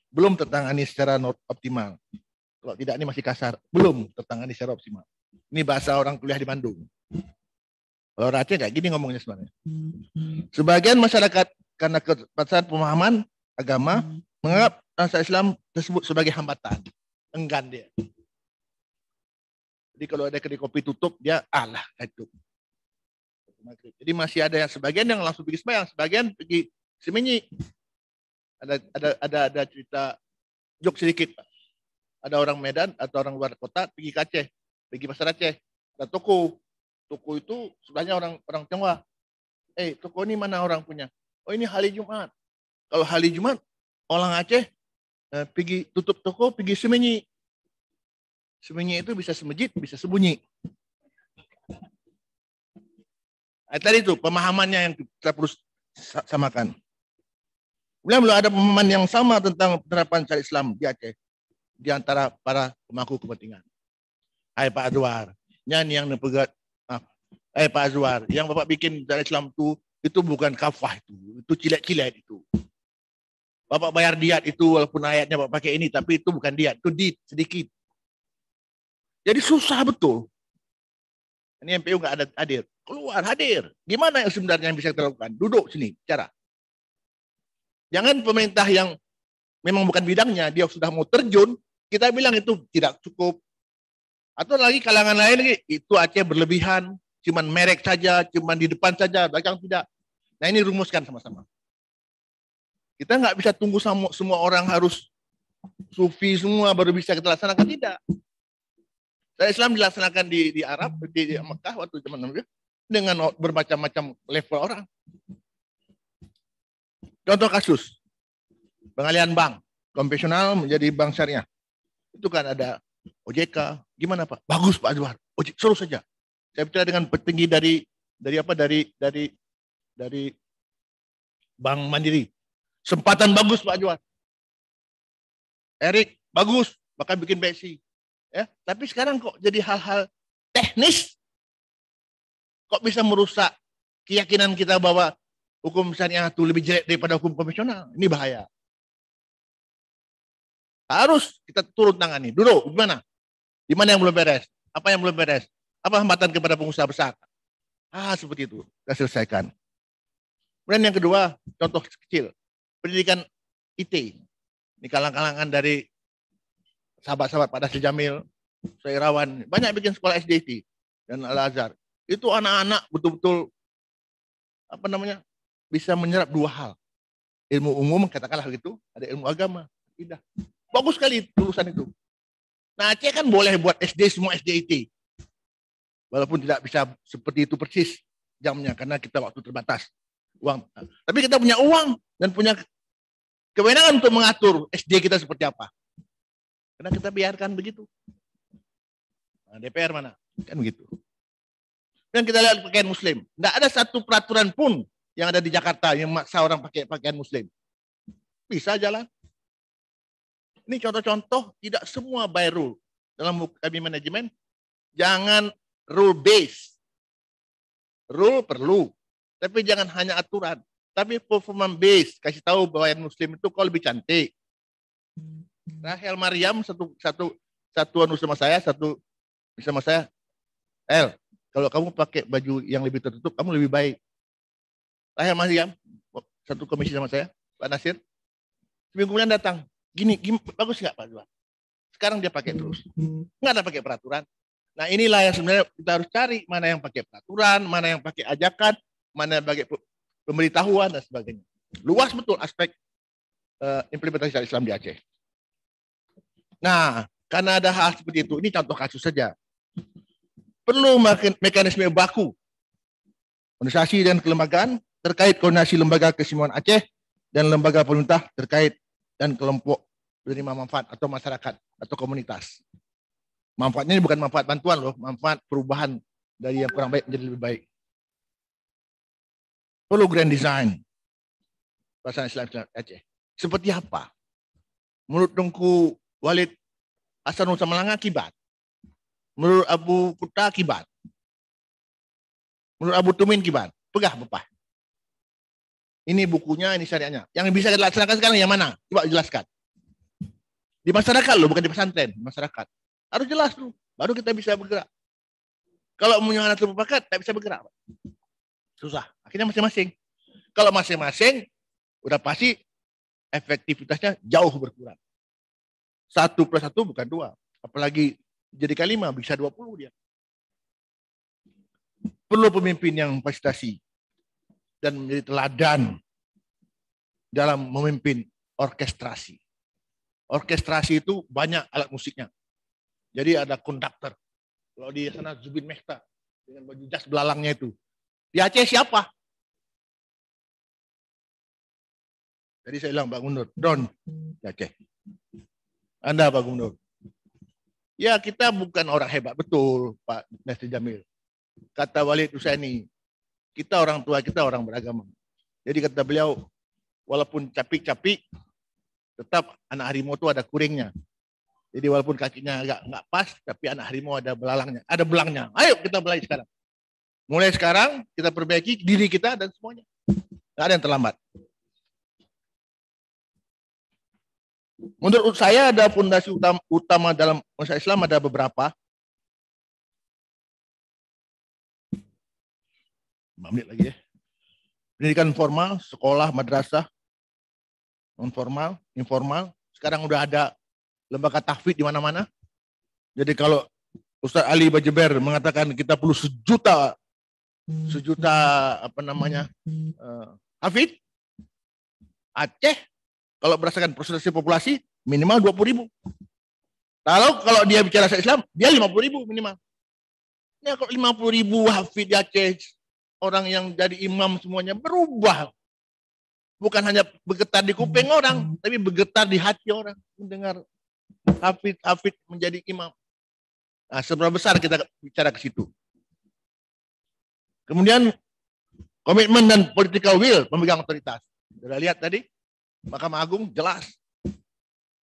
belum tertangani secara optimal. Kalau tidak ini masih kasar, belum tertangani secara optimal. Ini bahasa orang kuliah di Bandung. Kalau Aceh kayak gini ngomongnya sebenarnya. Sebagian masyarakat karena keterbatasan pemahaman agama menganggap syariat Islam tersebut sebagai hambatan. Enggan dia. Jadi kalau ada kedai kopi tutup, dia alah itu. Jadi masih ada yang sebagian yang langsung pergi sembahyang, sebagian pergi semenyi. Ada cerita jok sedikit, Pak. Ada orang Medan atau orang luar kota pergi ke Aceh, pergi pasar Aceh, ada toko itu sebelahnya orang Tionghoa. Toko ini mana orang punya? Oh, ini hari Jumat. Kalau hari Jumat orang Aceh pergi tutup toko, pergi semenyi. Semenyi itu bisa semejit, bisa sembunyi. Tadi itu pemahamannya yang kita perlu samakan. Kemudian belum ada pemahaman yang sama tentang penerapan syariat Islam di Aceh di antara para pemangku kepentingan. Hai Pak Azwar, nyanyi yang nepegat. Pak Azwar, yang Bapak bikin syariat Islam itu bukan kafah itu cilet-cilet itu. Bapak bayar diat itu walaupun ayatnya Bapak pakai ini, tapi itu bukan diat, itu dit sedikit. Jadi susah betul. Ini MPU nggak ada hadir, keluar hadir. Gimana yang sebenarnya yang bisa kita lakukan? Duduk sini, bicara. Jangan pemerintah yang memang bukan bidangnya, dia sudah mau terjun, kita bilang itu tidak cukup. Atau lagi kalangan lain, itu Aceh berlebihan, cuman merek saja, cuman di depan saja, belakang tidak. Nah ini rumuskan sama-sama. Kita nggak bisa tunggu semua orang harus sufi semua baru bisa kita laksanakan, tidak. Syariat Islam dilaksanakan di Arab, di Mekah waktu zaman Nabi dengan bermacam-macam level orang. Contoh kasus, pengalihan bank konvensional menjadi bank syariah. Itu kan ada OJK, gimana Pak? Bagus Pak Azwar, OJK suruh saja. Saya bicara dengan petinggi dari Bank Mandiri. Sempatan bagus Pak Azwar. Erik bagus, bahkan bikin BSI. Ya, tapi sekarang kok jadi hal-hal teknis, kok bisa merusak keyakinan kita bahwa hukum syariah itu lebih jelek daripada hukum konvensional. Ini bahaya. Harus kita turun tangani. Dulu gimana? Di mana yang belum beres? Apa yang belum beres? Apa hambatan kepada pengusaha besar? Seperti itu. Kita selesaikan. Kemudian yang kedua, contoh kecil. Pendidikan IT. Ini kalangan-kalangan dari sahabat-sahabat Pak Nasir Jamil, Sairawan, banyak bikin sekolah SDT dan Al-Azhar. Itu anak-anak betul-betul bisa menyerap dua hal. Ilmu umum, katakanlah gitu, ada ilmu agama. Tidak. Bagus sekali lulusan itu. Nah, Aceh kan boleh buat SD semua SDT. Walaupun tidak bisa seperti itu persis jamnya karena kita waktu terbatas uang. Tapi kita punya uang dan punya kewenangan untuk mengatur SD kita seperti apa. Karena kita biarkan begitu. Nah, DPR mana? Kan begitu. Dan kita lihat pakaian muslim. Tidak ada satu peraturan pun yang ada di Jakarta yang maksa orang pakai pakaian muslim. Bisa jalan. Ini contoh-contoh, tidak semua by rule. Dalam kami manajemen, jangan rule based. Rule perlu. Tapi jangan hanya aturan. Tapi performance based. Kasih tahu bahwa yang muslim itu kau lebih cantik. Rahel Mariam satu sama saya, kalau kamu pakai baju yang lebih tertutup, kamu lebih baik. Rahel Mariam satu komisi sama saya, Pak Nasir. Seminggu kemudian datang, gini bagus nggak Pak Zuan? Sekarang dia pakai terus, nggak ada pakai peraturan. Nah inilah yang sebenarnya kita harus cari, mana yang pakai peraturan, mana yang pakai ajakan, mana yang pakai pemberitahuan dan sebagainya. Luas betul aspek implementasi Islam di Aceh. Nah, karena ada hal seperti itu, ini contoh kasus saja. Perlu mekanisme baku, organisasi dan kelembagaan terkait koordinasi lembaga keseimbangan Aceh dan lembaga pemerintah terkait dan kelompok penerima manfaat atau masyarakat atau komunitas. Manfaatnya ini bukan manfaat bantuan loh, manfaat perubahan dari yang kurang baik menjadi lebih baik. Perlu grand design pelaksanaan Islam Aceh. Seperti apa? Menurut Tengku Walid Hasanul Samalanga kibat. Menurut Abu Kuta kibat. Menurut Abu Tumin kibat. Pegah Bapak. Ini bukunya, ini syariatnya. Yang bisa dilaksanakan sekarang yang mana? Coba jelaskan. Di masyarakat loh, bukan di pesantren. Di masyarakat. Harus jelas dulu. Baru kita bisa bergerak. Kalau menyuarakan terpakat, tak bisa bergerak. Susah. Akhirnya masing-masing. Kalau masing-masing, udah pasti efektivitasnya jauh berkurang. 1 + 1 bukan 2. Apalagi jadi kelima, bisa 20 dia. Perlu pemimpin yang fasilitasi dan menjadi teladan dalam memimpin orkestrasi. Orkestrasi itu banyak alat musiknya. Jadi ada konduktor. Kalau di sana Zubin Mehta dengan baju jas belalangnya itu. Di Aceh siapa? Jadi saya bilang Pak Gubernur, Don, di Aceh. Anda Pak Gubernur. Ya kita bukan orang hebat, betul Pak Nasir Jamil. Kata Walid Husaini, kita orang tua, kita orang beragama. Jadi kata beliau, walaupun capik-capik, tetap anak harimau itu ada kuringnya. Jadi walaupun kakinya agak nggak pas, tapi anak harimau ada belalangnya, ada belangnya. Ayo kita mulai sekarang. Mulai sekarang kita perbaiki diri kita dan semuanya. Nggak ada yang terlambat. Menurut saya ada fondasi utama dalam masyarakat Islam ada beberapa. 5 menit lagi ya. Pendidikan formal, sekolah, madrasah, non formal, informal. Sekarang udah ada lembaga tahfidz di mana-mana. Jadi kalau Ustaz Ali Bajeber mengatakan kita perlu sejuta hafidz, Aceh kalau berdasarkan persentase populasi minimal 20.000. Kalau dia bicara Islam, dia 50.000 minimal. Ya kalau 50.000 hafidz di Aceh, orang yang jadi imam semuanya berubah. Bukan hanya bergetar di kuping orang, tapi bergetar di hati orang mendengar hafidz menjadi imam. Nah, seberapa besar kita bicara ke situ. Kemudian komitmen dan political will pemegang otoritas. Sudah lihat tadi, Mahkamah Agung jelas.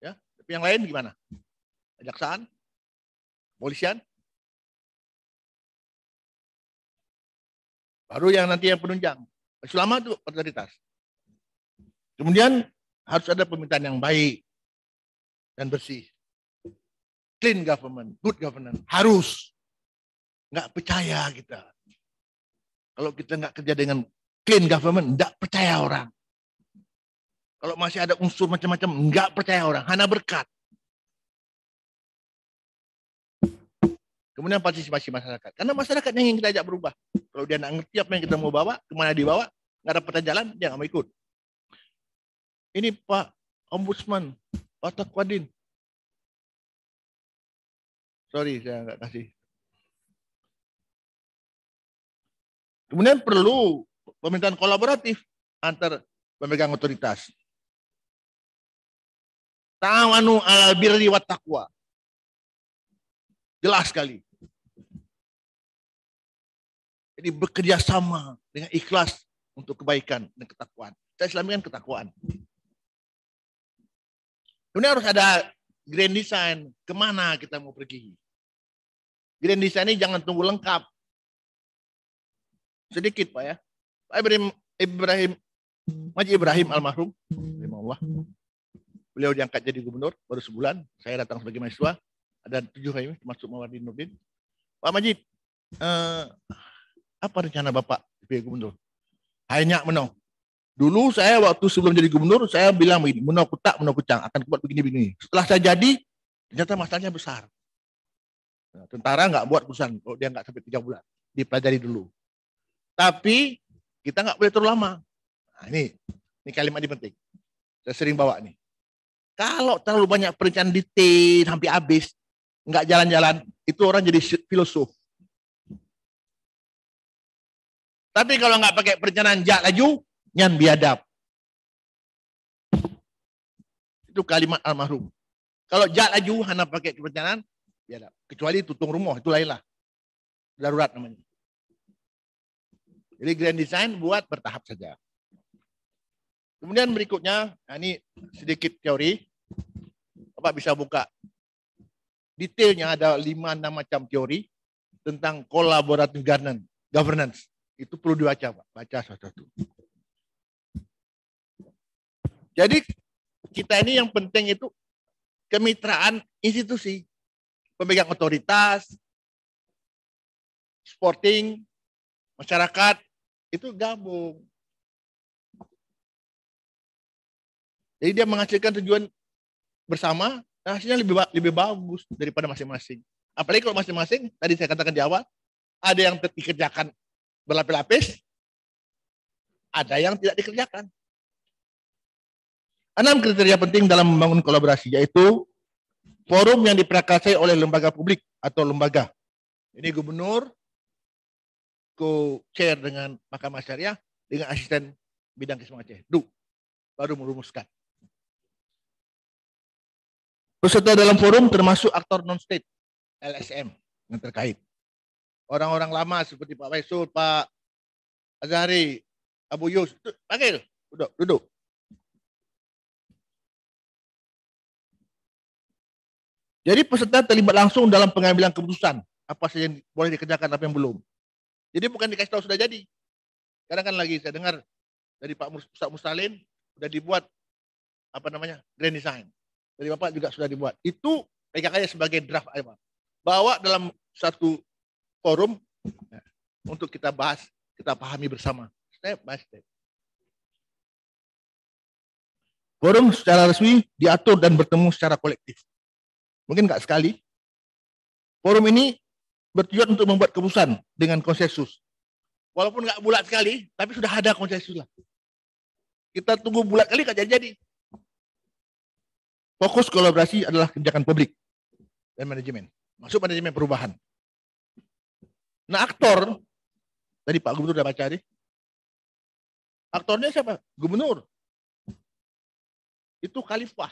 Ya, tapi yang lain gimana? Kejaksaan, polisian, baru yang nanti yang penunjang. Selama itu otoritas. Kemudian harus ada pemerintahan yang baik dan bersih. Clean government, good governance. Harus. Nggak percaya kita. Kalau kita nggak kerja dengan clean government, nggak percaya orang. Kalau masih ada unsur macam-macam, nggak percaya orang. Hanya berkat. Kemudian partisipasi masyarakat. Karena masyarakat yang ingin kita ajak berubah. Kalau dia nggak ngerti apa yang kita mau bawa, kemana dibawa, nggak ada peta jalan, dia nggak mau ikut. Ini Pak Ombudsman, Pak Taqwadin. Sorry, saya nggak kasih. Kemudian perlu pemerintahan kolaboratif antar pemegang otoritas. Ta'awanu 'alal birri wat taqwa. Jelas sekali. Jadi bekerja sama dengan ikhlas untuk kebaikan dan ketakwaan. Saya Islami kan ketakwaan. Kemudian harus ada grand design. Kemana kita mau pergi? Grand design ini jangan tunggu lengkap. Sedikit Pak ya. Pak Haji Ibrahim almarhum. Beliau diangkat jadi gubernur baru sebulan. Saya datang sebagai mahasiswa. Ada 7 kami termasuk Mawardi Nurdin. Pak Majid, apa rencana Bapak sebagai gubernur? Hanya menang. Dulu saya waktu sebelum jadi gubernur, saya bilang begini, menang kutak, menang kucang, akan buat begini-begini. Setelah saya jadi, ternyata masalahnya besar. Nah, tentara nggak buat keputusan, kalau dia nggak sampai 3 bulan. Dipelajari dulu. Tapi, kita nggak boleh terlalu lama. Nah, ini kalimat ini penting. Saya sering bawa nih. Kalau terlalu banyak perencanaan detail, sampai habis, nggak jalan-jalan, itu orang jadi filosof. Tapi kalau nggak pakai perencanaan jak laju, nyan biadab. Itu kalimat almarhum. Kalau jak laju hana pakai kebencanaan, ya kecuali tutung rumah itu lainlah. Darurat namanya. Jadi grand design buat bertahap saja. Kemudian berikutnya, nah ini sedikit teori. Bapak bisa buka. Detailnya ada 5-6 macam teori tentang collaborative governance. Itu perlu dibaca, Pak. Baca satu-satu. Jadi kita ini yang penting itu kemitraan institusi, pemegang otoritas, sporting, masyarakat, itu gabung. Jadi dia menghasilkan tujuan bersama, dan hasilnya lebih bagus daripada masing-masing. Apalagi kalau masing-masing, tadi saya katakan di awal, ada yang dikerjakan berlapis-lapis, ada yang tidak dikerjakan. 6 kriteria penting dalam membangun kolaborasi, yaitu forum yang diprakarsai oleh lembaga publik atau lembaga. Ini gubernur, co-chair dengan Mahkamah Syariah, dengan asisten bidang Kisma Aceh, baru merumuskan. Peserta dalam forum termasuk aktor non-state, LSM, yang terkait. Orang-orang lama seperti Pak Waisul, Pak Azhari, Abu Yus, panggil, duduk. Jadi peserta terlibat langsung dalam pengambilan keputusan, apa saja yang boleh dikerjakan, apa yang belum. Jadi bukan dikasih tahu sudah jadi. Sekarang kan lagi saya dengar dari Pak Ustaz Mustalin sudah dibuat grand design. Dari Bapak juga sudah dibuat. Itu pegang aja sebagai draft aja, Pak. Bawa dalam satu forum untuk kita bahas, kita pahami bersama. Step by step. Forum secara resmi diatur dan bertemu secara kolektif. Mungkin nggak sekali. Forum ini bertujuan untuk membuat keputusan dengan konsensus. Walaupun nggak bulat sekali, tapi sudah ada konsensus lah. Kita tunggu bulat kali nggak jadi. Fokus kolaborasi adalah kebijakan publik dan manajemen. Masuk manajemen perubahan. Nah, aktor, tadi Pak Gubernur sudah baca nih. Aktornya siapa? Gubernur. Itu khalifah.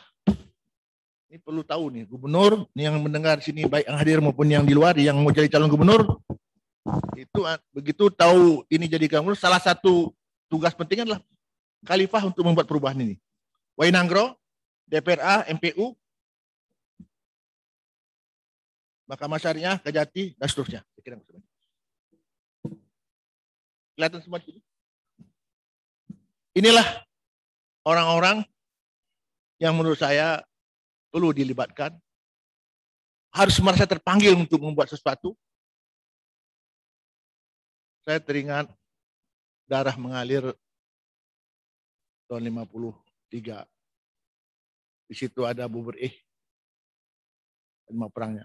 Ini perlu tahu nih, gubernur yang mendengar sini, baik yang hadir maupun yang di luar, yang mau jadi calon gubernur, itu begitu tahu ini jadi gubernur, salah satu tugas penting adalah khalifah untuk membuat perubahan ini. Wainangro, DPRA, MPU, Mahkamah Syariah, Kejati, dan seterusnya. Kelihatan semua ini. Inilah orang-orang yang menurut saya perlu dilibatkan, harus merasa terpanggil untuk membuat sesuatu. Saya teringat darah mengalir tahun 53. Di situ ada Abu Burih, perangnya.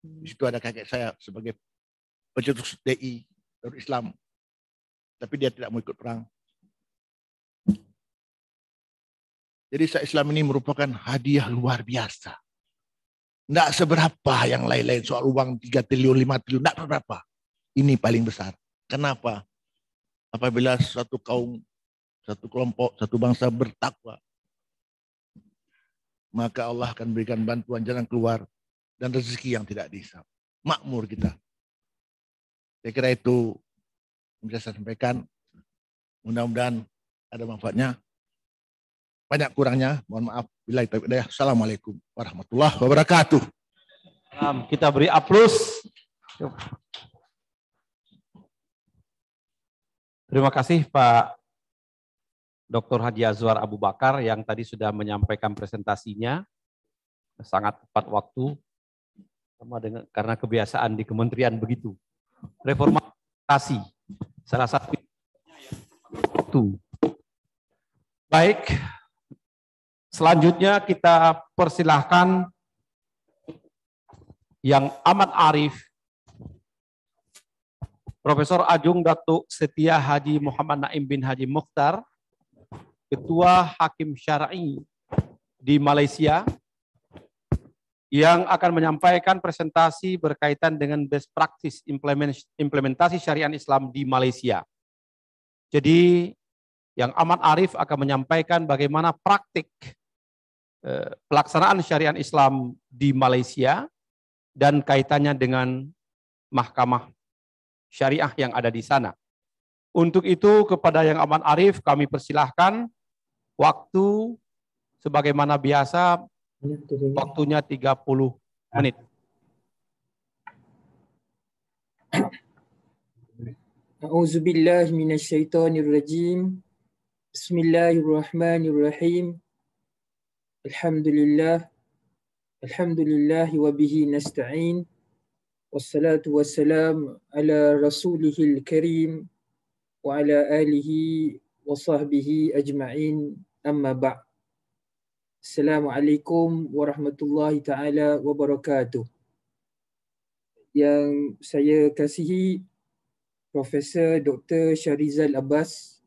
Di situ ada kakek saya sebagai pencetus DI, Darul Islam. Tapi dia tidak mau ikut perang. Jadi Islam ini merupakan hadiah luar biasa. Tidak seberapa yang lain-lain soal uang 3 triliun, 5 triliun, tidak seberapa. Ini paling besar. Kenapa? Apabila suatu kaum, satu kelompok, satu bangsa bertakwa, maka Allah akan berikan bantuan jalan keluar dan rezeki yang tidak dihisap. Makmur kita. Saya kira itu yang bisa saya sampaikan. Mudah-mudahan ada manfaatnya. Banyak kurangnya, mohon maaf. Assalamualaikum warahmatullahi wabarakatuh. Kita beri aplaus. Terima kasih Pak Dr. Haji Azwar Abu Bakar yang tadi sudah menyampaikan presentasinya. Sangat tepat waktu. Sama dengan, karena kebiasaan di kementerian begitu. Reformasi. Salah satu waktu. Baik. Selanjutnya kita persilahkan yang amat arif, Profesor Ajung Datuk Setia Haji Muhammad Naim bin Haji Mukhtar, Ketua Hakim Syar'i di Malaysia, yang akan menyampaikan presentasi berkaitan dengan best practice implementasi syariat Islam di Malaysia. Jadi yang amat arif akan menyampaikan bagaimana praktik pelaksanaan syariat Islam di Malaysia dan kaitannya dengan mahkamah syariah yang ada di sana. Untuk itu kepada Yang Amat Arif kami persilahkan waktu sebagaimana biasa, waktunya 30 menit. A'udzubillahi minasyaitonirrajim. Bismillahirrahmanirrahim. Alhamdulillah wa bihi nasta'in. Wassalatu wassalam ala rasulihil karim wa ala alihi wa sahbihi ajma'in, amma ba'. Assalamualaikum warahmatullahi ta'ala wabarakatuh. Yang saya kasihi Profesor Dr. Shahrizal Abbas,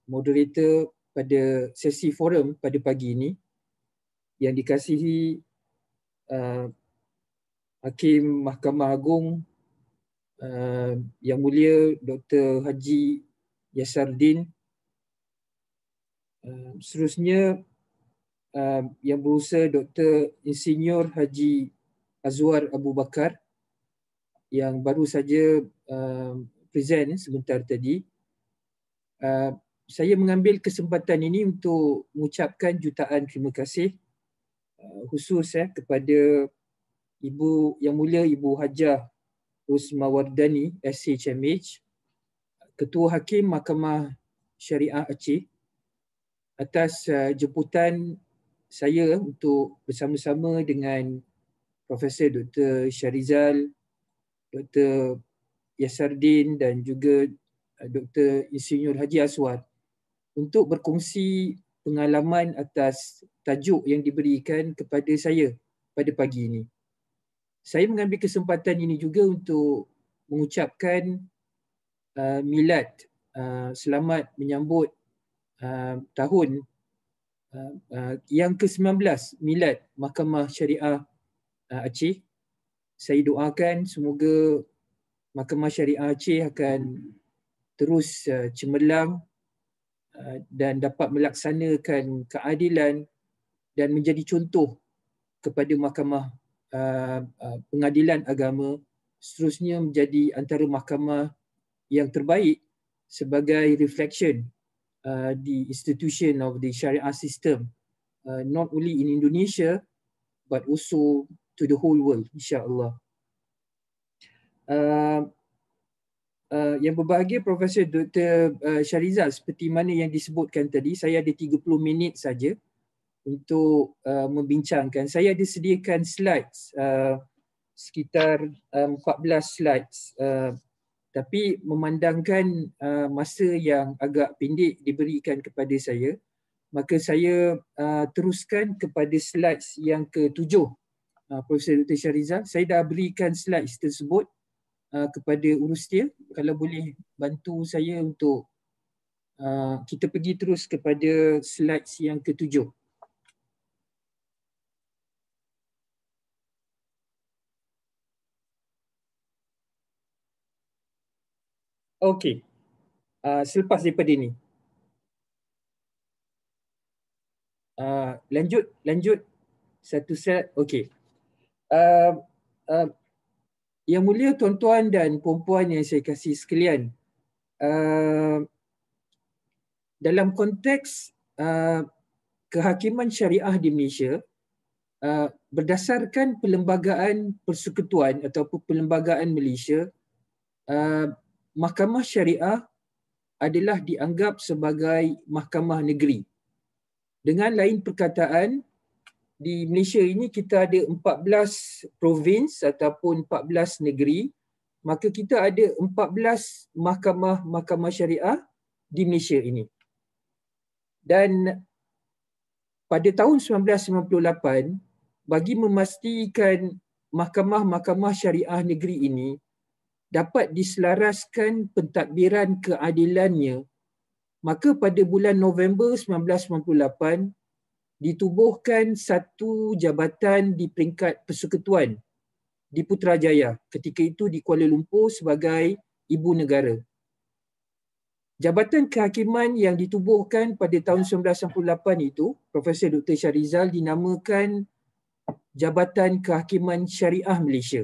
moderator pada sesi forum pada pagi ini. Yang dikasihi Hakim Mahkamah Agung Yang Mulia Dr. Haji Yasardin. Seterusnya Yang Berusaha Dr. Insinyur Haji Azwar Abu Bakar yang baru saja present sebentar tadi. Saya mengambil kesempatan ini untuk mengucapkan jutaan terima kasih khusus kepada Ibu Yang Mulia Ibu Hajah Rosmawardani SHMH, Ketua Hakim Mahkamah Syariah Aceh, atas jemputan saya untuk bersama-sama dengan Profesor Dr. Shahrizal, Dr. Yasardin dan juga Dr. Insinyur Haji Azwar untuk berkongsi pengalaman atas tajuk yang diberikan kepada saya pada pagi ini. Saya mengambil kesempatan ini juga untuk mengucapkan milad, selamat menyambut tahun yang ke-19 milad Mahkamah Syariah Aceh. Saya doakan semoga Mahkamah Syariah Aceh akan terus cemerlang dan dapat melaksanakan keadilan dan menjadi contoh kepada mahkamah pengadilan agama, seterusnya menjadi antara mahkamah yang terbaik sebagai reflection the institution of the Sharia system, not only in Indonesia but also to the whole world, insya-Allah. Yang berbahagia Profesor Dr. Shahrizal, seperti mana yang disebutkan tadi, saya ada 30 minit saja untuk membincangkan. Saya ada sediakan slides sekitar 14 slides, tapi memandangkan masa yang agak pendek diberikan kepada saya, maka saya teruskan kepada slides yang ke-7. Profesor Dr. Shahrizal, saya dah berikan slides tersebut kepada urus dia. Kalau boleh bantu saya untuk kita pergi terus kepada slides yang ke-7. Okey. Selepas daripada ini. Lanjut. Satu set. Okey. Yang mulia tuan-tuan dan puan-puan yang saya kasih sekalian, dalam konteks kehakiman syariah di Malaysia, berdasarkan Perlembagaan Persekutuan ataupun Perlembagaan Malaysia, Mahkamah Syariah adalah dianggap sebagai mahkamah negeri. Dengan lain perkataan, di Malaysia ini kita ada 14 provins ataupun 14 negeri, maka kita ada 14 mahkamah syariah di Malaysia ini. Dan pada tahun 1998, bagi memastikan mahkamah syariah negeri ini dapat diselaraskan pentadbiran keadilannya, maka pada bulan November 1998 ditubuhkan satu jabatan di peringkat persekutuan di Putrajaya, ketika itu di Kuala Lumpur, sebagai Ibu Negara. Jabatan kehakiman yang ditubuhkan pada tahun 1998 itu, Profesor Dr. Syarizal, dinamakan Jabatan Kehakiman Syariah Malaysia.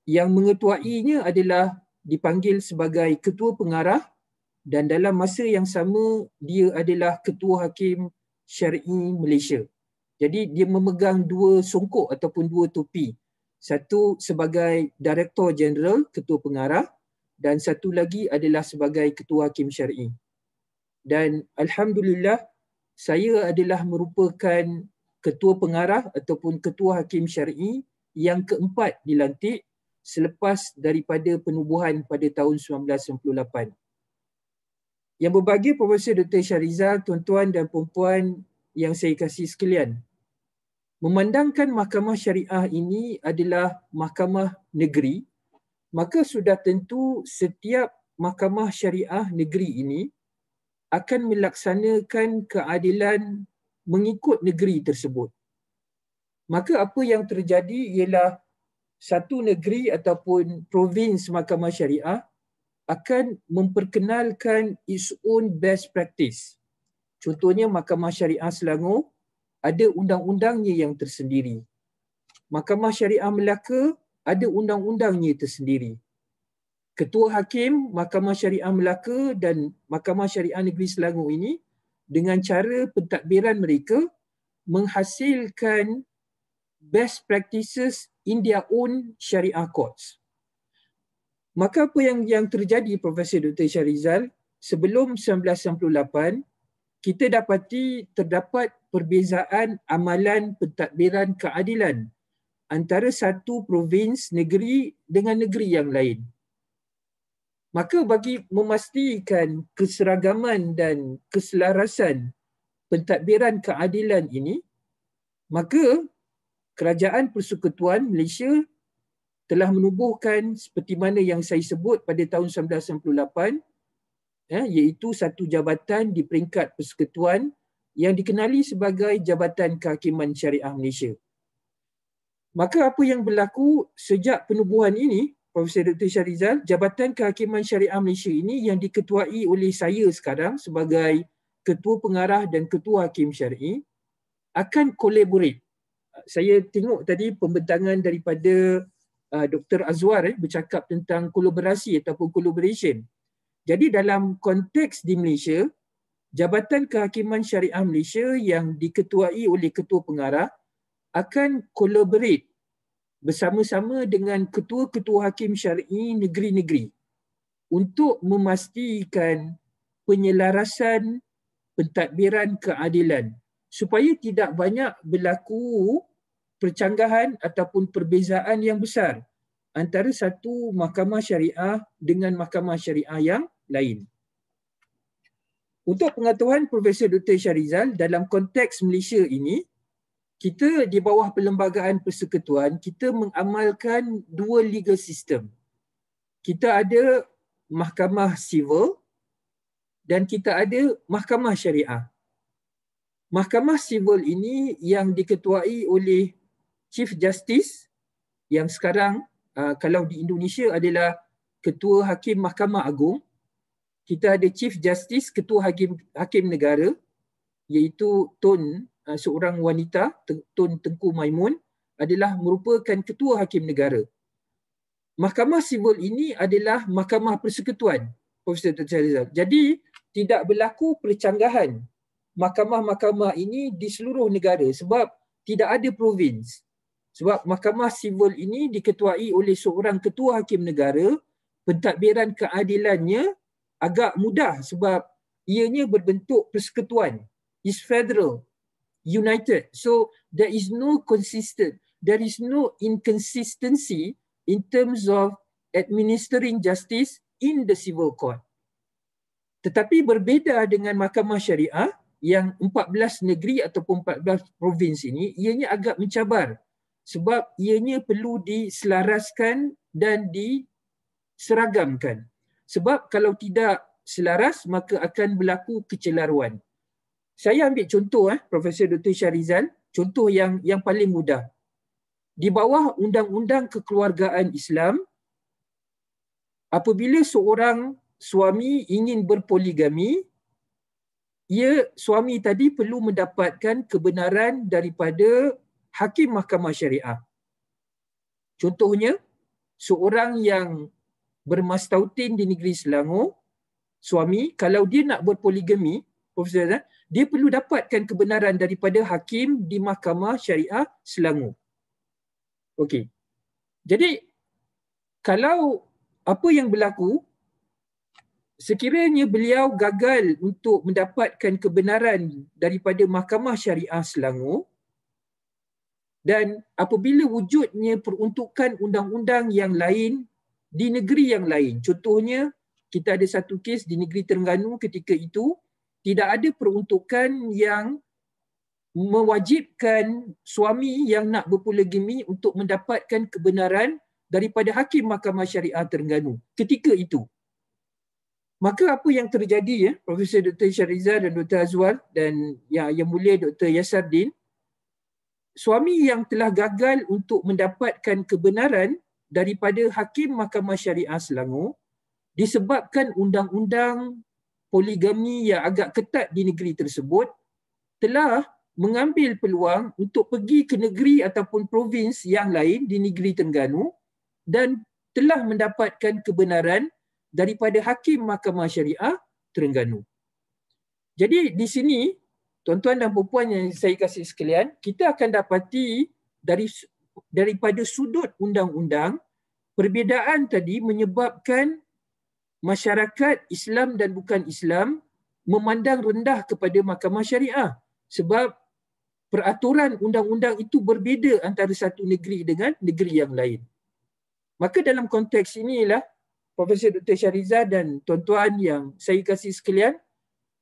Yang mengetuainya adalah dipanggil sebagai Ketua Pengarah dan dalam masa yang sama dia adalah Ketua Hakim Syar'i Malaysia. Jadi dia memegang dua songkok ataupun dua topi. Satu sebagai Director General, Ketua Pengarah, dan satu lagi adalah sebagai Ketua Hakim Syar'i. Dan Alhamdulillah, saya adalah merupakan Ketua Pengarah ataupun Ketua Hakim Syar'i yang keempat dilantik selepas daripada penubuhan pada tahun 1998. Yang berbahagia Profesor Dr. Syarizal, tuan-tuan dan puan-puan yang saya kasih sekalian, memandangkan Mahkamah Syariah ini adalah mahkamah negeri, maka sudah tentu setiap Mahkamah Syariah negeri ini akan melaksanakan keadilan mengikut negeri tersebut. Maka apa yang terjadi ialah satu negeri ataupun provins Mahkamah Syariah akan memperkenalkan its own best practice. Contohnya Mahkamah Syariah Selangor ada undang-undangnya yang tersendiri. Mahkamah Syariah Melaka ada undang-undangnya tersendiri. Ketua Hakim Mahkamah Syariah Melaka dan Mahkamah Syariah Negeri Selangor ini dengan cara pentadbiran mereka menghasilkan best practices in their own Syariah courts. Maka apa yang terjadi Profesor Dr. Syarizal, sebelum 1998 kita dapati terdapat perbezaan amalan pentadbiran keadilan antara satu provins negeri dengan negeri yang lain. Maka bagi memastikan keseragaman dan keselarasan pentadbiran keadilan ini, maka Kerajaan Persekutuan Malaysia telah menubuhkan seperti mana yang saya sebut pada tahun 1998, iaitu satu jabatan di peringkat persekutuan yang dikenali sebagai Jabatan Kehakiman Syariah Malaysia. Maka apa yang berlaku sejak penubuhan ini, Profesor Dr. Syarizal, Jabatan Kehakiman Syariah Malaysia ini yang diketuai oleh saya sekarang sebagai Ketua Pengarah dan Ketua Hakim Syar'i akan collaborate. Saya tengok tadi pembentangan daripada Dr. Azwar bercakap tentang kolaborasi ataupun collaboration. Jadi dalam konteks di Malaysia, Jabatan Kehakiman Syariah Malaysia yang diketuai oleh Ketua Pengarah akan collaborate bersama-sama dengan ketua-ketua hakim syar'i negeri-negeri untuk memastikan penyelarasan pentadbiran keadilan supaya tidak banyak berlaku percanggahan ataupun perbezaan yang besar antara satu mahkamah syariah dengan mahkamah syariah yang lain. Untuk pengetahuan Profesor Dr. Syarizal, dalam konteks Malaysia ini, kita di bawah Perlembagaan Persekutuan, kita mengamalkan dua legal system. Kita ada mahkamah sivil dan kita ada mahkamah syariah. Mahkamah sivil ini yang diketuai oleh Chief Justice yang sekarang kalau di Indonesia adalah Ketua Hakim Mahkamah Agung. Kita ada Chief Justice, Ketua Hakim Negara, iaitu Tun, seorang wanita, Tun Tengku Maimun, adalah merupakan Ketua Hakim Negara. Mahkamah sivil ini adalah Mahkamah Persekutuan, Profesor Dr. Syarizal. Jadi, tidak berlaku percanggahan mahkamah-mahkamah ini di seluruh negara sebab tidak ada provins. Sebab Mahkamah sivil ini diketuai oleh seorang Ketua Hakim Negara, pentadbiran keadilannya agak mudah sebab ianya berbentuk persekutuan. Is federal, united. So there is no inconsistency in terms of administering justice in the civil court. Tetapi berbeza dengan mahkamah syariah yang 14 negeri ataupun 14 provins ini, ianya agak mencabar sebab ianya perlu diselaraskan dan diseragamkan. Sebab kalau tidak selaras maka akan berlaku kecelaruan. Saya ambil contoh Profesor Dr. Syarizal, contoh yang paling mudah. Di bawah Undang-Undang Kekeluargaan Islam, apabila seorang suami ingin berpoligami, suami tadi perlu mendapatkan kebenaran daripada hakim mahkamah syariah. Contohnya, seorang yang bermastautin di negeri Selangor, suami, kalau dia nak berpoligami, Profesor, dia perlu dapatkan kebenaran daripada hakim di mahkamah syariah Selangor. Okey. Jadi, kalau apa yang berlaku, sekiranya beliau gagal untuk mendapatkan kebenaran daripada mahkamah syariah Selangor, dan apabila wujudnya peruntukan undang-undang yang lain di negeri yang lain, contohnya kita ada satu kes di negeri Terengganu ketika itu, tidak ada peruntukan yang mewajibkan suami yang nak berpoligami untuk mendapatkan kebenaran daripada hakim mahkamah syariah Terengganu ketika itu. Maka apa yang terjadi, Profesor Dr. Shahrizal dan Dr. Azwar dan yang mulia Dr. Yasardin, suami yang telah gagal untuk mendapatkan kebenaran daripada hakim mahkamah syariah Selangor disebabkan undang-undang poligami yang agak ketat di negeri tersebut, telah mengambil peluang untuk pergi ke negeri ataupun provins yang lain di negeri Terengganu dan telah mendapatkan kebenaran daripada hakim mahkamah syariah Terengganu. Jadi di sini, tuan-tuan dan puan yang saya kasih sekalian, kita akan dapati daripada sudut undang-undang, perbezaan tadi menyebabkan masyarakat Islam dan bukan Islam memandang rendah kepada mahkamah syariah sebab peraturan undang-undang itu berbeza antara satu negeri dengan negeri yang lain. Maka dalam konteks inilah Profesor Dr. Shahrizal dan tuan-tuan yang saya kasih sekalian,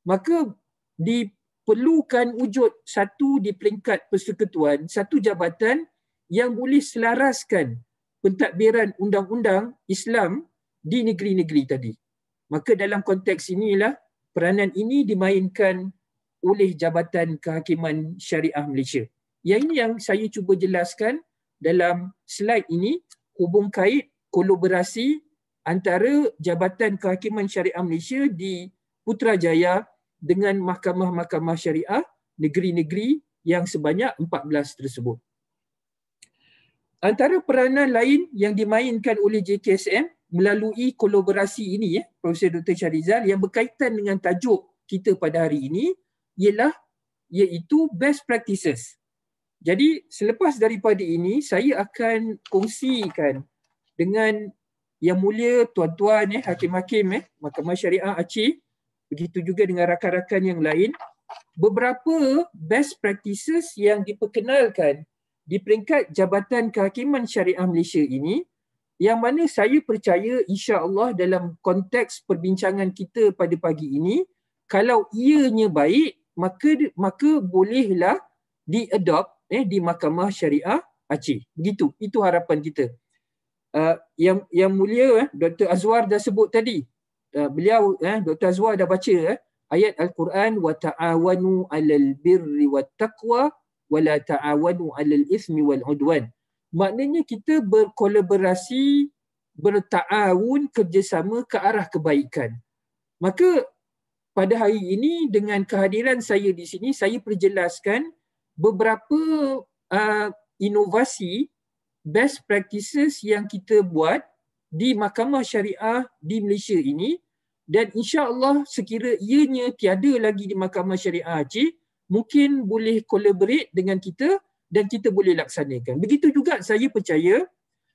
maka diperlukan wujud satu di peringkat persekutuan, satu jabatan yang boleh selaraskan pentadbiran undang-undang Islam di negeri-negeri tadi. Maka dalam konteks inilah peranan ini dimainkan oleh Jabatan Kehakiman Syariah Malaysia. Yang ini yang saya cuba jelaskan dalam slide ini, hubung kait kolaborasi antara Jabatan Kehakiman Syariah Malaysia di Putrajaya dengan mahkamah-mahkamah syariah negeri-negeri yang sebanyak 14 tersebut. Antara peranan lain yang dimainkan oleh JKSM melalui kolaborasi ini, Profesor Dr. Shahrizal, yang berkaitan dengan tajuk kita pada hari ini iaitu best practices. Jadi selepas daripada ini, saya akan kongsikan dengan yang mulia tuan-tuan hakim-hakim Mahkamah Syariah Aceh, begitu juga dengan rakan-rakan yang lain, beberapa best practices yang diperkenalkan di peringkat Jabatan Kehakiman Syariah Malaysia ini, yang mana saya percaya insya-Allah dalam konteks perbincangan kita pada pagi ini, kalau ianya baik, maka bolehlah diadopt di Mahkamah Syariah Aceh. Begitu, itu harapan kita. Yang mulia Dr. Azwar dah sebut tadi. Beliau Dr. Azwar dah baca ayat Al-Quran, wa ta'awanu 'alal birri wat taqwa wa la ta'awanu 'alal itsmi wal 'udwan. Maknanya kita berkolaborasi, berta'awun, kerjasama ke arah kebaikan. Maka pada hari ini dengan kehadiran saya di sini, saya perjelaskan beberapa inovasi best practices yang kita buat di Mahkamah Syariah di Malaysia ini, dan insya-Allah sekira ianya tiada lagi di Mahkamah Syariah Aceh, mungkin boleh collaborate dengan kita dan kita boleh laksanakan. Begitu juga saya percaya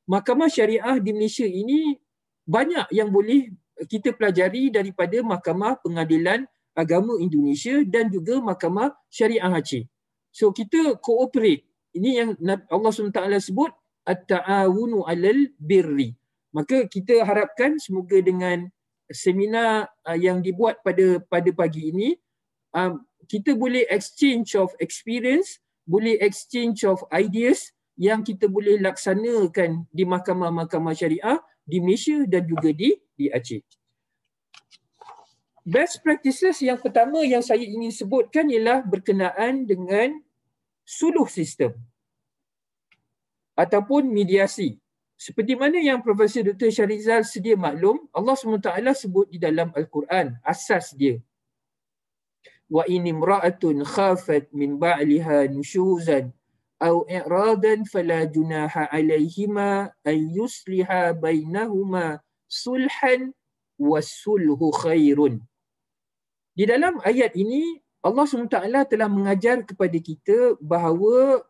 Mahkamah Syariah di Malaysia ini banyak yang boleh kita pelajari daripada Mahkamah Pengadilan Agama Indonesia dan juga Mahkamah Syariah Aceh. So kita cooperate. Ini yang Allah SWT sebut at-ta'awunu 'alal birri. Maka kita harapkan semoga dengan seminar yang dibuat pada pagi ini, kita boleh exchange of experience, boleh exchange of ideas yang kita boleh laksanakan di mahkamah-mahkamah syariah di Malaysia dan juga di Aceh. Best practices yang pertama yang saya ingin sebutkan ialah berkenaan dengan suluh sistem ataupun mediasi. seperti mana yang Profesor Dr. Syarizal sedia maklum, Allah SWT sebut di dalam Al-Quran, asas dia. Wa in imra'atun khafat min ba'liha nushuzan aw i'radan fala junaha 'alaihima an yusliha bainahuma sulhan was-sulhu khairun. Di dalam ayat ini Allah SWT telah mengajar kepada kita bahawa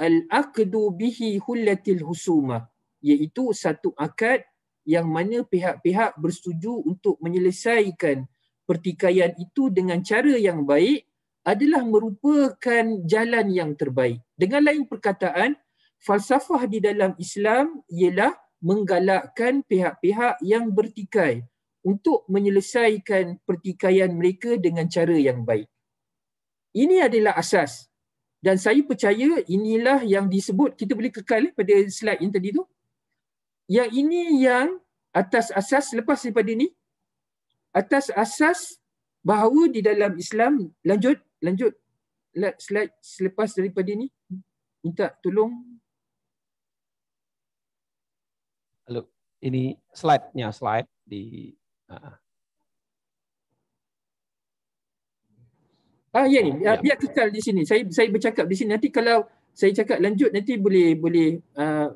al-aqdu bihi hullatil husumah, iaitu satu akad yang mana pihak-pihak bersetuju untuk menyelesaikan pertikaian itu dengan cara yang baik adalah merupakan jalan yang terbaik. Dengan lain perkataan, falsafah di dalam Islam ialah menggalakkan pihak-pihak yang bertikai untuk menyelesaikan pertikaian mereka dengan cara yang baik. Ini adalah asas. Dan saya percaya inilah yang disebut, kita boleh kekal pada slide yang tadi tu. Yang ini yang atas asas, lepas daripada ni, atas asas bahawa di dalam Islam, lanjut slide selepas daripada ni, minta tolong. Halo, ini slide di Ya ni, biar kekal di sini. Saya bercakap di sini. Nanti kalau saya cakap lanjut, nanti boleh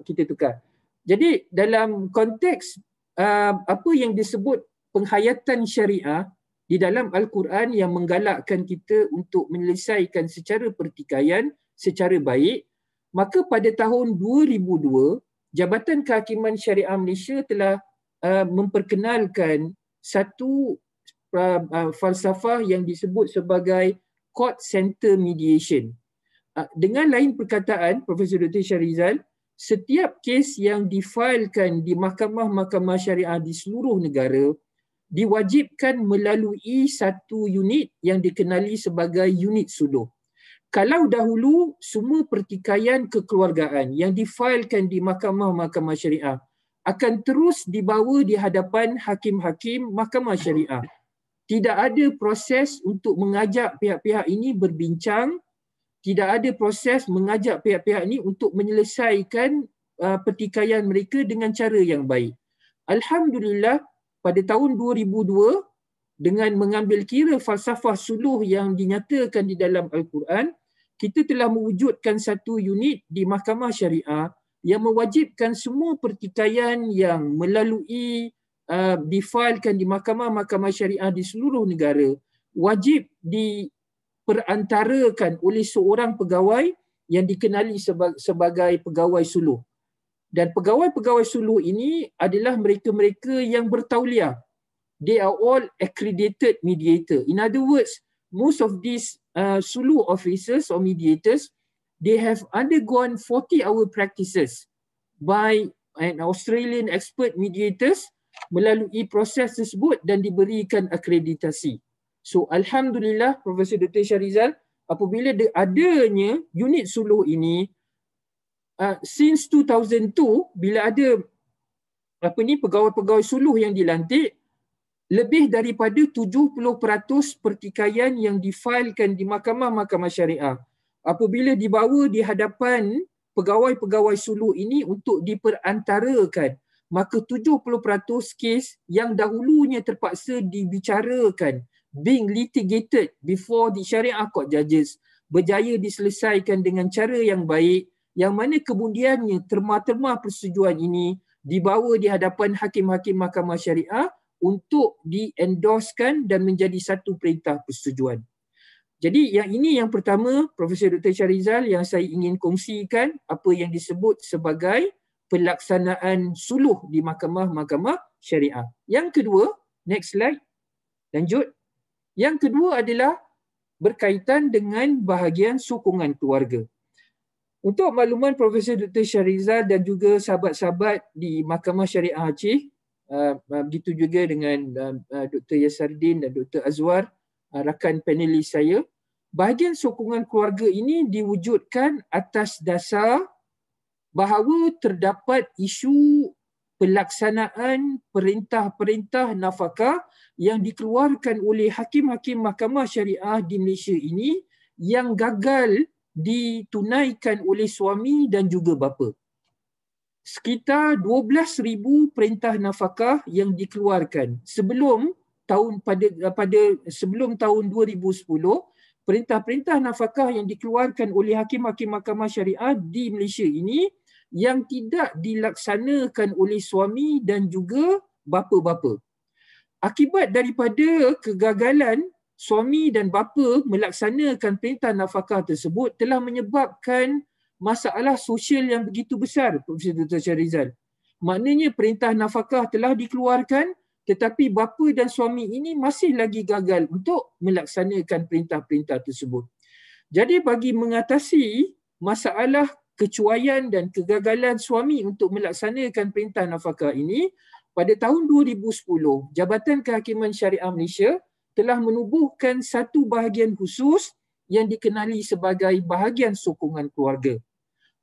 kita tukar. Jadi dalam konteks apa yang disebut penghayatan syariah di dalam Al-Quran yang menggalakkan kita untuk menyelesaikan secara pertikaian secara baik, maka pada tahun 2002, Jabatan Kehakiman Syariah Malaysia telah memperkenalkan satu falsafah yang disebut sebagai court center mediation. Dengan lain perkataan, Profesor Dr. Syarizal, setiap kes yang difailkan di mahkamah-mahkamah syariah di seluruh negara diwajibkan melalui satu unit yang dikenali sebagai unit suluh. Kalau dahulu semua pertikaian kekeluargaan yang difailkan di mahkamah-mahkamah syariah akan terus dibawa di hadapan hakim-hakim mahkamah syariah. Tidak ada proses untuk mengajak pihak-pihak ini berbincang, tidak ada proses mengajak pihak-pihak ini untuk menyelesaikan pertikaian mereka dengan cara yang baik. Alhamdulillah, pada tahun 2002, dengan mengambil kira falsafah suluh yang dinyatakan di dalam Al-Quran, kita telah mewujudkan satu unit di mahkamah syariah yang mewajibkan semua pertikaian yang melalui difailkan di mahkamah-mahkamah syariah di seluruh negara wajib diperantarakan oleh seorang pegawai yang dikenali sebagai pegawai suluh. Dan pegawai-pegawai suluh ini adalah mereka-mereka yang bertauliah. They are all accredited mediator. In other words, most of these suluh officers or mediators, they have undergone 40-hour practices by an Australian expert mediators melalui proses tersebut dan diberikan akreditasi. So Alhamdulillah, Profesor Dr. Syarizal, apabila adanya unit suluh ini, since 2002, bila ada pegawai-pegawai suluh yang dilantik, lebih daripada 70% pertikaian yang difailkan di mahkamah-mahkamah syariah, apabila dibawa di hadapan pegawai-pegawai suluh ini untuk diperantarakan, maka 70% kes yang dahulunya terpaksa dibicarakan, being litigated before the Sharia Court judges, berjaya diselesaikan dengan cara yang baik, yang mana kemudiannya terma-terma persetujuan ini dibawa di hadapan hakim-hakim mahkamah syariah untuk diendorsekan dan menjadi satu perintah persetujuan. Jadi yang ini yang pertama, Profesor Dr. Syarizal, yang saya ingin kongsikan apa yang disebut sebagai pelaksanaan suluh di mahkamah-mahkamah syariah. Yang kedua, next slide, lanjut. Yang kedua adalah berkaitan dengan bahagian sokongan keluarga. Untuk makluman Profesor Dr. Syarizal dan juga sahabat-sahabat di Mahkamah Syariah Aceh, begitu juga dengan Dr. Yasardin dan Dr. Azwar, rakan panelis saya, bahagian sokongan keluarga ini diwujudkan atas dasar bahawa terdapat isu pelaksanaan perintah-perintah nafkah yang dikeluarkan oleh hakim-hakim mahkamah syariah di Malaysia ini yang gagal ditunaikan oleh suami dan juga bapa. sekitar 12,000 perintah nafkah yang dikeluarkan sebelum tahun sebelum tahun 2010. Perintah-perintah nafkah yang dikeluarkan oleh hakim-hakim mahkamah syariah di Malaysia ini yang tidak dilaksanakan oleh suami dan juga bapa-bapa. Akibat daripada kegagalan suami dan bapa melaksanakan perintah nafkah tersebut telah menyebabkan masalah sosial yang begitu besar, Profesor Dr. Syahrizal. Maknanya perintah nafkah telah dikeluarkan tetapi bapa dan suami ini masih lagi gagal untuk melaksanakan perintah-perintah tersebut. Jadi bagi mengatasi masalah kecuaian dan kegagalan suami untuk melaksanakan perintah nafkah ini, pada tahun 2010, Jabatan Kehakiman Syariah Malaysia telah menubuhkan satu bahagian khusus yang dikenali sebagai bahagian sokongan keluarga.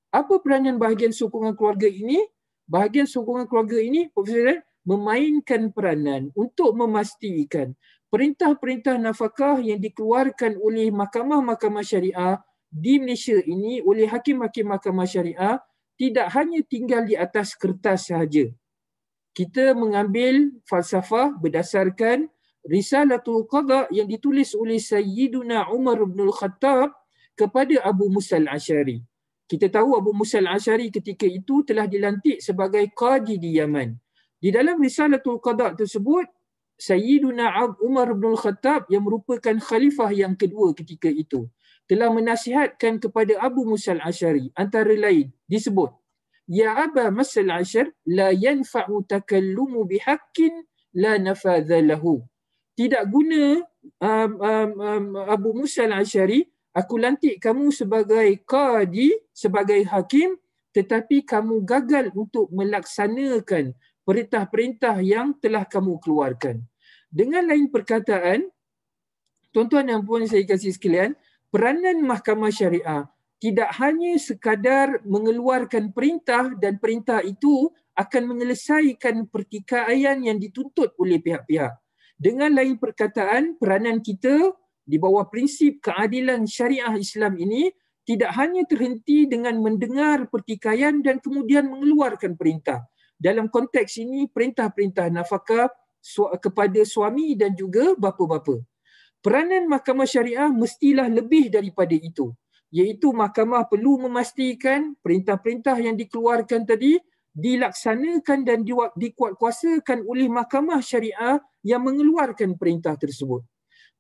Apa peranan bahagian sokongan keluarga ini? Bahagian sokongan keluarga ini, Profesor, memainkan peranan untuk memastikan perintah-perintah nafkah yang dikeluarkan oleh mahkamah-mahkamah syariah di Malaysia ini oleh hakim-hakim mahkamah syariah tidak hanya tinggal di atas kertas sahaja. Kita mengambil falsafah berdasarkan Risalatul Qadha yang ditulis oleh Sayyiduna Umar bin Al-Khattab kepada Abu Musa Al-Ash'ari. Kita tahu Abu Musa Al-Ash'ari ketika itu telah dilantik sebagai qadi di Yaman. Di dalam Risalatul Qadha tersebut, Sayyiduna Umar bin Al-Khattab yang merupakan khalifah yang kedua ketika itu telah menasihatkan kepada Abu Musa Al-Ash'ari antara lain disebut, Ya Aba Musa Al-Ash'ar, la yanfa'u takallumu bihaqqin la nafadha lahu. Tidak guna Abu Musa Al-Ash'ari, aku lantik kamu sebagai qadi, sebagai hakim, tetapi kamu gagal untuk melaksanakan perintah-perintah yang telah kamu keluarkan. Dengan lain perkataan, tuan-tuan dan puan saya kasih sekalian, peranan mahkamah syariah tidak hanya sekadar mengeluarkan perintah dan perintah itu akan menyelesaikan pertikaian yang dituntut oleh pihak-pihak. Dengan lain perkataan, peranan kita di bawah prinsip keadilan syariah Islam ini tidak hanya terhenti dengan mendengar pertikaian dan kemudian mengeluarkan perintah. Dalam konteks ini, perintah-perintah nafkah kepada suami dan juga bapa-bapa. Peranan mahkamah syariah mestilah lebih daripada itu, iaitu mahkamah perlu memastikan perintah-perintah yang dikeluarkan tadi dilaksanakan dan dikuatkuasakan oleh mahkamah syariah yang mengeluarkan perintah tersebut.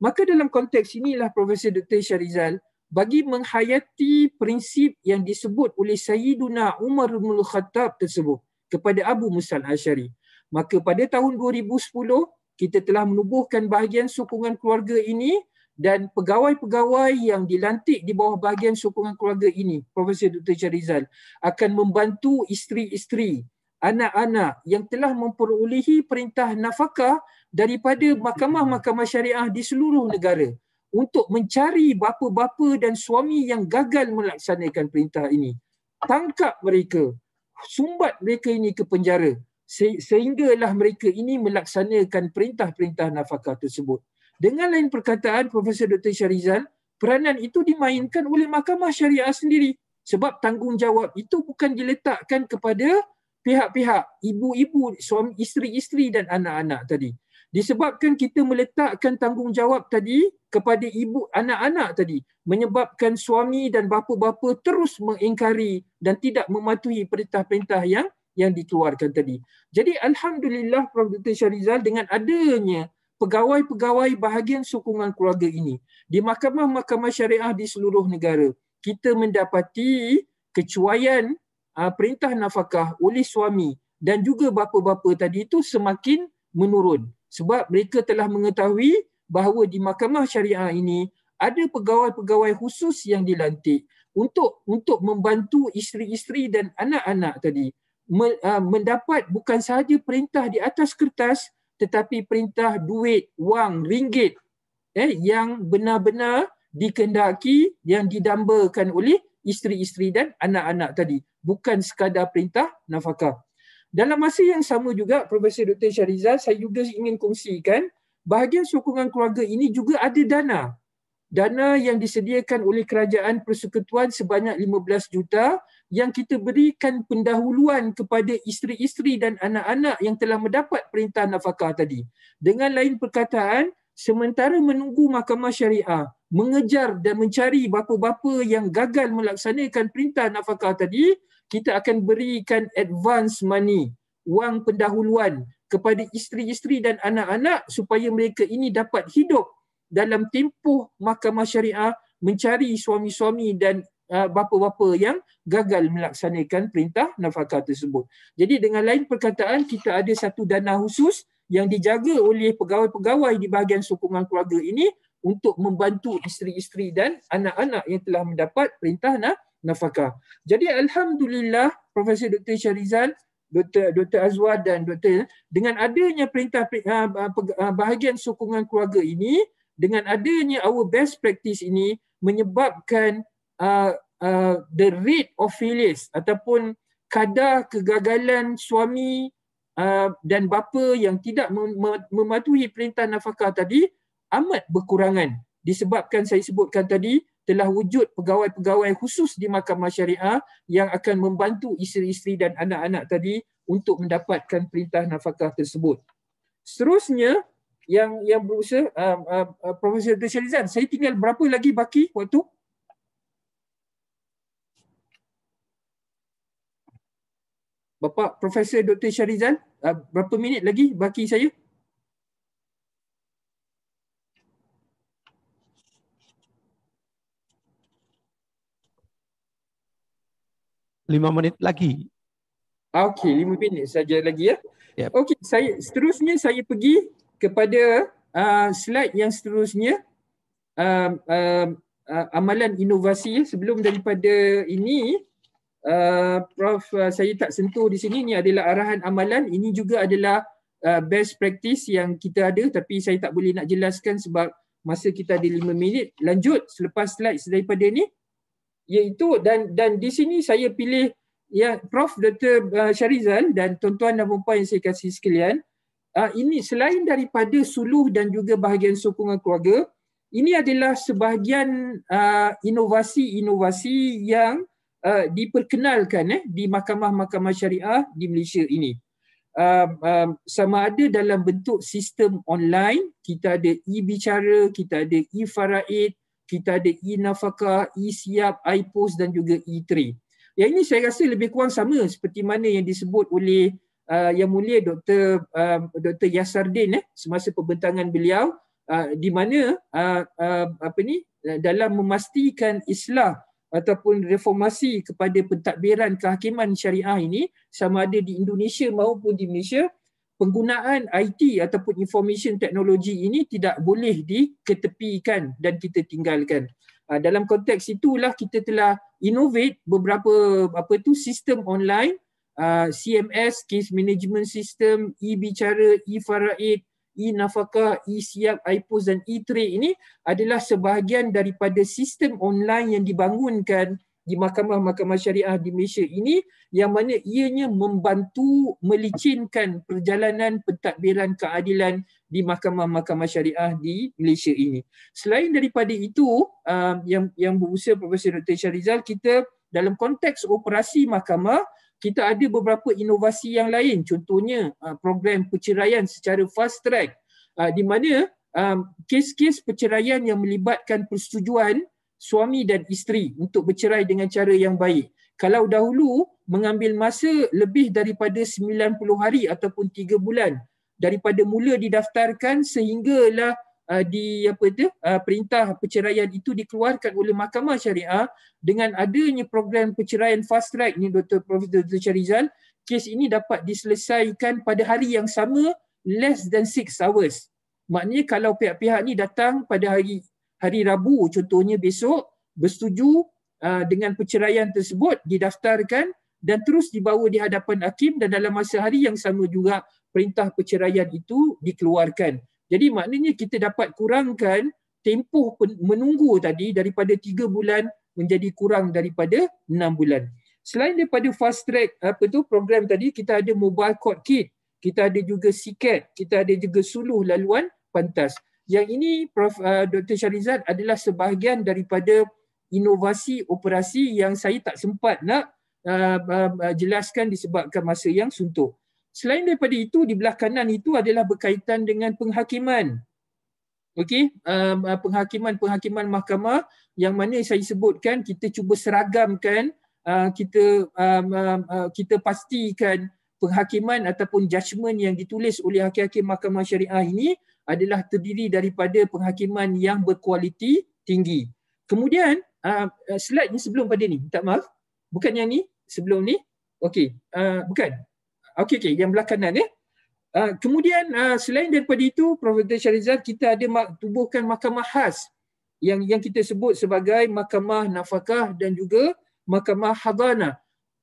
Maka dalam konteks inilah Profesor Dr. Syahrizal, bagi menghayati prinsip yang disebut oleh Sayyiduna Umar bin Al-Khattab tersebut kepada Abu Musa Al-Ash'ari, maka pada tahun 2010 kita telah menubuhkan bahagian sokongan keluarga ini dan pegawai-pegawai yang dilantik di bawah bahagian sokongan keluarga ini, Profesor Dr. Syahrizal, akan membantu isteri-isteri, anak-anak yang telah memperolehi perintah nafkah daripada mahkamah-mahkamah syariah di seluruh negara untuk mencari bapa-bapa dan suami yang gagal melaksanakan perintah ini. Tangkap mereka, sumbat mereka ini ke penjara sehinggalah mereka ini melaksanakan perintah-perintah nafkah tersebut. Dengan lain perkataan, Profesor Dr. Syahrizal, peranan itu dimainkan oleh mahkamah syariah sendiri sebab tanggungjawab itu bukan diletakkan kepada pihak-pihak ibu-ibu, suami, isteri-isteri dan anak-anak tadi. Disebabkan kita meletakkan tanggungjawab tadi kepada ibu, anak-anak tadi, menyebabkan suami dan bapa-bapa terus mengingkari dan tidak mematuhi perintah-perintah yang dikeluarkan tadi. Jadi Alhamdulillah Prof. Dr. Syahrizal, dengan adanya pegawai-pegawai bahagian sokongan keluarga ini di mahkamah-mahkamah syariah di seluruh negara, kita mendapati kecuaian perintah nafkah oleh suami dan juga bapa-bapa tadi itu semakin menurun. Sebab mereka telah mengetahui bahawa di mahkamah syariah ini ada pegawai-pegawai khusus yang dilantik untuk membantu isteri-isteri dan anak-anak tadi mendapat bukan sahaja perintah di atas kertas tetapi perintah duit, wang, ringgit yang benar-benar dikehendaki, yang didambakan oleh isteri-isteri dan anak-anak tadi, bukan sekadar perintah nafkah. Dalam masa yang sama juga, Profesor Dr. Syahrizal, saya juga ingin kongsikan bahagian sokongan keluarga ini juga ada dana yang disediakan oleh Kerajaan Persekutuan sebanyak 15 juta yang kita berikan pendahuluan kepada isteri-isteri dan anak-anak yang telah mendapat perintah nafkah tadi. Dengan lain perkataan, sementara menunggu mahkamah syariah mengejar dan mencari bapa-bapa yang gagal melaksanakan perintah nafkah tadi, kita akan berikan advance money, wang pendahuluan kepada isteri-isteri dan anak-anak supaya mereka ini dapat hidup dalam tempoh mahkamah syariah mencari suami-suami dan bapa-bapa yang gagal melaksanakan perintah nafkah tersebut. Jadi dengan lain perkataan, kita ada satu dana khusus yang dijaga oleh pegawai-pegawai di bahagian sokongan keluarga ini untuk membantu isteri-isteri dan anak-anak yang telah mendapat perintah nafkah. Jadi alhamdulillah Profesor Dr. Syarizal, Dr. Azwar dan Dr. dengan adanya perintah bahagian sokongan keluarga ini, dengan adanya our best practice ini menyebabkan the rate of failures ataupun kadar kegagalan suami dan bapa yang tidak mematuhi perintah nafkah tadi amat berkurangan. Disebabkan saya sebutkan tadi telah wujud pegawai-pegawai khusus di mahkamah syariah yang akan membantu isteri-isteri dan anak-anak tadi untuk mendapatkan perintah nafkah tersebut. Seterusnya yang berusaha Profesor Dr. Syarizal, saya tinggal berapa lagi baki waktu? Bapak Profesor Dr. Syarizal, berapa minit lagi baki saya? Lima menit lagi. Okey, 5 minit saja lagi ya. Yep. Okey, seterusnya saya pergi kepada slide yang seterusnya. Amalan inovasi. Sebelum daripada ini, Prof, saya tak sentuh di sini. Ini adalah arahan amalan. Ini juga adalah best practice yang kita ada, tapi saya tak boleh nak jelaskan sebab masa kita ada 5 minit. Lanjut selepas slide daripada ni, iaitu dan di sini saya pilih yang Prof Dr. Syarizal dan tuan-tuan dan puan yang saya kasih sekalian, ini selain daripada suluh dan juga bahagian sokongan keluarga, ini adalah sebahagian inovasi-inovasi yang diperkenalkan di mahkamah-mahkamah syariah di Malaysia ini. Sama ada dalam bentuk sistem online, kita ada e-bicara, kita ada e-faraid, kita ada e-nafakah, e-siap, iPost dan juga e-tray. Yang ini saya rasa lebih kurang sama seperti mana yang disebut oleh Yang Mulia Dr. Yasardin semasa pembentangan beliau, di mana dalam memastikan islah ataupun reformasi kepada pentadbiran kehakiman syariah ini, sama ada di Indonesia maupun di Malaysia, penggunaan IT ataupun information technology ini tidak boleh diketepikan dan kita tinggalkan. Dalam konteks itulah kita telah innovate beberapa sistem online, CMS, Case Management System, e-bicara, e-faraid, e-nafakah, e-siap, iPost dan e-tray ini adalah sebahagian daripada sistem online yang dibangunkan di mahkamah-mahkamah syariah di Malaysia ini, yang mana ianya membantu melicinkan perjalanan pentadbiran keadilan di mahkamah-mahkamah syariah di Malaysia ini. Selain daripada itu, yang berusaha Profesor Dr. Syarizal, kita dalam konteks operasi mahkamah, kita ada beberapa inovasi yang lain. Contohnya program perceraian secara fast track, di mana kes-kes perceraian yang melibatkan persetujuan suami dan isteri untuk bercerai dengan cara yang baik. Kalau dahulu mengambil masa lebih daripada 90 hari ataupun 3 bulan daripada mula didaftarkan sehinggalah perintah perceraian itu dikeluarkan oleh mahkamah syariah, dengan adanya program perceraian fast track ni Prof. Dr. Syarizal, kes ini dapat diselesaikan pada hari yang sama, less than 6 hours. Maknanya kalau pihak-pihak ni datang pada hari Rabu contohnya besok, bersetuju dengan perceraian tersebut, didaftarkan dan terus dibawa di hadapan hakim, dan dalam masa hari yang sama juga perintah perceraian itu dikeluarkan. Jadi maknanya kita dapat kurangkan tempoh menunggu tadi daripada 3 bulan menjadi kurang daripada 6 bulan. Selain daripada fast track program tadi, kita ada mobile court kit, kita ada juga sikat, kita ada juga suluh laluan pantas. Yang ini Prof. Dr. Syarizal adalah sebahagian daripada inovasi operasi yang saya tak sempat nak jelaskan disebabkan masa yang suntuk. Selain daripada itu, di belah kanan itu adalah berkaitan dengan penghakiman. Okey, penghakiman mahkamah yang mana saya sebutkan kita cuba seragamkan, kita pastikan penghakiman ataupun judgement yang ditulis oleh hakim-hakim mahkamah syariah ini adalah terdiri daripada penghakiman yang berkualiti tinggi. Kemudian slide ni sebelum pada ni, minta maaf, bukan yang ni, sebelum ni. Okey, bukan. Okey, yang belah kanan ya. Kemudian selain daripada itu, Prof. Dr. Syarizal, kita ada tubuhkan mahkamah khas yang kita sebut sebagai mahkamah nafakah dan juga mahkamah hadanah.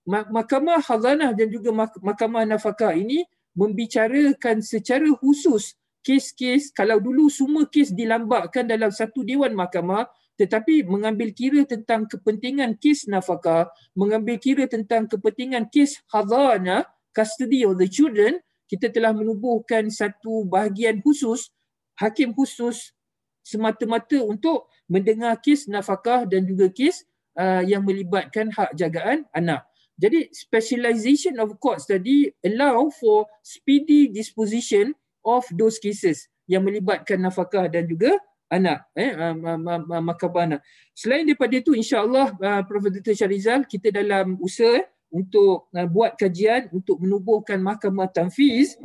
Mahkamah hadanah dan juga mahkamah nafakah ini membicarakan secara khusus kes-kes, kalau dulu semua kes dilambakkan dalam satu dewan mahkamah, tetapi mengambil kira tentang kepentingan kes nafakah, mengambil kira tentang kepentingan kes hadanah, custody of the children, kita telah menubuhkan satu bahagian khusus, hakim khusus semata-mata untuk mendengar kes nafakah dan juga kes yang melibatkan hak jagaan anak. Jadi specialization of courts tadi allow for speedy disposition of those cases yang melibatkan nafakah dan juga anak, mahkamah anak. Selain daripada itu, insya-Allah Prof. Dr. Syarizal, kita dalam usaha untuk buat kajian untuk menubuhkan mahkamah tanfiz,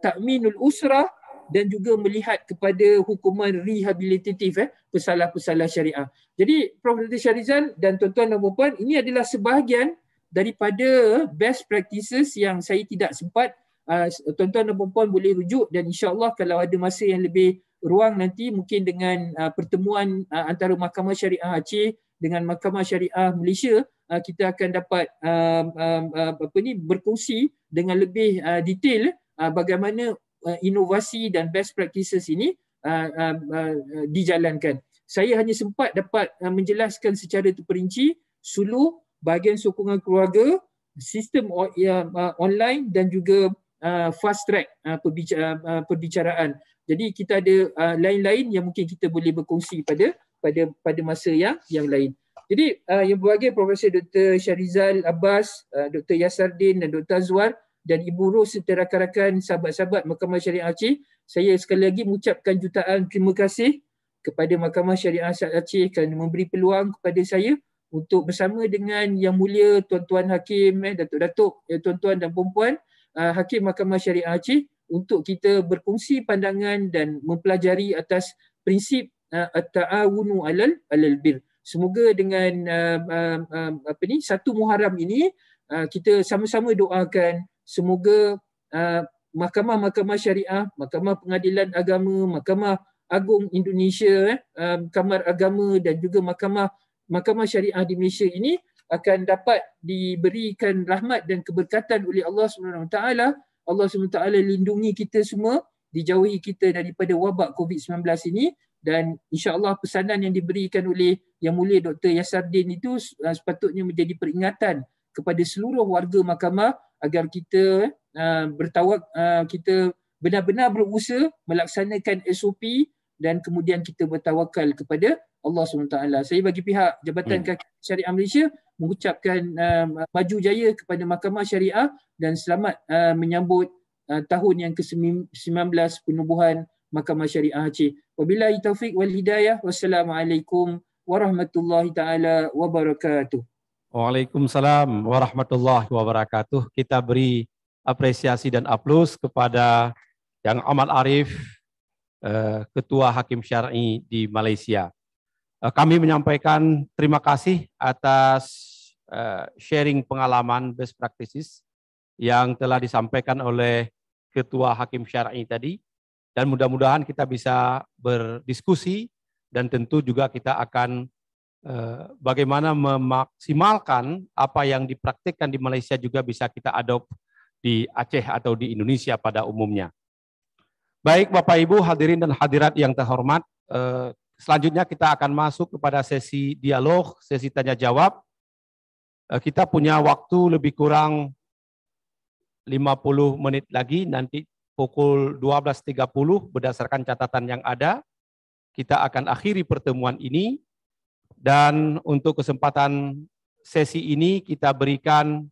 ta'minul usrah dan juga melihat kepada hukuman rehabilitatif pesalah-pesalah syariah. Jadi Prof. Dr. Syarizal dan tuan-tuan dan puan-puan, ini adalah sebahagian daripada best practices yang saya tidak sempat, tuan-tuan dan puan-puan boleh rujuk, dan insya-Allah kalau ada masa yang lebih ruang nanti mungkin dengan pertemuan antara Mahkamah Syariah Aceh dengan Mahkamah Syariah Malaysia, kita akan dapat berkongsi dengan lebih detail bagaimana inovasi dan best practices ini dijalankan. Saya hanya sempat dapat menjelaskan secara terperinci suluh, bahagian sokongan keluarga, sistem online dan juga fast track perbicaraan. Jadi kita ada lain-lain yang mungkin kita boleh berkongsi pada masa yang lain. Jadi yang berbahagia Profesor Dr. Syarizal Abbas, Dr. Yasardin dan Dr. Azwar dan Ibu Ros serta rakan-rakan sahabat-sahabat Mahkamah Syariah Aceh, saya sekali lagi mengucapkan jutaan terima kasih kepada Mahkamah Syariah Aceh kerana memberi peluang kepada saya untuk bersama dengan Yang Mulia Tuan-Tuan Hakim, Datuk-Datuk, tuan-tuan dan puan-puan Hakim Mahkamah Syariah Aceh untuk kita berkongsi pandangan dan mempelajari atas prinsip at-ta'awunu alal bir. Semoga dengan 1 Muharram ini kita sama-sama doakan semoga mahkamah-mahkamah syariah, Mahkamah Pengadilan Agama, Mahkamah Agung Indonesia, Kamar Agama dan juga mahkamah syariah di Malaysia ini akan dapat diberikan rahmat dan keberkatan oleh Allah SWT. Allah SWT lindungi kita semua, dijauhi kita daripada wabak COVID-19 ini, dan insya-Allah pesanan yang diberikan oleh Yang Mulia Dr. Yasardin itu sepatutnya menjadi peringatan kepada seluruh warga mahkamah agar kita kita benar-benar berusaha melaksanakan SOP dan kemudian kita bertawakal kepada Allah SWT. Saya bagi pihak Jabatan Kaki Syariah Malaysia mengucapkan maju jaya kepada Mahkamah Syariah dan selamat menyambut tahun yang ke-19 penubuhan Mahkamah Syariah Aceh. Wabillahi taufik wal hidayah. Wassalamualaikum warahmatullahi taala wabarakatuh. Waalaikumsalam warahmatullahi wabarakatuh. Kita beri apresiasi dan aplaus kepada Yang Amat Arif, Ketua Hakim Syar'i di Malaysia. Kami menyampaikan terima kasih atas sharing pengalaman best practices yang telah disampaikan oleh Ketua Hakim Syar'i tadi. Dan mudah-mudahan kita bisa berdiskusi dan tentu juga kita akan bagaimana memaksimalkan apa yang dipraktikkan di Malaysia juga bisa kita adopt di Aceh atau di Indonesia pada umumnya. Baik Bapak Ibu hadirin dan hadirat yang terhormat, selanjutnya kita akan masuk kepada sesi dialog, sesi tanya jawab. Kita punya waktu lebih kurang 50 menit lagi, nanti pukul 12.30 berdasarkan catatan yang ada, kita akan akhiri pertemuan ini. Dan untuk kesempatan sesi ini kita berikan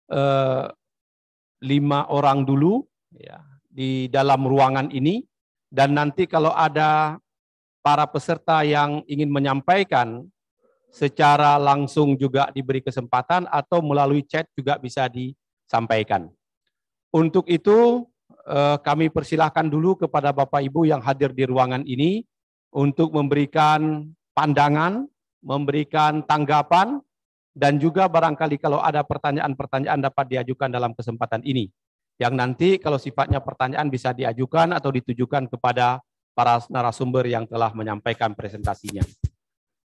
5 orang dulu ya, di dalam ruangan ini, dan nanti kalau ada para peserta yang ingin menyampaikan secara langsung juga diberi kesempatan atau melalui chat juga bisa disampaikan. Untuk itu kami persilahkan dulu kepada Bapak Ibu yang hadir di ruangan ini untuk memberikan pandangan, memberikan tanggapan, dan juga barangkali kalau ada pertanyaan-pertanyaan dapat diajukan dalam kesempatan ini. Yang nanti kalau sifatnya pertanyaan bisa diajukan atau ditujukan kepada para narasumber yang telah menyampaikan presentasinya.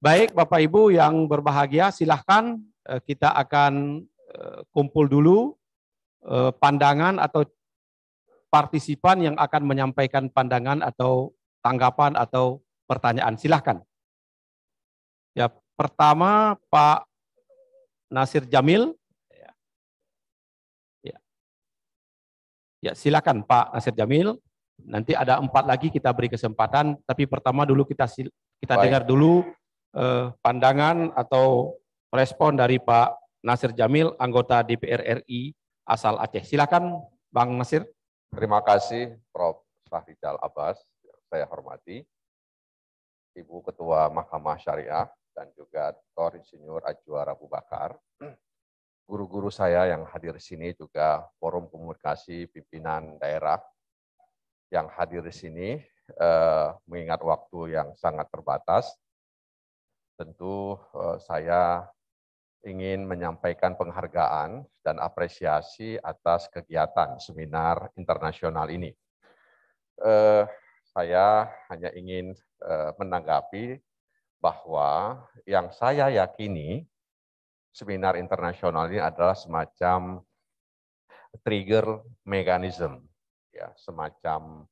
Baik, Bapak Ibu yang berbahagia, silahkan kita akan kumpul dulu pandangan atau partisipan yang akan menyampaikan pandangan atau tanggapan atau pertanyaan. Silahkan. Ya, pertama Pak Nasir Jamil. Ya, silakan Pak Nasir Jamil. Nanti ada 4 lagi kita beri kesempatan, tapi pertama dulu kita dengar dulu pandangan atau respon dari Pak Nasir Jamil, anggota DPR RI asal Aceh. Silakan Bang Nasir. Terima kasih Prof. Syahrizal Abbas, yang saya hormati, Ibu Ketua Mahkamah Syariah, dan juga Dr. Insinyur Ajwar Abu Bakar, guru-guru saya yang hadir di sini, juga forum komunikasi pimpinan daerah yang hadir di sini, mengingat waktu yang sangat terbatas, tentu saya ingin menyampaikan penghargaan dan apresiasi atas kegiatan seminar internasional ini. Saya hanya ingin menanggapi bahwa yang saya yakini seminar internasional ini adalah semacam trigger mechanism, ya, semacam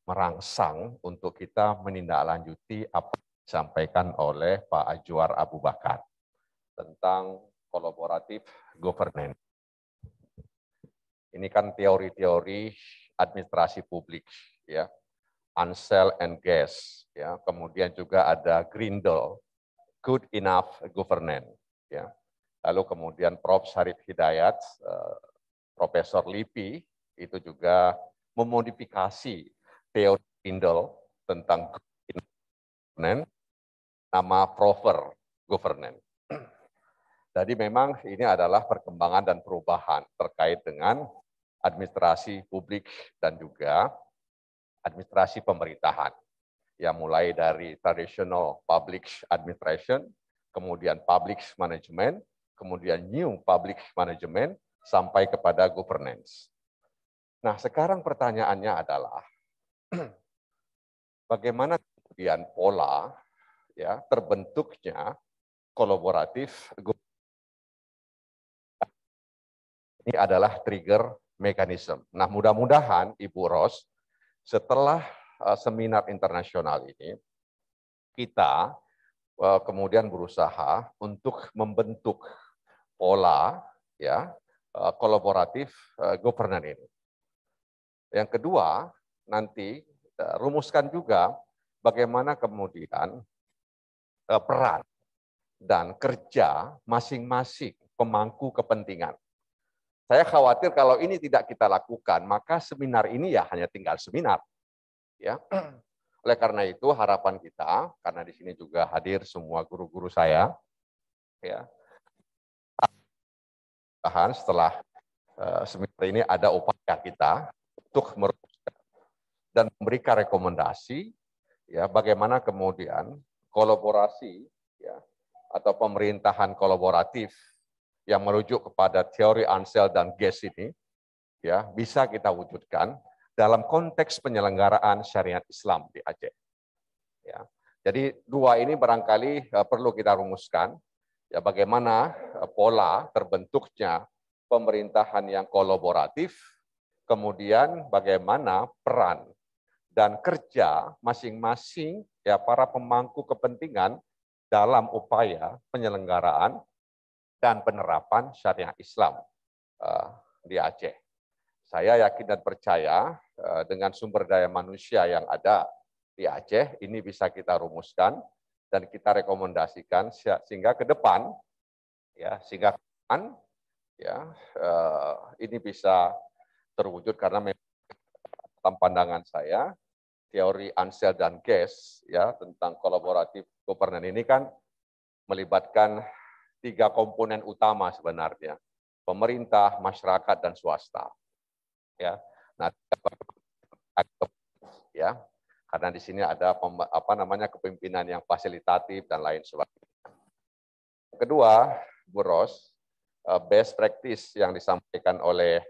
merangsang untuk kita menindaklanjuti apa yang disampaikan oleh Pak Ajwar Abu Bakar tentang kolaboratif governance. Ini kan teori-teori administrasi publik, ya, Ansel and Guest, ya, kemudian juga ada Grindel, good enough governance, ya. Lalu kemudian Prof. Syarif Hidayat, Profesor LIPI, itu juga memodifikasi teori Grindel tentang governance, nama proper governance. Jadi memang ini adalah perkembangan dan perubahan terkait dengan administrasi publik dan juga administrasi pemerintahan. Yang mulai dari traditional public administration, kemudian public management, kemudian new public management, sampai kepada governance. Nah, sekarang pertanyaannya adalah bagaimana kemudian pola, ya, terbentuknya kolaboratif. Ini adalah trigger mechanism. Nah, mudah-mudahan Ibu Ros, setelah seminar internasional ini, kita kemudian berusaha untuk membentuk pola, ya, kolaboratif governance ini. Yang kedua, nanti rumuskan juga bagaimana kemudian peran dan kerja masing-masing pemangku kepentingan. Saya khawatir kalau ini tidak kita lakukan, maka seminar ini ya hanya tinggal seminar. Ya. Oleh karena itu harapan kita, karena di sini juga hadir semua guru-guru saya, ya, setelah seminar ini ada upaya kita untuk merumuskan dan memberikan rekomendasi, ya, bagaimana kemudian kolaborasi, ya, atau pemerintahan kolaboratif yang merujuk kepada teori Ansel dan Guest ini, ya, bisa kita wujudkan dalam konteks penyelenggaraan syariat Islam di Aceh. Ya. Jadi 2 ini barangkali perlu kita rumuskan, ya, bagaimana pola terbentuknya pemerintahan yang kolaboratif, kemudian bagaimana peran dan kerja masing-masing, ya, para pemangku kepentingan dalam upaya penyelenggaraan dan penerapan syariah Islam di Aceh. Saya yakin dan percaya dengan sumber daya manusia yang ada di Aceh, ini bisa kita rumuskan dan kita rekomendasikan sehingga ke depan ya, sehingga ini bisa terwujud karena memang dalam pandangan saya teori Ansel dan Guest ya tentang kolaboratif governance ini kan melibatkan 3 komponen utama sebenarnya, pemerintah, masyarakat, dan swasta. Ya, nah, ya, karena di sini ada kepemimpinan yang fasilitatif dan lain sebagainya. Kedua, Bu Ros, best practice yang disampaikan oleh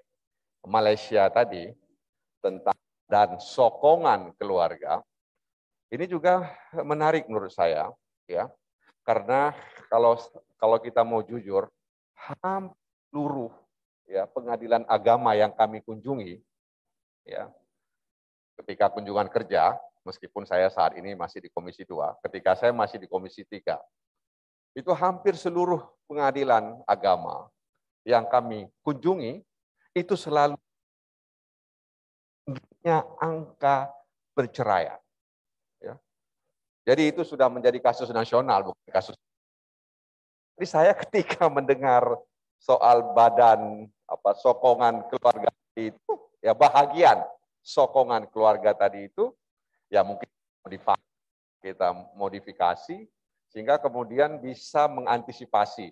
Malaysia tadi tentang dan sokongan keluarga, ini juga menarik menurut saya, ya, karena kalau kita mau jujur, hampir seluruh ya pengadilan agama yang kami kunjungi, ya, ketika kunjungan kerja, meskipun saya saat ini masih di Komisi 2, ketika saya masih di Komisi 3, itu hampir seluruh pengadilan agama yang kami kunjungi itu selalu angka perceraian. Ya. Jadi itu sudah menjadi kasus nasional, bukan kasus. Jadi saya ketika mendengar soal badan sokongan keluarga itu, ya bahagian sokongan keluarga tadi itu, ya mungkin kita modifikasi sehingga kemudian bisa mengantisipasi.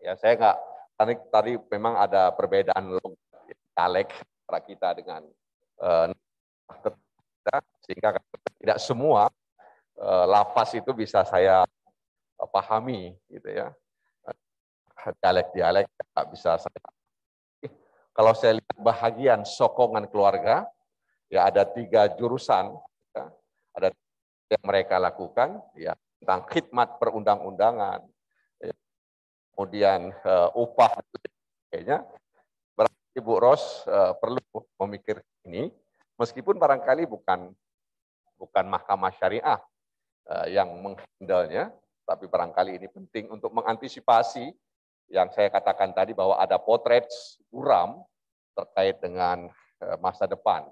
Ya saya nggak tadi memang ada perbedaan dialek antara kita dengan sehingga tidak semua lafaz itu bisa saya pahami gitu ya, dialek tidak bisa saya. Kalau saya lihat bahagian sokongan keluarga, ya ada 3 jurusan, ya, ada yang mereka lakukan, ya tentang khidmat perundang-undangan, ya, kemudian upah, kayaknya. Ibu Ros perlu memikir ini, meskipun barangkali bukan mahkamah syariah yang menghandlenya, tapi barangkali ini penting untuk mengantisipasi yang saya katakan tadi bahwa ada potret buram terkait dengan masa depan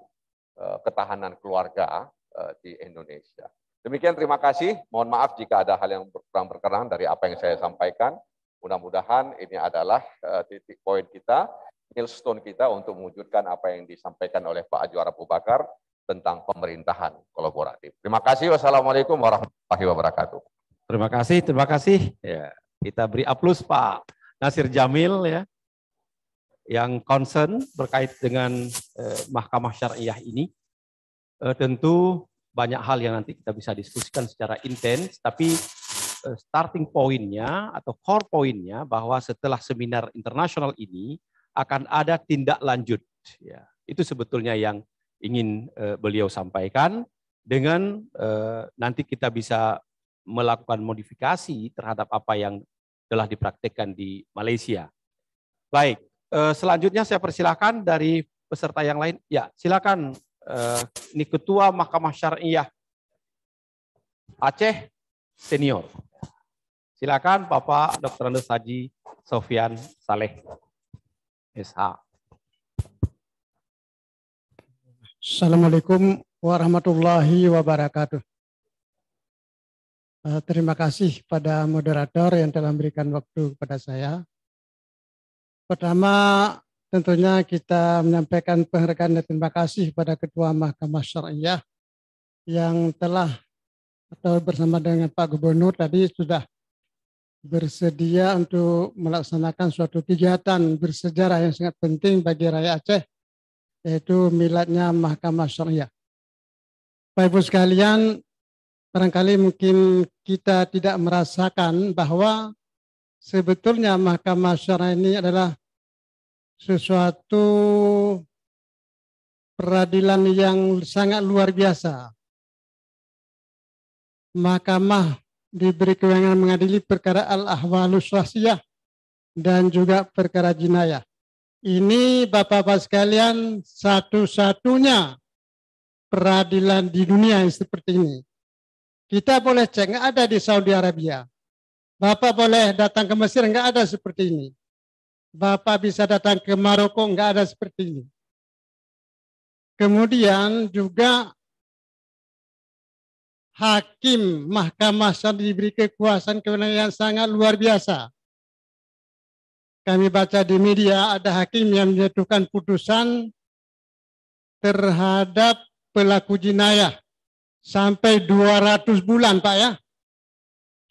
ketahanan keluarga di Indonesia. Demikian, terima kasih. Mohon maaf jika ada hal yang kurang berkenan dari apa yang saya sampaikan. Mudah-mudahan ini adalah titik poin kita, milestone kita untuk mewujudkan apa yang disampaikan oleh Pak Azwar Abu Bakar tentang pemerintahan kolaboratif. Terima kasih. Wassalamualaikum warahmatullahi wabarakatuh. Terima kasih. Ya, kita beri aplaus Pak Nasir Jamil ya, yang concern berkait dengan Mahkamah Syariah ini. Tentu banyak hal yang nanti kita bisa diskusikan secara intens, tapi starting point-nya atau core point-nya bahwa setelah seminar internasional ini akan ada tindak lanjut. Ya, itu sebetulnya yang ingin beliau sampaikan dengan nanti kita bisa melakukan modifikasi terhadap apa yang telah dipraktikkan di Malaysia. Baik, selanjutnya saya persilakan dari peserta yang lain. Ya, silakan. Ini Ketua Mahkamah Syariah Aceh Senior. Silakan Bapak Dr. Andes Haji Sofyan Saleh. SH. Assalamualaikum warahmatullahi wabarakatuh. Terima kasih pada moderator yang telah memberikan waktu kepada saya. Pertama, tentunya kita menyampaikan penghargaan dan terima kasih pada Ketua Mahkamah Syariah yang telah atau bersama dengan Pak Gubernur tadi sudah bersedia untuk melaksanakan suatu kegiatan bersejarah yang sangat penting bagi rakyat Aceh, yaitu miladnya Mahkamah Syariah. Bapak Ibu sekalian, barangkali mungkin kita tidak merasakan bahwa sebetulnya Mahkamah Syariah ini adalah sesuatu peradilan yang sangat luar biasa. Mahkamah diberi kewenangan mengadili perkara al-ahwalus syahsiyah dan juga perkara jinayah. Ini Bapak-Bapak sekalian satu-satunya peradilan di dunia yang seperti ini. Kita boleh cek, nggak ada di Saudi Arabia. Bapak boleh datang ke Mesir, nggak ada seperti ini. Bapak bisa datang ke Maroko, nggak ada seperti ini. Kemudian juga hakim Mahkamah Syariah diberi kekuasaan kewenangan yang sangat luar biasa. kami baca di media ada hakim yang menjatuhkan putusan terhadap pelaku jinayah sampai 200 bulan, Pak ya.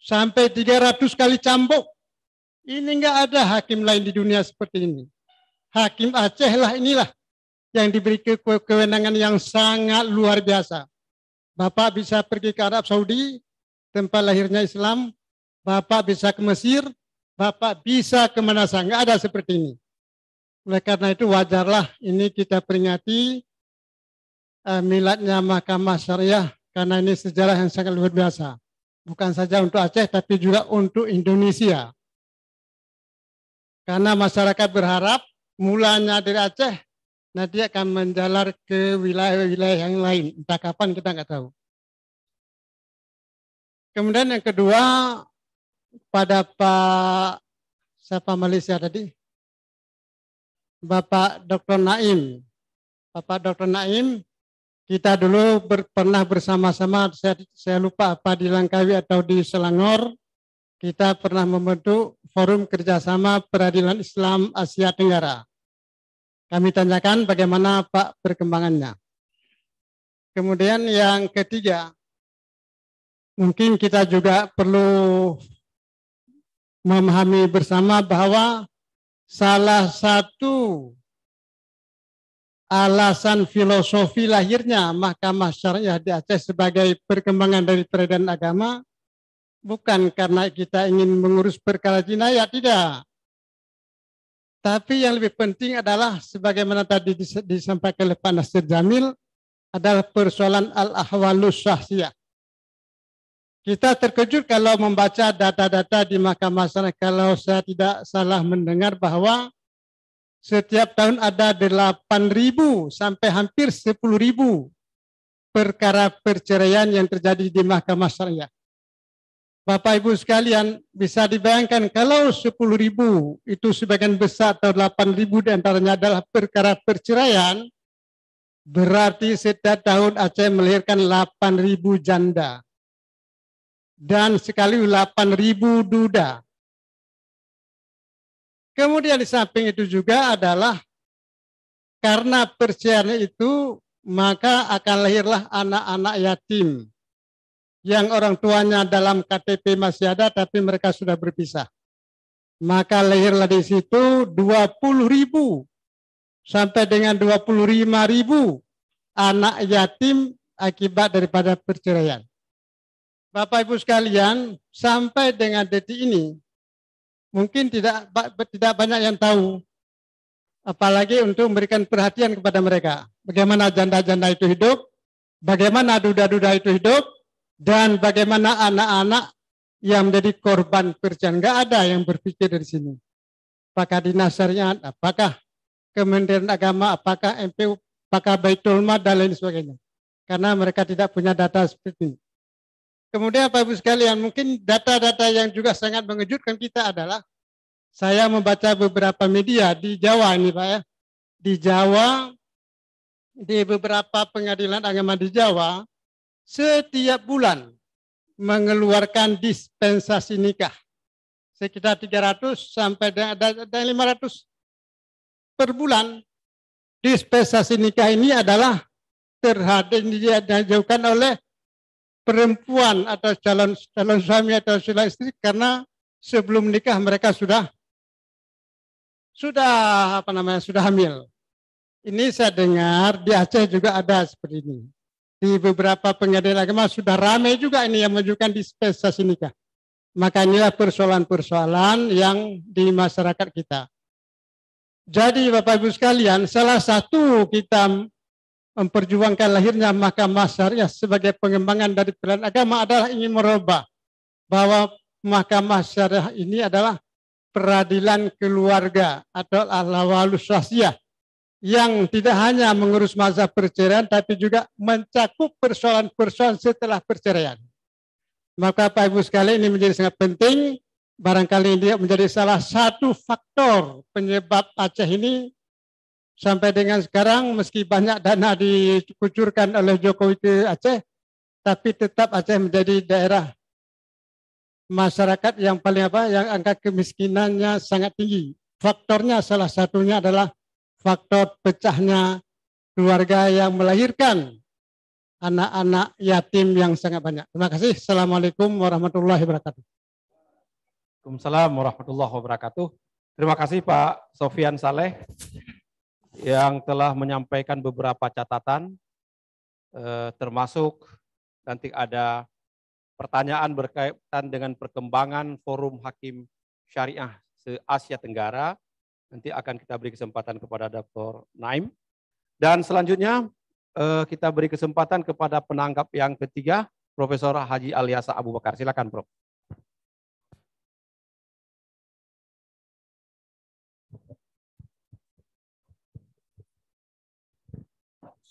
Sampai 300 kali cambuk. Ini enggak ada hakim lain di dunia seperti ini. Hakim Aceh lah inilah yang diberi kewenangan yang sangat luar biasa. Bapak bisa pergi ke Arab Saudi, tempat lahirnya Islam. Bapak bisa ke Mesir, Bapak bisa ke mana saja. Enggak ada seperti ini. Oleh karena itu wajarlah ini kita peringati miladnya Mahkamah Syariah, karena ini sejarah yang sangat luar biasa. Bukan saja untuk Aceh, tapi juga untuk Indonesia. Karena masyarakat berharap mulanya dari Aceh, nanti akan menjalar ke wilayah-wilayah yang lain. Entah kapan kita nggak tahu. Kemudian yang kedua, pada Pak siapa Malaysia tadi? Bapak Dr. Naim. Bapak Dr. Naim, kita dulu pernah bersama-sama, saya lupa apa di Langkawi atau di Selangor, kita pernah membentuk Forum Kerjasama Peradilan Islam Asia Tenggara. Kami tanyakan bagaimana Pak perkembangannya. Kemudian yang ketiga, mungkin kita juga perlu memahami bersama bahwa salah satu alasan filosofi lahirnya Mahkamah Syariah di Aceh sebagai perkembangan dari peradilan agama bukan karena kita ingin mengurus perkara jinayah, tidak. Tapi yang lebih penting adalah sebagaimana tadi disampaikan oleh Pak Nasir Jamil adalah persoalan al-ahwalus syahsiyah. Kita terkejut kalau membaca data-data di Mahkamah Syariah, kalau saya tidak salah mendengar bahwa setiap tahun ada 8.000 sampai hampir 10.000 perkara perceraian yang terjadi di Mahkamah Syariah. Bapak Ibu sekalian, bisa dibayangkan kalau 10.000 itu sebagian besar atau 8.000 diantaranya adalah perkara perceraian, berarti setiap tahun Aceh melahirkan 8.000 janda. Dan sekali 8.000 duda. Kemudian di samping itu juga adalah karena perceraian itu maka akan lahirlah anak-anak yatim yang orang tuanya dalam KTP masih ada tapi mereka sudah berpisah. Maka lahirlah di situ 20.000 sampai dengan 25.000 anak yatim akibat daripada perceraian. Bapak Ibu sekalian, sampai dengan detik ini mungkin tidak banyak yang tahu, apalagi untuk memberikan perhatian kepada mereka. Bagaimana janda-janda itu hidup, bagaimana duda-duda itu hidup, dan bagaimana anak-anak yang menjadi korban perceraian. Enggak ada yang berpikir dari sini. Apakah dinas syariat, apakah Kementerian Agama, apakah MPU, apakah Baitul Mal dan lain sebagainya. Karena mereka tidak punya data seperti ini. Kemudian Bapak Ibu sekalian, mungkin data-data yang juga sangat mengejutkan kita adalah saya membaca beberapa media di Jawa ini Pak ya. Di Jawa, di beberapa pengadilan agama di Jawa, setiap bulan mengeluarkan dispensasi nikah. Sekitar 300 sampai ada 500 per bulan. Dispensasi nikah ini adalah terhadap diajukan oleh perempuan atau calon suami atau calon istri karena sebelum nikah mereka sudah hamil. Ini saya dengar di Aceh juga ada seperti ini. Di beberapa pengadilan agama sudah ramai juga ini yang menunjukkan dispensasi nikah. Maka inilah persoalan-persoalan yang di masyarakat kita. Jadi Bapak Ibu sekalian, salah satu kita memperjuangkan lahirnya Mahkamah Syariah sebagai pengembangan dari peradilan agama adalah ingin merubah bahwa Mahkamah Syariah ini adalah peradilan keluarga atau al-ahwalus syahsiyah yang tidak hanya mengurus mazhab perceraian tapi juga mencakup persoalan-persoalan setelah perceraian. Maka Pak Ibu sekalian, ini menjadi sangat penting, barangkali dia menjadi salah satu faktor penyebab Aceh ini sampai dengan sekarang meski banyak dana dikucurkan oleh Jokowi ke Aceh, tapi tetap Aceh menjadi daerah masyarakat yang paling yang angka kemiskinannya sangat tinggi. faktornya salah satunya adalah faktor pecahnya keluarga yang melahirkan anak-anak yatim yang sangat banyak. Terima kasih. Assalamualaikum warahmatullahi wabarakatuh. Waalaikumsalam warahmatullahi wabarakatuh. Terima kasih Pak Sofian Saleh yang telah menyampaikan beberapa catatan, termasuk nanti ada pertanyaan berkaitan dengan perkembangan Forum Hakim Syariah se-Asia Tenggara. Nanti akan kita beri kesempatan kepada Dr. Naim. Dan selanjutnya kita beri kesempatan kepada penanggap yang ketiga, Profesor Haji Alyasa Abu Bakar. Silakan, Prof.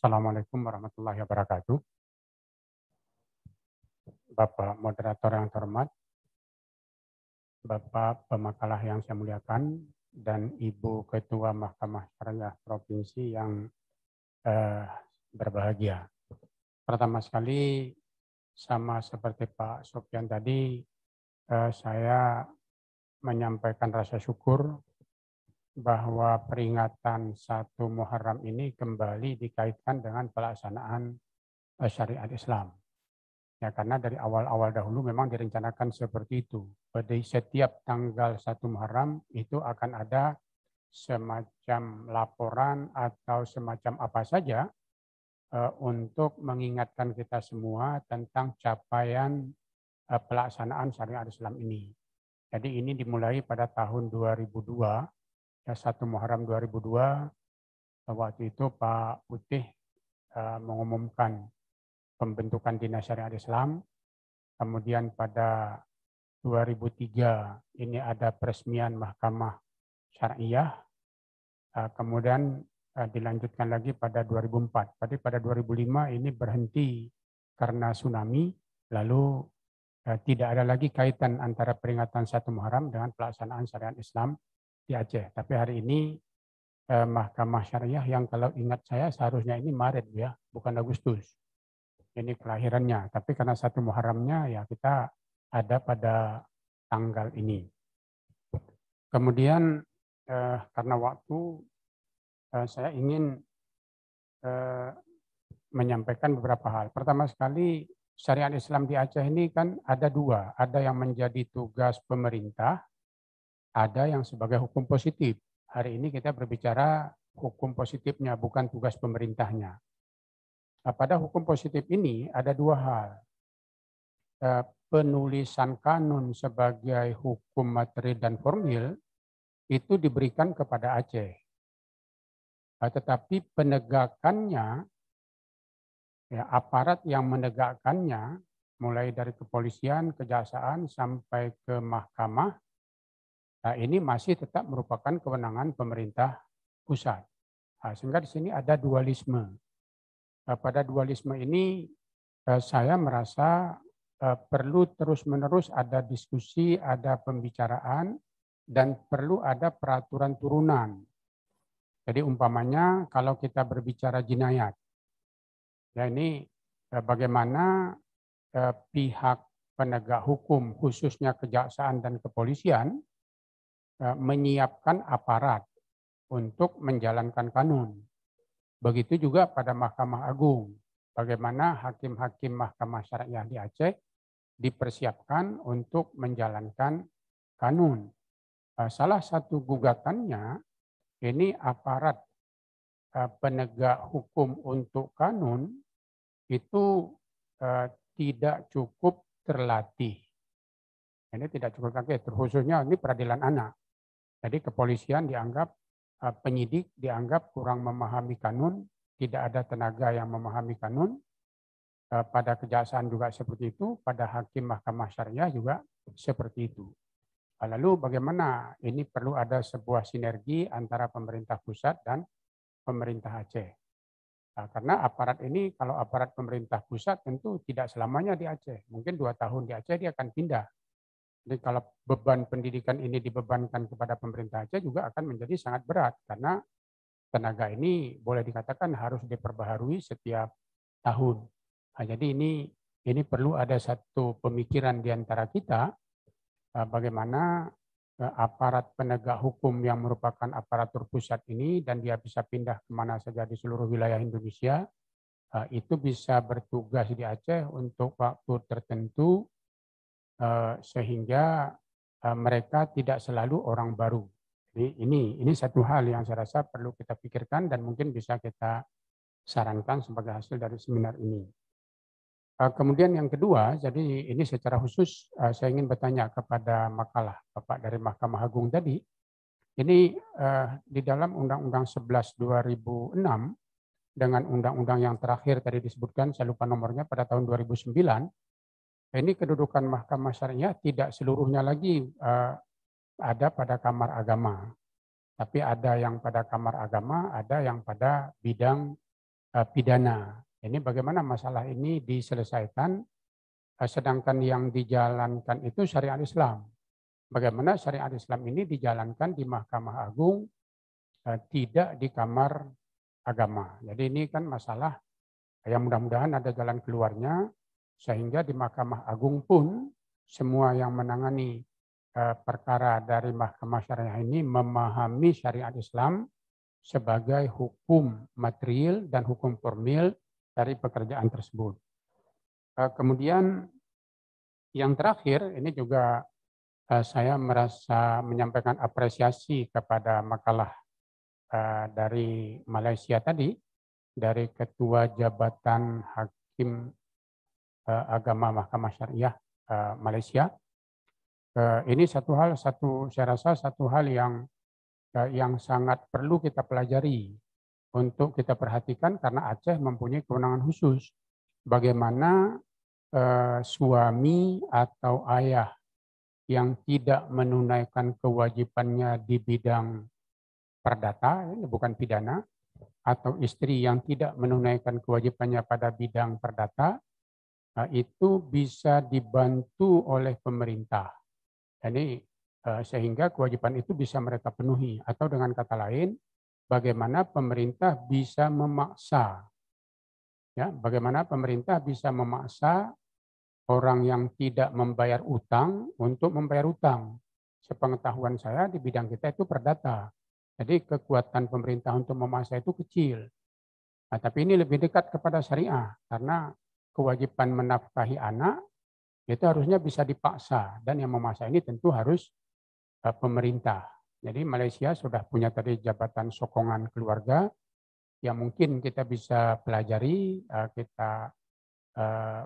Assalamualaikum warahmatullahi wabarakatuh. Bapak moderator yang terhormat, Bapak pemakalah yang saya muliakan, dan Ibu Ketua Mahkamah Syariah Provinsi yang berbahagia. Pertama sekali, sama seperti Pak Sofian tadi, saya menyampaikan rasa syukur bahwa peringatan 1 Muharram ini kembali dikaitkan dengan pelaksanaan syariat Islam. Ya, karena dari awal-awal dahulu memang direncanakan seperti itu. Pada setiap tanggal 1 Muharram itu akan ada semacam laporan atau semacam apa saja untuk mengingatkan kita semua tentang capaian pelaksanaan syariat Islam ini. Jadi ini dimulai pada tahun 2002, ya 1 Muharram 2002, waktu itu Pak Putih mengumumkan pembentukan Dinas Syariat Islam. Kemudian pada 2003 ini ada peresmian Mahkamah Syariah. Kemudian dilanjutkan lagi pada 2004. Tapi pada 2005 ini berhenti karena tsunami. Lalu tidak ada lagi kaitan antara peringatan 1 Muharram dengan pelaksanaan syariat Islam di Aceh. Tapi hari ini Mahkamah Syariah yang kalau ingat saya seharusnya ini Maret ya, bukan Agustus. Ini kelahirannya, tapi karena 1 Muharramnya ya kita ada pada tanggal ini. Kemudian karena waktu saya ingin menyampaikan beberapa hal. Pertama sekali syariat Islam di Aceh ini kan ada dua, ada yang menjadi tugas pemerintah, ada yang sebagai hukum positif. Hari ini kita berbicara hukum positifnya, bukan tugas pemerintahnya. Nah, pada hukum positif ini ada dua hal. Penulisan kanun sebagai hukum materi dan formil itu diberikan kepada Aceh. Tetapi penegakannya, ya, aparat yang menegakkannya, mulai dari kepolisian, kejaksaan, sampai ke mahkamah, nah, ini masih tetap merupakan kewenangan pemerintah pusat. Nah, sehingga di sini ada dualisme. Pada dualisme ini saya merasa perlu terus-menerus ada diskusi, ada pembicaraan, dan perlu ada peraturan turunan. Jadi umpamanya kalau kita berbicara jinayat, ya ini bagaimana pihak penegak hukum, khususnya kejaksaan dan kepolisian, menyiapkan aparat untuk menjalankan kanun. Begitu juga pada Mahkamah Agung, bagaimana hakim-hakim Mahkamah Syariah di Aceh dipersiapkan untuk menjalankan kanun. Salah satu gugatannya, ini aparat penegak hukum untuk kanun itu tidak cukup terlatih. Ini tidak cukup terlatih, terkhususnya ini peradilan anak. Jadi kepolisian dianggap, penyidik dianggap kurang memahami kanun, tidak ada tenaga yang memahami kanun. Pada kejaksaan juga seperti itu, pada hakim Mahkamah Syariah juga seperti itu. Lalu bagaimana ini perlu ada sebuah sinergi antara pemerintah pusat dan pemerintah Aceh. Karena aparat ini, kalau aparat pemerintah pusat tentu tidak selamanya di Aceh. Mungkin 2 tahun di Aceh dia akan pindah. Jadi kalau beban pendidikan ini dibebankan kepada pemerintah Aceh juga akan menjadi sangat berat. Karena tenaga ini boleh dikatakan harus diperbaharui setiap tahun. Nah, jadi ini perlu ada satu pemikiran di antara kita bagaimana aparat penegak hukum yang merupakan aparatur pusat ini dan dia bisa pindah kemana saja di seluruh wilayah Indonesia, itu bisa bertugas di Aceh untuk waktu tertentu sehingga mereka tidak selalu orang baru. Jadi ini satu hal yang saya rasa perlu kita pikirkan dan mungkin bisa kita sarankan sebagai hasil dari seminar ini. Kemudian yang kedua, jadi ini secara khusus saya ingin bertanya kepada makalah Bapak dari Mahkamah Agung tadi. Ini di dalam Undang-Undang 11 2006 dengan undang-undang yang terakhir tadi disebutkan, saya lupa nomornya, pada tahun 2009, ini kedudukan Mahkamah Syariah tidak seluruhnya lagi ada pada Kamar Agama. Tapi ada yang pada Kamar Agama, ada yang pada bidang pidana. Ini bagaimana masalah ini diselesaikan, sedangkan yang dijalankan itu syariat Islam. Bagaimana syariat Islam ini dijalankan di Mahkamah Agung, tidak di Kamar Agama. Jadi ini kan masalah yang mudah-mudahan ada jalan keluarnya, sehingga di Mahkamah Agung pun semua yang menangani perkara dari Mahkamah Syariah ini memahami syariat Islam sebagai hukum material dan hukum formil dari pekerjaan tersebut. Kemudian yang terakhir, ini juga saya merasa menyampaikan apresiasi kepada makalah dari Malaysia tadi, dari Ketua Jabatan Hakim Agama Mahkamah Syariah Malaysia. Ini saya rasa satu hal yang sangat perlu kita pelajari untuk kita perhatikan, karena Aceh mempunyai kewenangan khusus. Bagaimana suami atau ayah yang tidak menunaikan kewajibannya di bidang perdata, ini bukan pidana, atau istri yang tidak menunaikan kewajibannya pada bidang perdata, itu bisa dibantu oleh pemerintah. Jadi sehingga kewajiban itu bisa mereka penuhi, atau dengan kata lain, bagaimana pemerintah bisa memaksa, ya, bagaimana pemerintah bisa memaksa orang yang tidak membayar utang untuk membayar utang. Sepengetahuan saya di bidang kita itu perdata. Jadi kekuatan pemerintah untuk memaksa itu kecil. Nah, tapi ini lebih dekat kepada syariah, karena kewajiban menafkahi anak itu harusnya bisa dipaksa, dan yang memaksa ini tentu harus pemerintah. Jadi Malaysia sudah punya tadi jabatan sokongan keluarga yang mungkin kita bisa pelajari, kita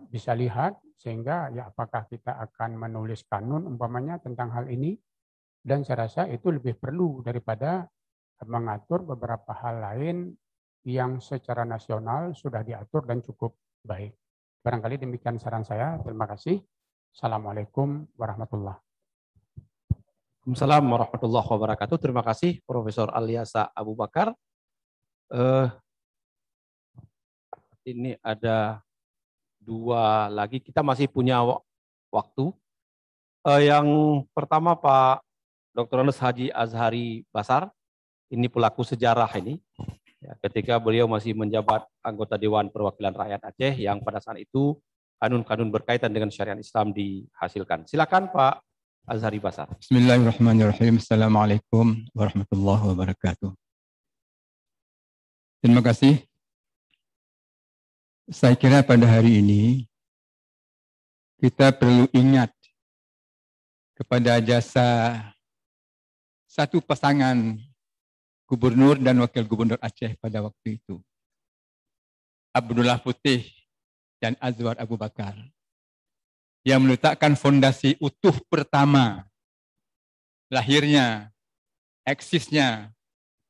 bisa lihat, sehingga ya apakah kita akan menulis kanun umpamanya tentang hal ini, dan saya rasa itu lebih perlu daripada mengatur beberapa hal lain yang secara nasional sudah diatur dan cukup baik. Barangkali demikian saran saya. Terima kasih. Assalamualaikum warahmatullahi wabarakatuh. Waalaikumsalam warahmatullahi wabarakatuh. Terima kasih Profesor Alyasa Abu Bakar. Ini ada dua lagi, kita masih punya waktu. Yang pertama Pak Dr. Andes Haji Azhari Basar, ini pelaku sejarah ini. Ya, ketika beliau masih menjabat anggota Dewan Perwakilan Rakyat Aceh yang pada saat itu kanun-kanun berkaitan dengan syariat Islam dihasilkan. Silakan Pak Azhari Basar. Bismillahirrahmanirrahim. Assalamualaikum warahmatullahi wabarakatuh. Terima kasih. Saya kira pada hari ini kita perlu ingat kepada jasa satu pasangan gubernur dan wakil gubernur Aceh pada waktu itu, Abdullah Putih dan Azwar Abu Bakar, yang meletakkan fondasi utuh pertama lahirnya, eksisnya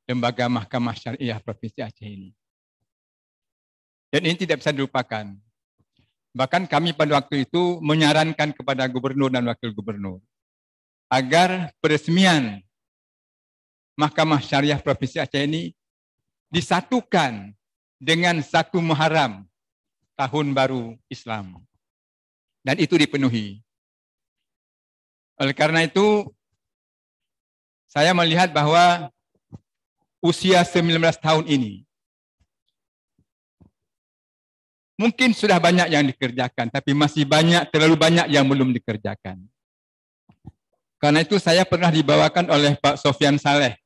Lembaga Mahkamah Syariah Provinsi Aceh ini. Dan ini tidak bisa dilupakan. Bahkan kami pada waktu itu menyarankan kepada gubernur dan wakil gubernur agar peresmian Mahkamah Syariah Provinsi Aceh ini disatukan dengan 1 Muharram, Tahun Baru Islam. Dan itu dipenuhi. Oleh karena itu, saya melihat bahwa usia 19 tahun ini mungkin sudah banyak yang dikerjakan, tapi masih terlalu banyak yang belum dikerjakan. Karena itu saya pernah dibawakan oleh Pak Sofyan Saleh,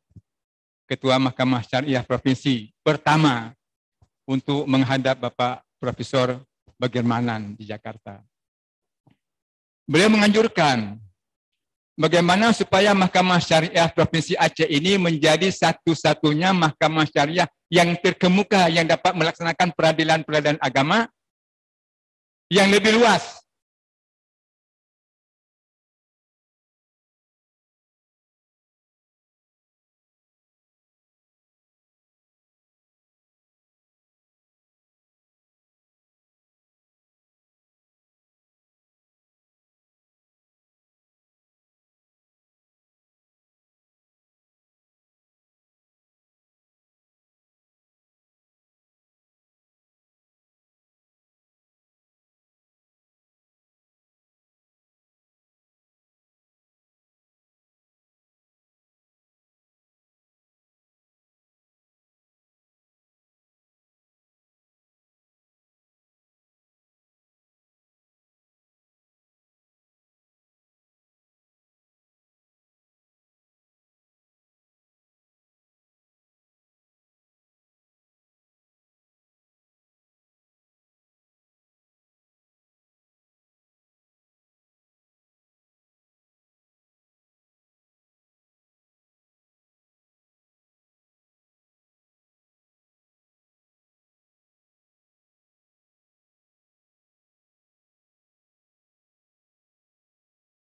Ketua Mahkamah Syariah Provinsi pertama untuk menghadap Bapak Profesor Bagirmanan di Jakarta. Beliau menganjurkan bagaimana supaya Mahkamah Syariah Provinsi Aceh ini menjadi satu-satunya mahkamah syariah yang terkemuka yang dapat melaksanakan peradilan-peradilan agama yang lebih luas.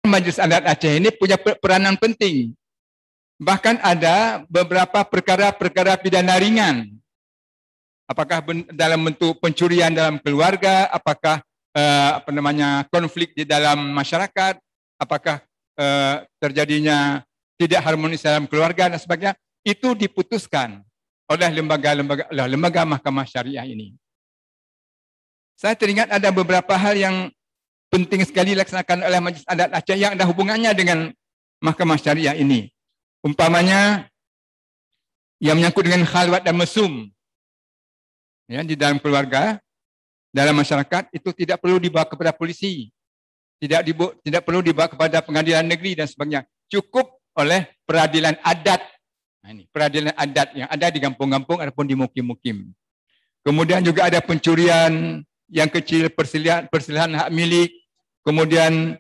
Majelis Adat Aceh ini punya peranan penting. Bahkan ada beberapa perkara-perkara pidana ringan. Apakah dalam bentuk pencurian dalam keluarga, apakah konflik di dalam masyarakat, apakah terjadinya tidak harmonis dalam keluarga dan sebagainya, itu diputuskan oleh lembaga Mahkamah Syariah ini. Saya teringat ada beberapa hal yang penting sekali dilaksanakan oleh Majelis Adat Aceh yang ada hubungannya dengan Mahkamah Syariah ini. Umpamanya yang menyangkut dengan khalwat dan mesum. Ya, di dalam keluarga, dalam masyarakat itu tidak perlu dibawa kepada polisi. Tidak perlu dibawa kepada pengadilan negeri dan sebagainya. Cukup oleh peradilan adat. Nah, ini peradilan adat yang ada di kampung-kampung ataupun di mukim-mukim. Kemudian juga ada pencurian yang kecil, perselihan hak milik, kemudian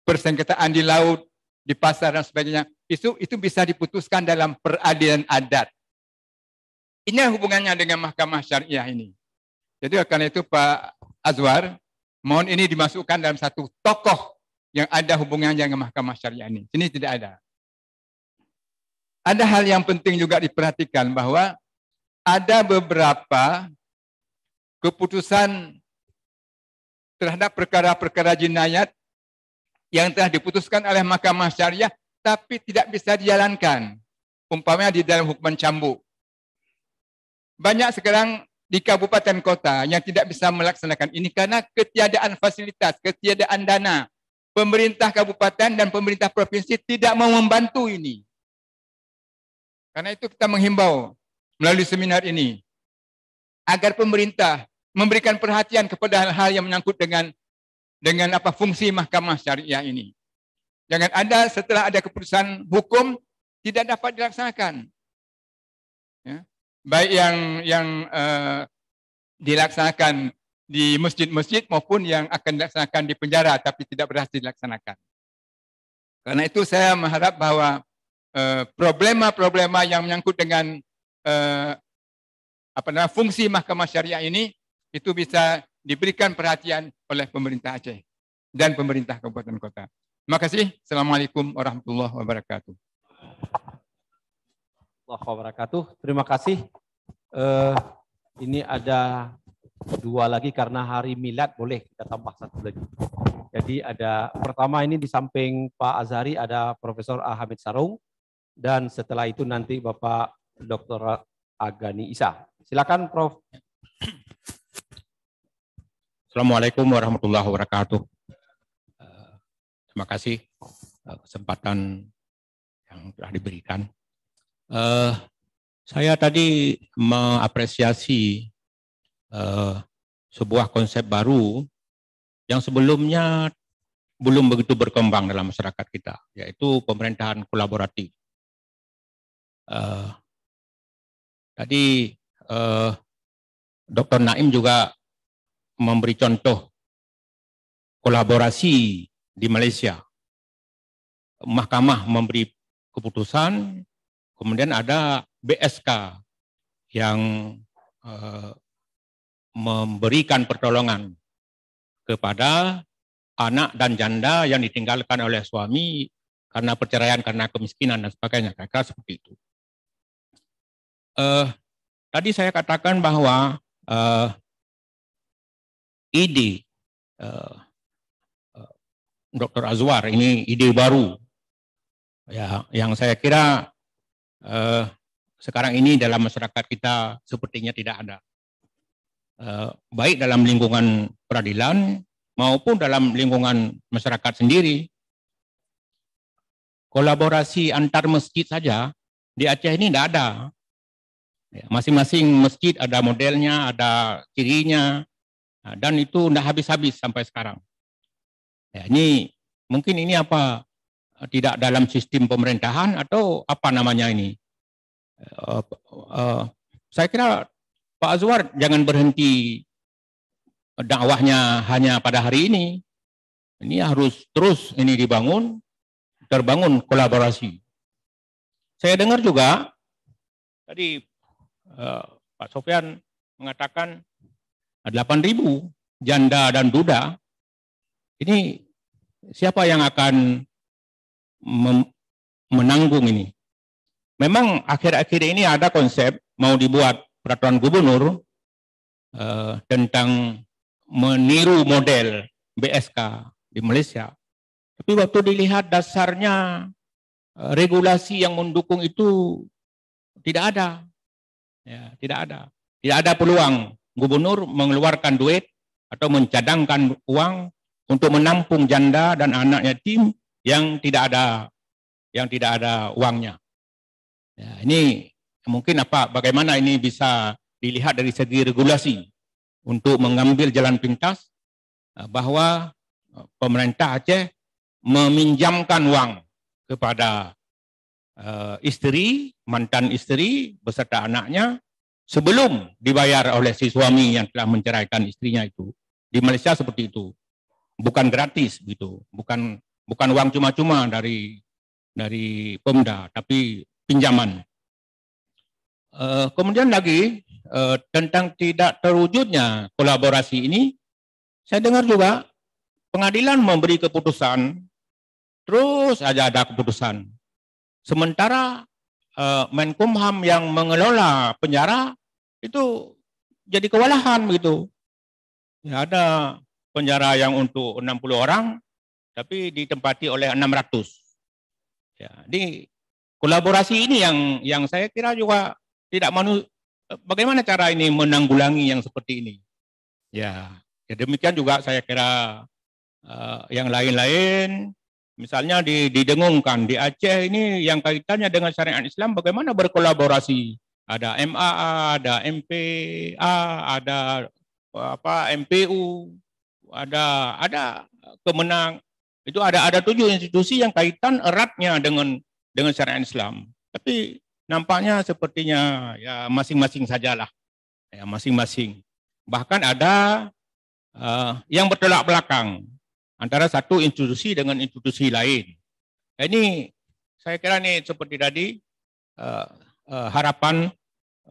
persengketaan di laut, di pasar dan sebagainya. Itu bisa diputuskan dalam peradilan adat. Ini hubungannya dengan Mahkamah Syariah ini. Jadi karena itu Pak Azwar, mohon ini dimasukkan dalam satu tokoh yang ada hubungannya dengan Mahkamah Syariah ini. Sini tidak ada. Ada hal yang penting juga diperhatikan bahwa ada beberapa keputusan terhadap perkara-perkara jinayat yang telah diputuskan oleh Mahkamah Syariah tapi tidak bisa dijalankan. Umpamanya di dalam hukuman cambuk. Banyak sekarang di kabupaten kota yang tidak bisa melaksanakan ini karena ketiadaan fasilitas, ketiadaan dana. Pemerintah kabupaten dan pemerintah provinsi tidak mau membantu ini. Karena itu kita menghimbau melalui seminar ini agar pemerintah memberikan perhatian kepada hal-hal yang menyangkut dengan fungsi Mahkamah Syariah ini. Jangan ada setelah ada keputusan hukum tidak dapat dilaksanakan. Ya. Baik yang dilaksanakan di masjid-masjid maupun yang akan dilaksanakan di penjara tapi tidak berhasil dilaksanakan. Karena itu saya mengharap bahwa problema-problema yang menyangkut dengan fungsi Mahkamah Syariah ini itu bisa diberikan perhatian oleh pemerintah Aceh dan pemerintah kabupaten kota. Terima kasih. Assalamualaikum warahmatullahi wabarakatuh. Terima kasih. Ini ada 2 lagi karena hari milad, boleh kita tambah 1 lagi. Jadi ada pertama ini di samping Pak Azhari ada Profesor Hamid Sarung dan setelah itu nanti Bapak Dr. Agani Isa. Silakan Prof. Assalamualaikum warahmatullahi wabarakatuh. Terima kasih kesempatan yang telah diberikan. Saya tadi mengapresiasi sebuah konsep baru yang sebelumnya belum begitu berkembang dalam masyarakat kita, yaitu pemerintahan kolaboratif. Tadi Dr. Naim juga memberi contoh kolaborasi di Malaysia. Mahkamah memberi keputusan, kemudian ada BSK yang memberikan pertolongan kepada anak dan janda yang ditinggalkan oleh suami karena perceraian, karena kemiskinan dan sebagainya. Kira-kira seperti itu. Tadi saya katakan bahwa ide Dr. Azwar ini ide baru, ya, yang saya kira sekarang ini dalam masyarakat kita sepertinya tidak ada, baik dalam lingkungan peradilan maupun dalam lingkungan masyarakat sendiri. Kolaborasi antar masjid saja di Aceh ini tidak ada. Masing-masing masjid ada modelnya, ada cirinya, dan itu tidak habis-habis sampai sekarang. Ya, ini mungkin ini apa, tidak dalam sistem pemerintahan atau apa namanya ini. Saya kira Pak Azwar jangan berhenti dakwahnya hanya pada hari ini. Ini harus terus ini dibangun, terbangun kolaborasi. Saya dengar juga tadi Pak Sofyan mengatakan 8.000 janda dan duda. Ini siapa yang akan menanggung ini? Memang akhir-akhir ini ada konsep mau dibuat peraturan gubernur tentang meniru model BSK di Malaysia. Tapi waktu dilihat dasarnya regulasi yang mendukung itu tidak ada. Ya, tidak ada. Tidak ada peluang gubernur mengeluarkan duit atau mencadangkan uang untuk menampung janda dan anak yatim yang tidak ada uangnya. Ya, ini mungkin bagaimana ini bisa dilihat dari segi regulasi untuk mengambil jalan pintas bahwa pemerintah Aceh meminjamkan uang kepada istri, mantan istri beserta anaknya sebelum dibayar oleh si suami yang telah menceraikan istrinya itu. Di Malaysia seperti itu. Bukan gratis gitu, bukan uang cuma-cuma dari Pemda, tapi pinjaman. Kemudian lagi tentang tidak terwujudnya kolaborasi ini, saya dengar juga pengadilan memberi keputusan, terus aja ada keputusan. Sementara Menkumham yang mengelola penjara itu jadi kewalahan begitu. Ya, ada penjara yang untuk 60 orang, tapi ditempati oleh 600. Ya, di kolaborasi ini yang saya kira juga tidak bagaimana cara ini menanggulangi yang seperti ini. Ya, demikian juga saya kira yang lain-lain. Misalnya didengungkan di Aceh ini yang kaitannya dengan syariat Islam bagaimana berkolaborasi. Ada MAA, ada MPA, ada MPU, ada Kemenang. Itu ada 7 institusi yang kaitan eratnya dengan syariat Islam. Tapi nampaknya sepertinya ya masing-masing sajalah. Ya, masing-masing. Bahkan ada yang bertolak belakang antara satu institusi dengan institusi lain. Ini saya kira ini seperti tadi harapan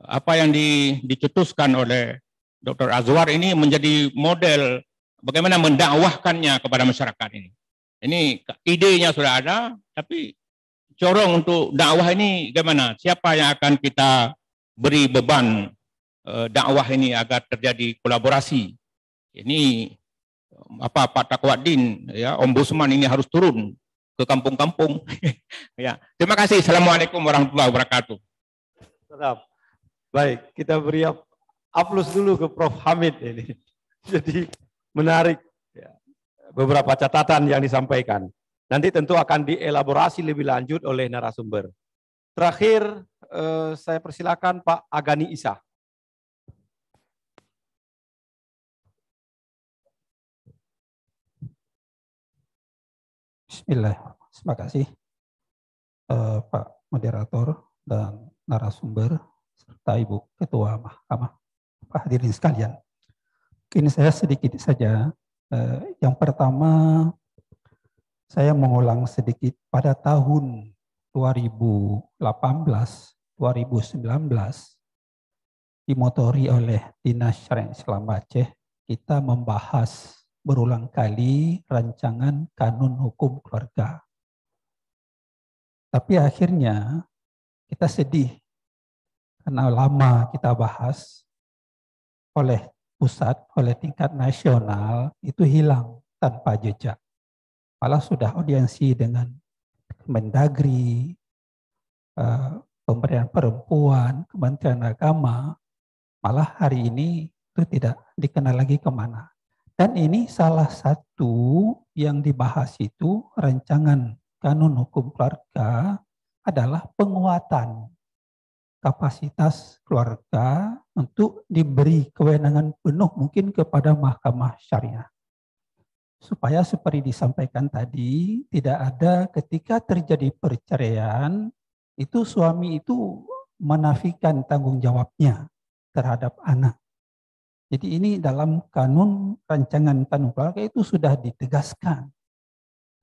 apa yang dicetuskan oleh Dr. Azwar ini menjadi model bagaimana mendakwahkannya kepada masyarakat ini. Ini idenya sudah ada, tapi corong untuk dakwah ini bagaimana? Siapa yang akan kita beri beban dakwah ini agar terjadi kolaborasi? Ini Pak Taqwaddin, ya, Ombudsman ini harus turun ke kampung-kampung. Ya, terima kasih. Assalamualaikum warahmatullahi wabarakatuh. Sedap. Baik, kita beri aplaus dulu ke Prof. Hamid ini. Jadi menarik ya, beberapa catatan yang disampaikan. Nanti tentu akan dielaborasi lebih lanjut oleh narasumber. Terakhir, saya persilakan Pak Agani Isa. Bismillah. Terima kasih Pak Moderator dan narasumber serta Ibu Ketua Mahkamah, Pak hadirin sekalian. Mungkin saya sedikit saja. Yang pertama, saya mengulang sedikit pada tahun 2018-2019 dimotori oleh Dinas Syariah Islam Aceh, kita membahas berulang kali rancangan kanun hukum keluarga. Tapi akhirnya kita sedih karena lama kita bahas oleh pusat, oleh tingkat nasional itu hilang tanpa jejak. Malah sudah audiensi dengan Mendagri, Pemberdayaan Perempuan, Kementerian Agama, malah hari ini itu tidak dikenal lagi kemana. Dan ini salah satu yang dibahas itu rancangan kanun hukum keluarga adalah penguatan kapasitas keluarga untuk diberi kewenangan penuh mungkin kepada mahkamah syariah. Supaya seperti disampaikan tadi, tidak ada ketika terjadi perceraian, itu suami itu menafikan tanggung jawabnya terhadap anak. Jadi ini dalam rancangan kanun keluarga itu sudah ditegaskan.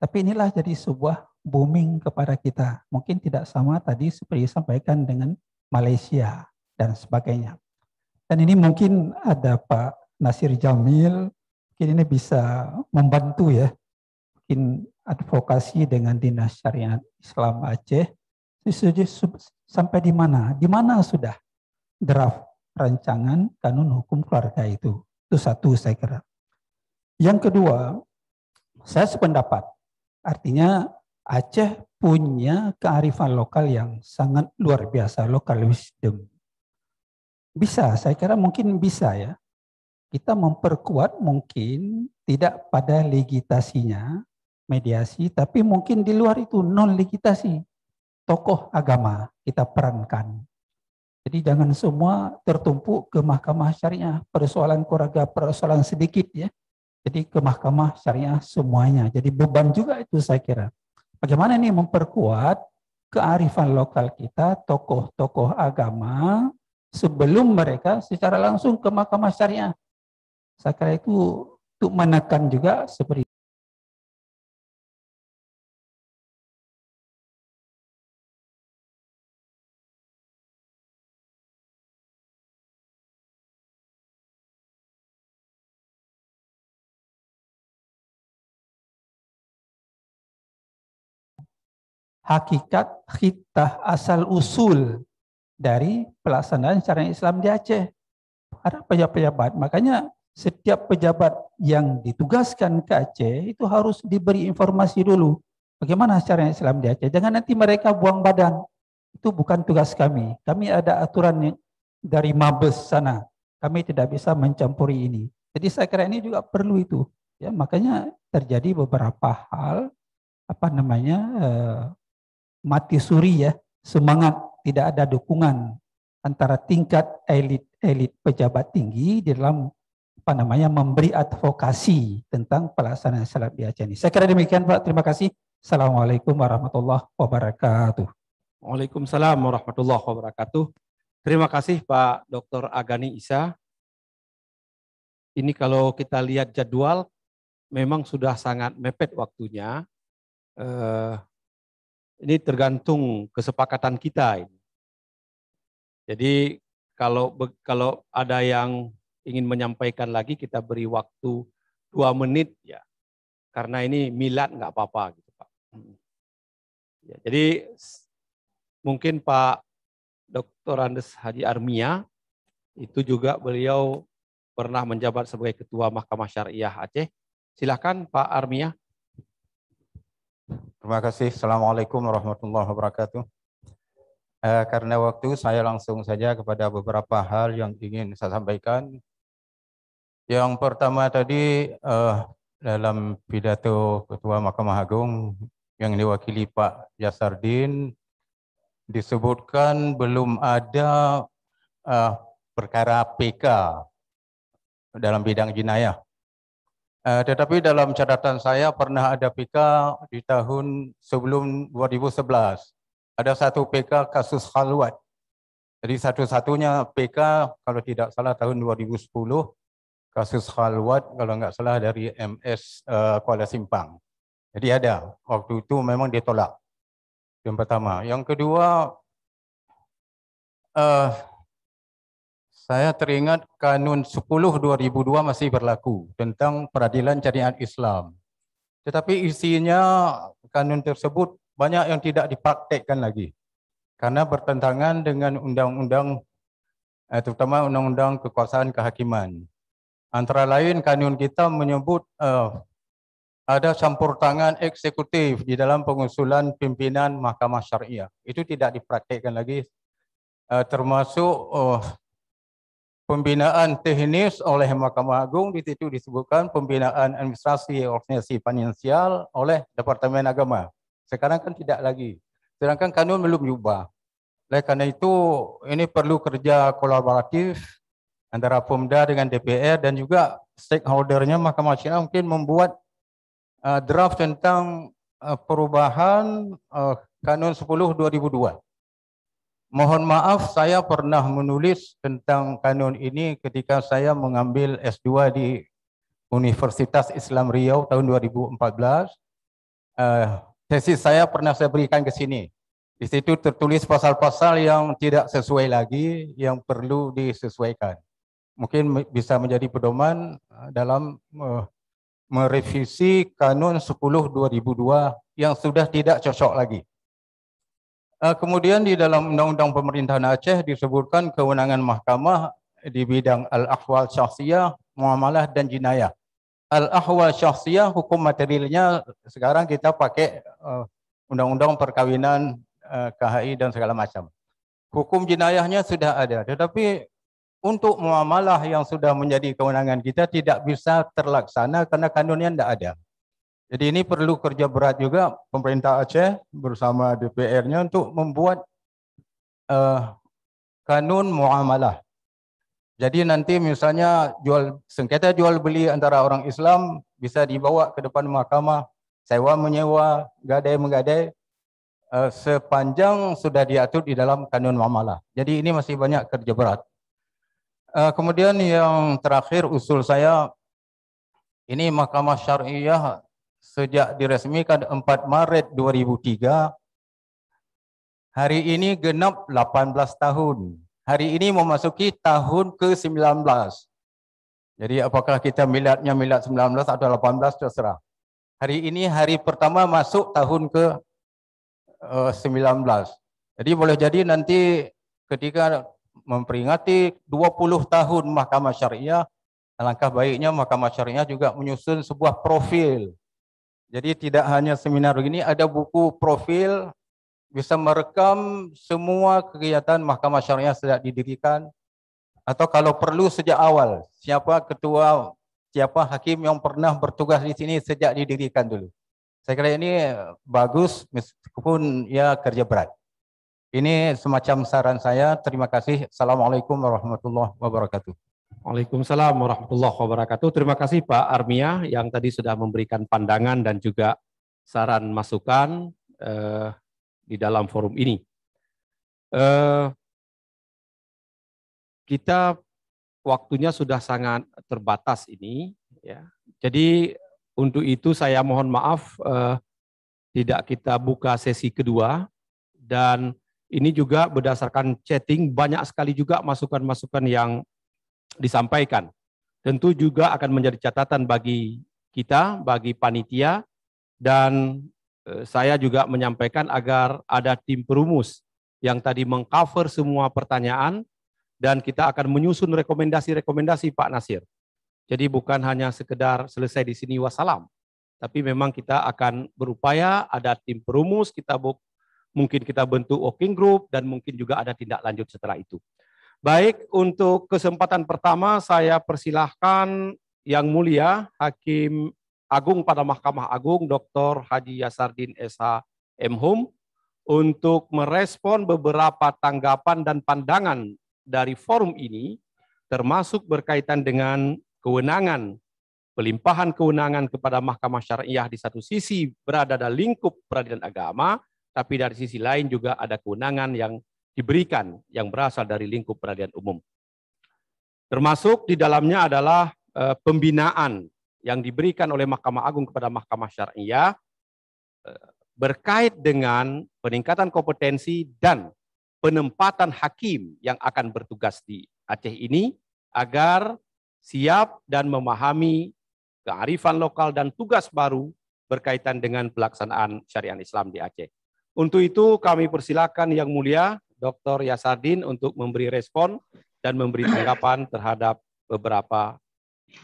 Tapi inilah jadi sebuah booming kepada kita. Mungkin tidak sama tadi seperti disampaikan dengan Malaysia dan sebagainya. Dan ini mungkin ada Pak Nasir Jamil, mungkin ini bisa membantu ya. Mungkin advokasi dengan Dinas Syariah Islam Aceh. Sampai di mana? Di mana sudah draft rancangan kanun hukum keluarga itu. Itu satu saya kira. Yang kedua, saya sependapat. Artinya Aceh punya kearifan lokal yang sangat luar biasa, local wisdom. Bisa, saya kira mungkin bisa ya. Kita memperkuat mungkin tidak pada legitasinya, mediasi, tapi mungkin di luar itu non-legitasi. Tokoh agama kita perankan. Jadi jangan semua tertumpuk ke mahkamah syariah. Persoalan keluarga, persoalan sedikit ya. Jadi ke mahkamah syariah semuanya. Jadi beban juga itu saya kira. Bagaimana ini memperkuat kearifan lokal kita, tokoh-tokoh agama, sebelum mereka secara langsung ke mahkamah syariah. Saya kira itu untuk menekan juga seperti hakikat khitah asal usul dari pelaksanaan syariat Islam di Aceh. Ada pejabat-pejabat, makanya setiap pejabat yang ditugaskan ke Aceh itu harus diberi informasi dulu. Bagaimana syariat Islam di Aceh? Jangan nanti mereka buang badan. Itu bukan tugas kami. Kami ada aturan dari Mabes sana. Kami tidak bisa mencampuri ini. Jadi saya kira ini juga perlu itu. Ya, makanya terjadi beberapa hal mati suri ya, semangat tidak ada dukungan antara tingkat elit pejabat tinggi di dalam memberi advokasi tentang pelaksanaan salat di Aceh ini. Saya kira demikian Pak, terima kasih. Assalamualaikum warahmatullahi wabarakatuh. Waalaikumsalam warahmatullahi wabarakatuh. Terima kasih Pak Dr. Agani Isa. Ini kalau kita lihat jadwal memang sudah sangat mepet waktunya. Ini tergantung kesepakatan kita. Jadi kalau ada yang ingin menyampaikan lagi, kita beri waktu 2 menit ya. Karena ini milad nggak apa-apa gitu Pak. Ya, jadi mungkin Pak Dr. Andes Haji Armia itu juga beliau pernah menjabat sebagai Ketua Mahkamah Syariah Aceh. Silakan Pak Armia. Terima kasih. Assalamualaikum warahmatullahi wabarakatuh. Karena waktu, saya langsung saja kepada beberapa hal yang ingin saya sampaikan. Yang pertama tadi dalam pidato Ketua Mahkamah Agung yang diwakili Pak Jasardin disebutkan belum ada perkara PK dalam bidang jenayah. Tetapi dalam catatan saya pernah ada PK di tahun sebelum 2011. Ada satu PK kasus khalwat. Jadi satu-satunya PK kalau tidak salah tahun 2010 kasus khalwat kalau nggak salah dari MS Kuala Simpang. Jadi ada, waktu itu memang ditolak. Yang pertama. Yang kedua, saya teringat Kanun 10/2002 masih berlaku tentang peradilan syariat Islam. Tetapi isinya kanun tersebut banyak yang tidak dipraktekkan lagi. Karena bertentangan dengan undang-undang, terutama undang-undang kekuasaan kehakiman. Antara lain kanun kita menyebut ada campur tangan eksekutif di dalam pengusulan pimpinan Mahkamah Syariah. Itu tidak dipraktekkan lagi, termasuk pembinaan teknis oleh Mahkamah Agung. Di situ disebutkan pembinaan administrasi organisasi finansial oleh Departemen Agama. Sekarang kan tidak lagi. Sedangkan kanun belum diubah. Oleh karena itu ini perlu kerja kolaboratif antara Pemda dengan DPR dan juga stakeholdernya Mahkamah Syariah mungkin membuat draft tentang perubahan Kanun 10/2002. Mohon maaf, saya pernah menulis tentang kanun ini ketika saya mengambil S2 di Universitas Islam Riau tahun 2014. Tesis saya pernah saya berikan ke sini. Di situ tertulis pasal-pasal yang tidak sesuai lagi, yang perlu disesuaikan. Mungkin bisa menjadi pedoman dalam merevisi Kanun 10/2002 yang sudah tidak cocok lagi. Kemudian di dalam Undang-Undang Pemerintahan Aceh disebutkan kewenangan mahkamah di bidang al-ahwal syakhsiyah, muamalah dan jinayah. Al-ahwal syakhsiyah hukum materialnya sekarang kita pakai Undang-Undang Perkawinan, KHI dan segala macam. Hukum jinayahnya sudah ada, tetapi untuk muamalah yang sudah menjadi kewenangan kita tidak bisa terlaksana karena kanunnya tidak ada. Jadi ini perlu kerja berat juga pemerintah Aceh bersama DPR-nya untuk membuat kanun muamalah. Jadi nanti misalnya sengketa jual beli antara orang Islam bisa dibawa ke depan mahkamah, sewa menyewa, gadai menggadai, sepanjang sudah diatur di dalam kanun muamalah. Jadi ini masih banyak kerja berat. Kemudian yang terakhir usul saya, ini Mahkamah Syariah sejak diresmikan 4 Maret 2003, hari ini genap 18 tahun. Hari ini memasuki tahun ke-19. Jadi apakah kita miladnya milad 19 atau 18 terserah. Hari ini hari pertama masuk tahun ke-19. Jadi boleh jadi nanti ketika memperingati 20 tahun Mahkamah Syariah, alangkah baiknya Mahkamah Syariah juga menyusun sebuah profil. Jadi tidak hanya seminar begini, ada buku profil, bisa merekam semua kegiatan Mahkamah Syariah sejak didirikan, atau kalau perlu sejak awal, siapa ketua, siapa hakim yang pernah bertugas di sini sejak didirikan dulu. Saya kira ini bagus meskipun ya kerja berat. Ini semacam saran saya. Terima kasih. Assalamualaikum warahmatullahi wabarakatuh. Waalaikumsalam warahmatullahi wabarakatuh. Terima kasih Pak Armia yang tadi sudah memberikan pandangan dan juga saran masukan di dalam forum ini. Kita waktunya sudah sangat terbatas ini, ya. Jadi untuk itu saya mohon maaf tidak kita buka sesi kedua, dan ini juga berdasarkan chatting banyak sekali juga masukan-masukan yang disampaikan. Tentu juga akan menjadi catatan bagi kita, bagi panitia, dan saya juga menyampaikan agar ada tim perumus yang tadi mengcover semua pertanyaan, dan kita akan menyusun rekomendasi-rekomendasi Pak Nasir. Jadi bukan hanya sekedar selesai di sini wassalam, tapi memang kita akan berupaya ada tim perumus, mungkin kita bentuk working group, dan mungkin juga ada tindak lanjut setelah itu. Baik, untuk kesempatan pertama saya persilahkan Yang Mulia Hakim Agung pada Mahkamah Agung Dr. Haji Yasardin SH MHum untuk merespon beberapa tanggapan dan pandangan dari forum ini, termasuk berkaitan dengan kewenangan pelimpahan kewenangan kepada Mahkamah Syariah di satu sisi berada dalam lingkup peradilan agama, tapi dari sisi lain juga ada kewenangan yang diberikan yang berasal dari lingkup peradilan umum. Termasuk di dalamnya adalah pembinaan yang diberikan oleh Mahkamah Agung kepada Mahkamah Syariah berkait dengan peningkatan kompetensi dan penempatan hakim yang akan bertugas di Aceh ini agar siap dan memahami kearifan lokal dan tugas baru berkaitan dengan pelaksanaan syariat Islam di Aceh. Untuk itu kami persilakan Yang Mulia Dr. Yasardin untuk memberi respon dan memberi tanggapan terhadap beberapa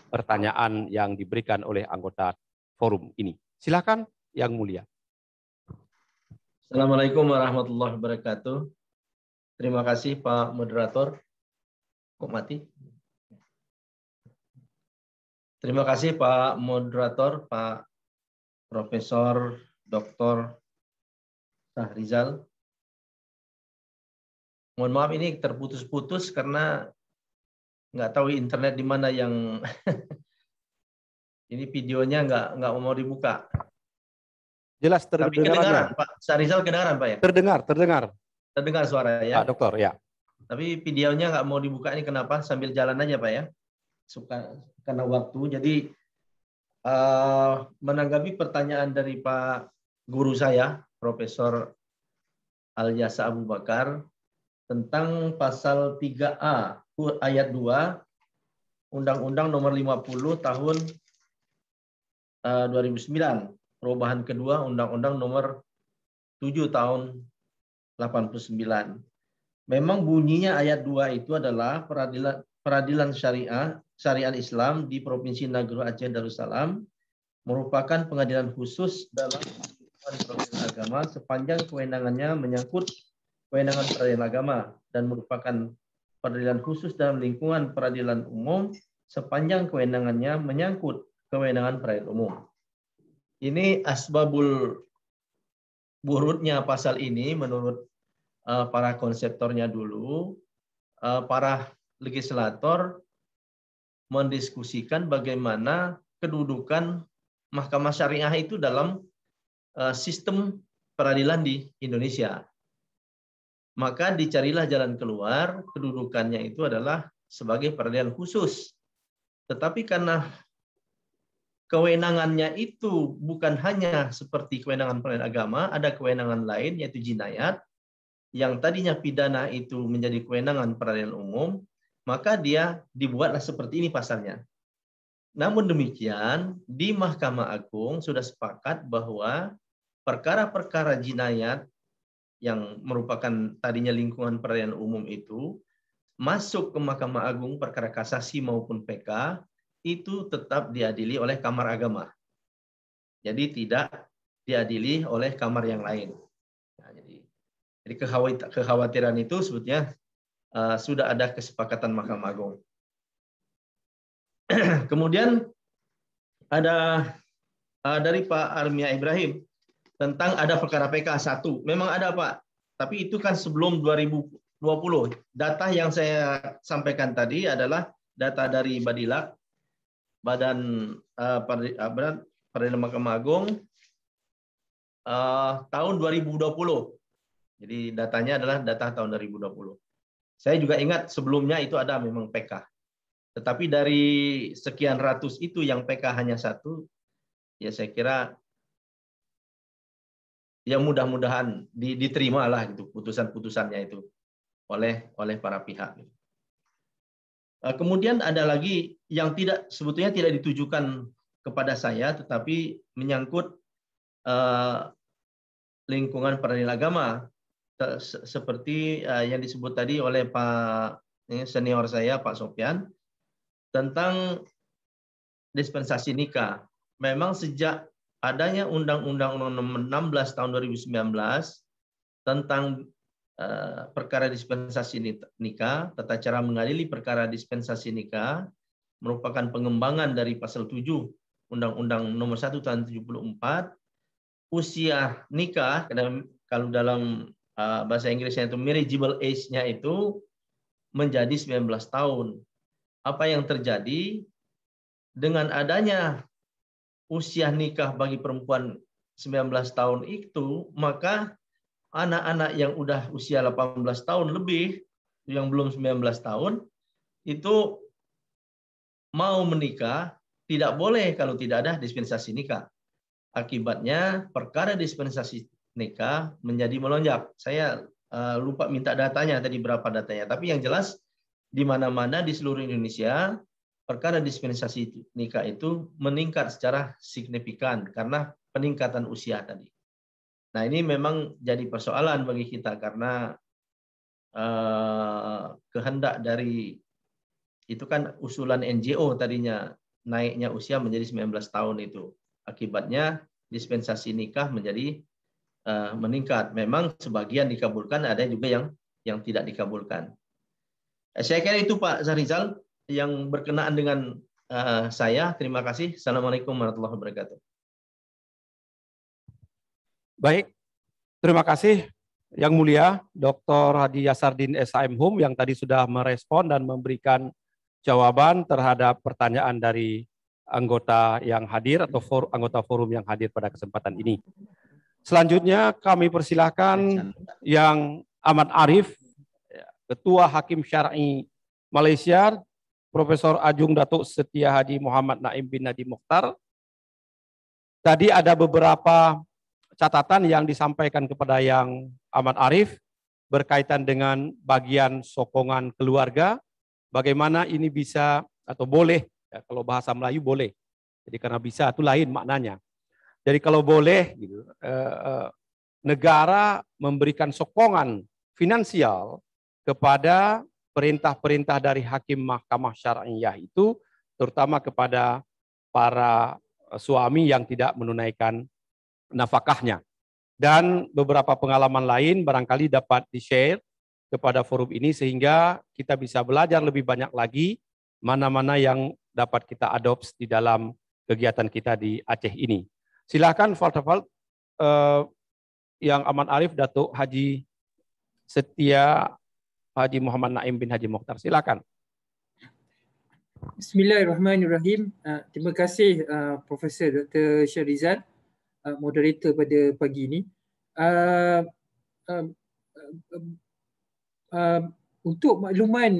pertanyaan yang diberikan oleh anggota forum ini. Silakan Yang Mulia. Assalamualaikum warahmatullahi wabarakatuh. Terima kasih Pak Moderator. Kok mati? Terima kasih Pak Moderator, Pak Profesor Dr. Sahrizal. Mohon maaf ini terputus-putus karena nggak tahu internet di mana yang ini videonya nggak mau dibuka. Jelas Tapi kedengaran Pak Sahrizal, kedengaran Pak ya? Terdengar suara ya? Pak Dokter ya. Tapi videonya nggak mau dibuka, ini kenapa? Sambil jalan aja Pak ya. Suka karena waktu. Jadi menanggapi pertanyaan dari Pak guru saya, Profesor Aljasa Abu Bakar, tentang pasal 3A ayat 2 Undang-Undang Nomor 50 Tahun 2009, perubahan kedua Undang-Undang Nomor 7 Tahun 89. Memang bunyinya ayat 2 itu adalah peradilan syariat Islam di Provinsi Nagro Aceh Darussalam merupakan pengadilan khusus dalam peradilan agama sepanjang kewenangannya menyangkut kewenangan peradilan agama dan merupakan peradilan khusus dalam lingkungan peradilan umum sepanjang kewenangannya menyangkut kewenangan peradilan umum. Ini asbabul burutnya pasal ini menurut para konseptornya dulu, para legislator mendiskusikan bagaimana kedudukan Mahkamah Syariah itu dalam sistem peradilan di Indonesia. Maka dicarilah jalan keluar, kedudukannya itu adalah sebagai peradilan khusus. Tetapi karena kewenangannya itu bukan hanya seperti kewenangan peradilan agama, ada kewenangan lain yaitu jinayat, yang tadinya pidana itu menjadi kewenangan peradilan umum, maka dia dibuatlah seperti ini pasalnya. Namun demikian, di Mahkamah Agung sudah sepakat bahwa perkara-perkara jinayat yang merupakan tadinya lingkungan peradilan umum itu masuk ke Mahkamah Agung, perkara kasasi maupun PK, itu tetap diadili oleh Kamar Agama. Jadi tidak diadili oleh kamar yang lain. Nah, jadi kekhawatiran itu sebetulnya sudah ada kesepakatan Mahkamah Agung. Kemudian ada dari Pak Armia Ibrahim tentang ada perkara PK 1. Memang ada Pak, tapi itu kan sebelum 2020. Data yang saya sampaikan tadi adalah data dari Badilak, Badan Peradilan Mahkamah Agung tahun 2020. Jadi datanya adalah data tahun 2020. Saya juga ingat sebelumnya itu ada memang PK. Tetapi dari sekian ratus itu yang PK hanya 1, ya saya kira ya mudah-mudahan diterima lah gitu putusan-putusannya itu oleh para pihak. Kemudian ada lagi yang sebetulnya tidak ditujukan kepada saya, tetapi menyangkut lingkungan peradilan agama, seperti yang disebut tadi oleh Pak senior saya Pak Sofyan tentang dispensasi nikah. Memang sejak adanya Undang-Undang Nomor 16 Tahun 2019 tentang perkara dispensasi nikah, tata cara mengadili perkara dispensasi nikah merupakan pengembangan dari pasal 7 Undang-Undang Nomor 1 Tahun 74. Usia nikah, kalau dalam bahasa Inggrisnya itu marriageable age-nya itu menjadi 19 tahun. Apa yang terjadi? dengan adanya usia nikah bagi perempuan 19 tahun itu, maka anak-anak yang udah usia 18 tahun lebih, yang belum 19 tahun, itu mau menikah, tidak boleh kalau tidak ada dispensasi nikah. Akibatnya perkara dispensasi nikah menjadi melonjak. Saya lupa minta datanya tadi berapa datanya, tapi yang jelas di mana-mana di seluruh Indonesia perkara dispensasi nikah itu meningkat secara signifikan karena peningkatan usia tadi. Nah, ini memang jadi persoalan bagi kita karena kehendak dari itu kan usulan NGO tadinya naiknya usia menjadi 19 tahun itu. Akibatnya dispensasi nikah menjadi meningkat. Memang sebagian dikabulkan, ada juga yang tidak dikabulkan. Saya kira itu Pak Zahrizal yang berkenaan dengan saya. Terima kasih. Assalamualaikum warahmatullahi wabarakatuh. Baik, terima kasih Yang Mulia Dr. Hadi Yasardin SHM yang tadi sudah merespon dan memberikan jawaban terhadap pertanyaan dari anggota yang hadir atau anggota forum yang hadir pada kesempatan ini. Selanjutnya kami persilahkan Yang Ahmad Arif, Ketua Hakim Syar'i Malaysia, Profesor Ajung Datuk Setia Haji Muhammad Naim bin Nadi Mukhtar. Tadi ada beberapa catatan yang disampaikan kepada Yang Ahmad Arif berkaitan dengan bagian sokongan keluarga, bagaimana ini bisa atau boleh, ya, kalau bahasa Melayu boleh. Jadi karena bisa itu lain maknanya. Jadi kalau boleh, gitu, negara memberikan sokongan finansial kepada perintah-perintah dari hakim mahkamah syariah itu, terutama kepada para suami yang tidak menunaikan nafkahnya. Dan beberapa pengalaman lain barangkali dapat di-share kepada forum ini sehingga kita bisa belajar lebih banyak lagi mana-mana yang dapat kita adopsi di dalam kegiatan kita di Aceh ini. Silakan Faltafal Yang Ahmad Arif Datuk Haji Setia Haji Muhammad Naim bin Haji Mukhtar. Silakan. Bismillahirrahmanirrahim. Terima kasih Profesor Dr. Syahrizal, moderator pada pagi ini. Untuk makluman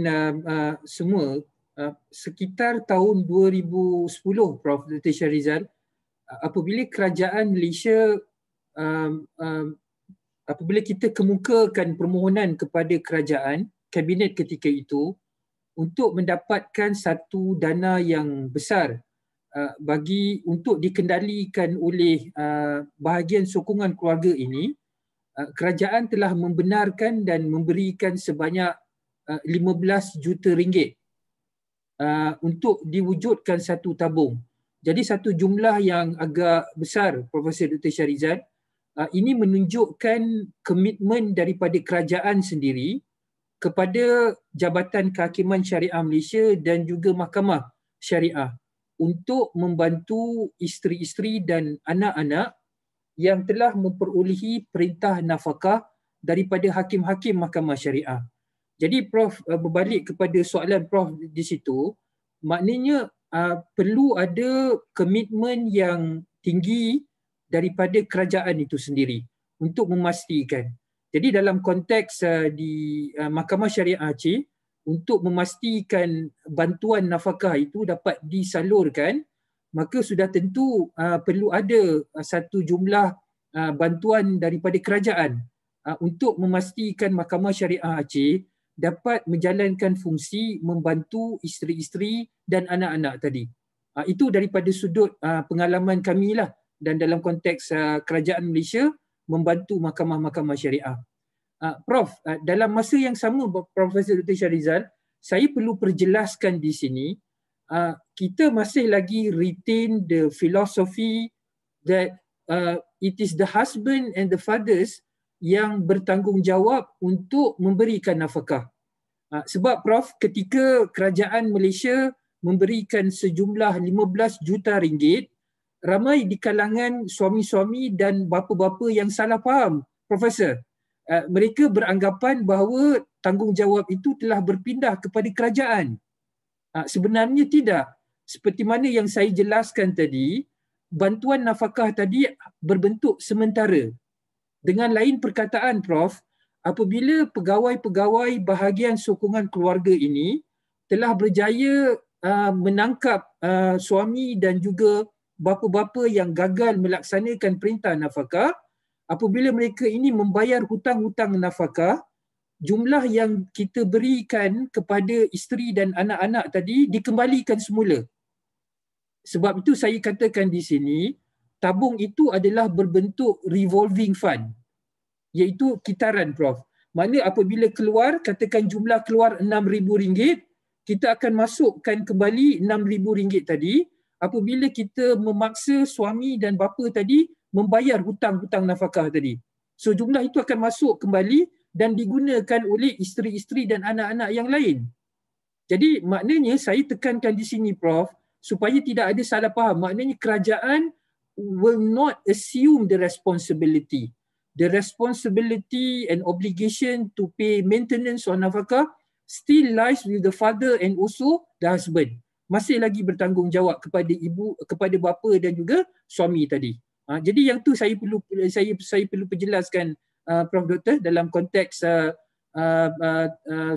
semua, sekitar tahun 2010 Prof. Dr. Syahrizal, apabila kerajaan Malaysia apabila kita kemukakan permohonan kepada kerajaan, kabinet ketika itu untuk mendapatkan satu dana yang besar bagi untuk dikendalikan oleh bahagian sokongan keluarga ini, kerajaan telah membenarkan dan memberikan sebanyak 15 juta ringgit untuk diwujudkan satu tabung. Jadi satu jumlah yang agak besar, Profesor Dr. Syahrizal. Ini menunjukkan komitmen daripada kerajaan sendiri kepada Jabatan Kehakiman Syariah Malaysia dan juga Mahkamah Syariah untuk membantu isteri-isteri dan anak-anak yang telah memperolehi perintah nafkah daripada hakim-hakim Mahkamah Syariah. Jadi Prof, berbalik kepada soalan Prof di situ, maknanya perlu ada komitmen yang tinggi daripada kerajaan itu sendiri untuk memastikan. Jadi dalam konteks di Mahkamah Syariah Aceh, untuk memastikan bantuan nafkah itu dapat disalurkan, maka sudah tentu perlu ada satu jumlah bantuan daripada kerajaan untuk memastikan Mahkamah Syariah Aceh dapat menjalankan fungsi membantu isteri-isteri dan anak-anak tadi. Itu daripada sudut pengalaman kami lah, dan dalam konteks kerajaan Malaysia membantu mahkamah-mahkamah syariah. Prof, dalam masa yang sama Profesor Dr. Syahrizal, saya perlu perjelaskan di sini, kita masih lagi retain the philosophy that it is the husband and the fathers yang bertanggungjawab untuk memberikan nafkah. Sebab Prof, ketika kerajaan Malaysia memberikan sejumlah 15 juta ringgit, ramai di kalangan suami-suami dan bapa-bapa yang salah faham, Profesor. Mereka beranggapan bahawa tanggungjawab itu telah berpindah kepada kerajaan. Sebenarnya tidak. seperti mana yang saya jelaskan tadi, bantuan nafkah tadi berbentuk sementara. Dengan lain perkataan Prof, apabila pegawai-pegawai bahagian sokongan keluarga ini telah berjaya menangkap suami dan juga bapa-bapa yang gagal melaksanakan perintah nafkah, apabila mereka ini membayar hutang-hutang nafkah, jumlah yang kita berikan kepada isteri dan anak-anak tadi dikembalikan semula. Sebab itu saya katakan di sini, tabung itu adalah berbentuk revolving fund, iaitu kitaran Prof. Maknanya apabila keluar, katakan jumlah keluar RM6,000, kita akan masukkan kembali RM6,000 tadi apabila kita memaksa suami dan bapa tadi membayar hutang-hutang nafkah tadi. So jumlah itu akan masuk kembali dan digunakan oleh isteri-isteri dan anak-anak yang lain. Jadi maknanya saya tekankan di sini Prof, supaya tidak ada salah faham. Maknanya kerajaan will not assume the responsibility. The responsibility and obligation to pay maintenance on nafkah still lies with the father and also the husband. Masih lagi bertanggungjawab kepada ibu, kepada bapa dan juga suami tadi. Jadi yang tu saya perlu perjelaskan Prof Doktor dalam konteks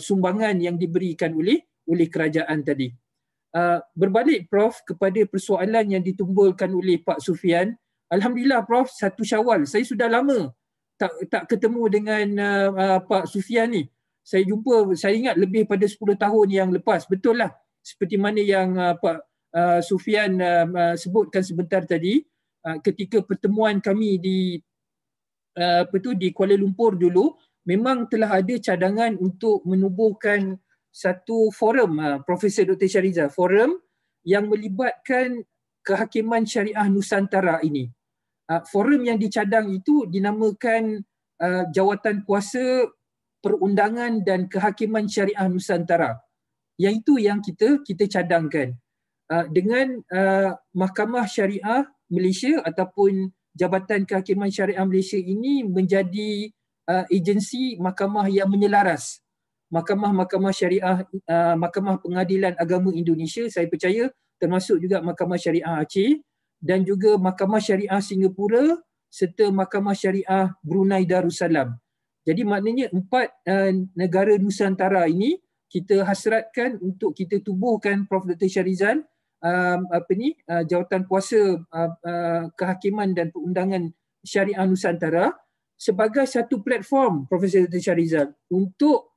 sumbangan yang diberikan oleh kerajaan tadi. Berbalik Prof kepada persoalan yang ditimbulkan oleh Pak Sufian, alhamdulillah Prof, 1 Syawal. Saya sudah lama tak ketemu dengan Pak Sufian ni. Saya ingat lebih pada 10 tahun yang lepas. Betul lah seperti mana yang Pak Sufian sebutkan sebentar tadi, ketika pertemuan kami di Kuala Lumpur dulu, memang telah ada cadangan untuk menubuhkan satu forum, Profesor Dr. Syahrizal, forum yang melibatkan kehakiman syariah Nusantara ini. Forum yang dicadang itu dinamakan Jawatan Kuasa Perundangan dan Kehakiman Syariah Nusantara. Yang itu yang kita cadangkan. Dengan Mahkamah Syariah Malaysia ataupun Jabatan Kehakiman Syariah Malaysia ini menjadi agensi mahkamah yang menyelaras. Mahkamah Syariah, Mahkamah Pengadilan Agama Indonesia, saya percaya termasuk juga Mahkamah Syariah Aceh dan juga Mahkamah Syariah Singapura serta Mahkamah Syariah Brunei Darussalam. Jadi maknanya 4 negara Nusantara ini kita hasratkan untuk kita tubuhkan Prof Dr. Syahrizal Jawatan Kuasa Kehakiman dan Perundangan Syariah Nusantara sebagai satu platform Profesor Dr. Syahrizal untuk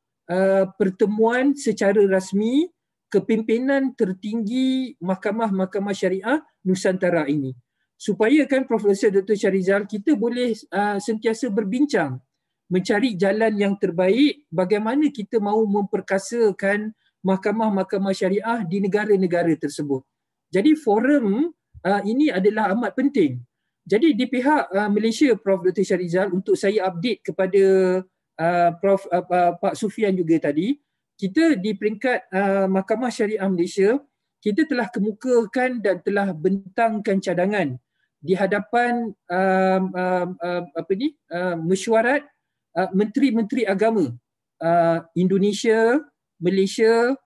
pertemuan secara rasmi kepimpinan tertinggi mahkamah-mahkamah syariah Nusantara ini. Supaya kan Profesor Dr. Syahrizal kita boleh sentiasa berbincang mencari jalan yang terbaik bagaimana kita mahu memperkasakan mahkamah-mahkamah syariah di negara-negara tersebut. Jadi forum ini adalah amat penting. Jadi di pihak Malaysia Prof Dr. Syahrizal, untuk saya update kepada Pak Sufian juga tadi, kita di peringkat Mahkamah Syariah Malaysia, kita telah kemukakan dan telah bentangkan cadangan di hadapan mesyuarat menteri-menteri agama Indonesia, Malaysia,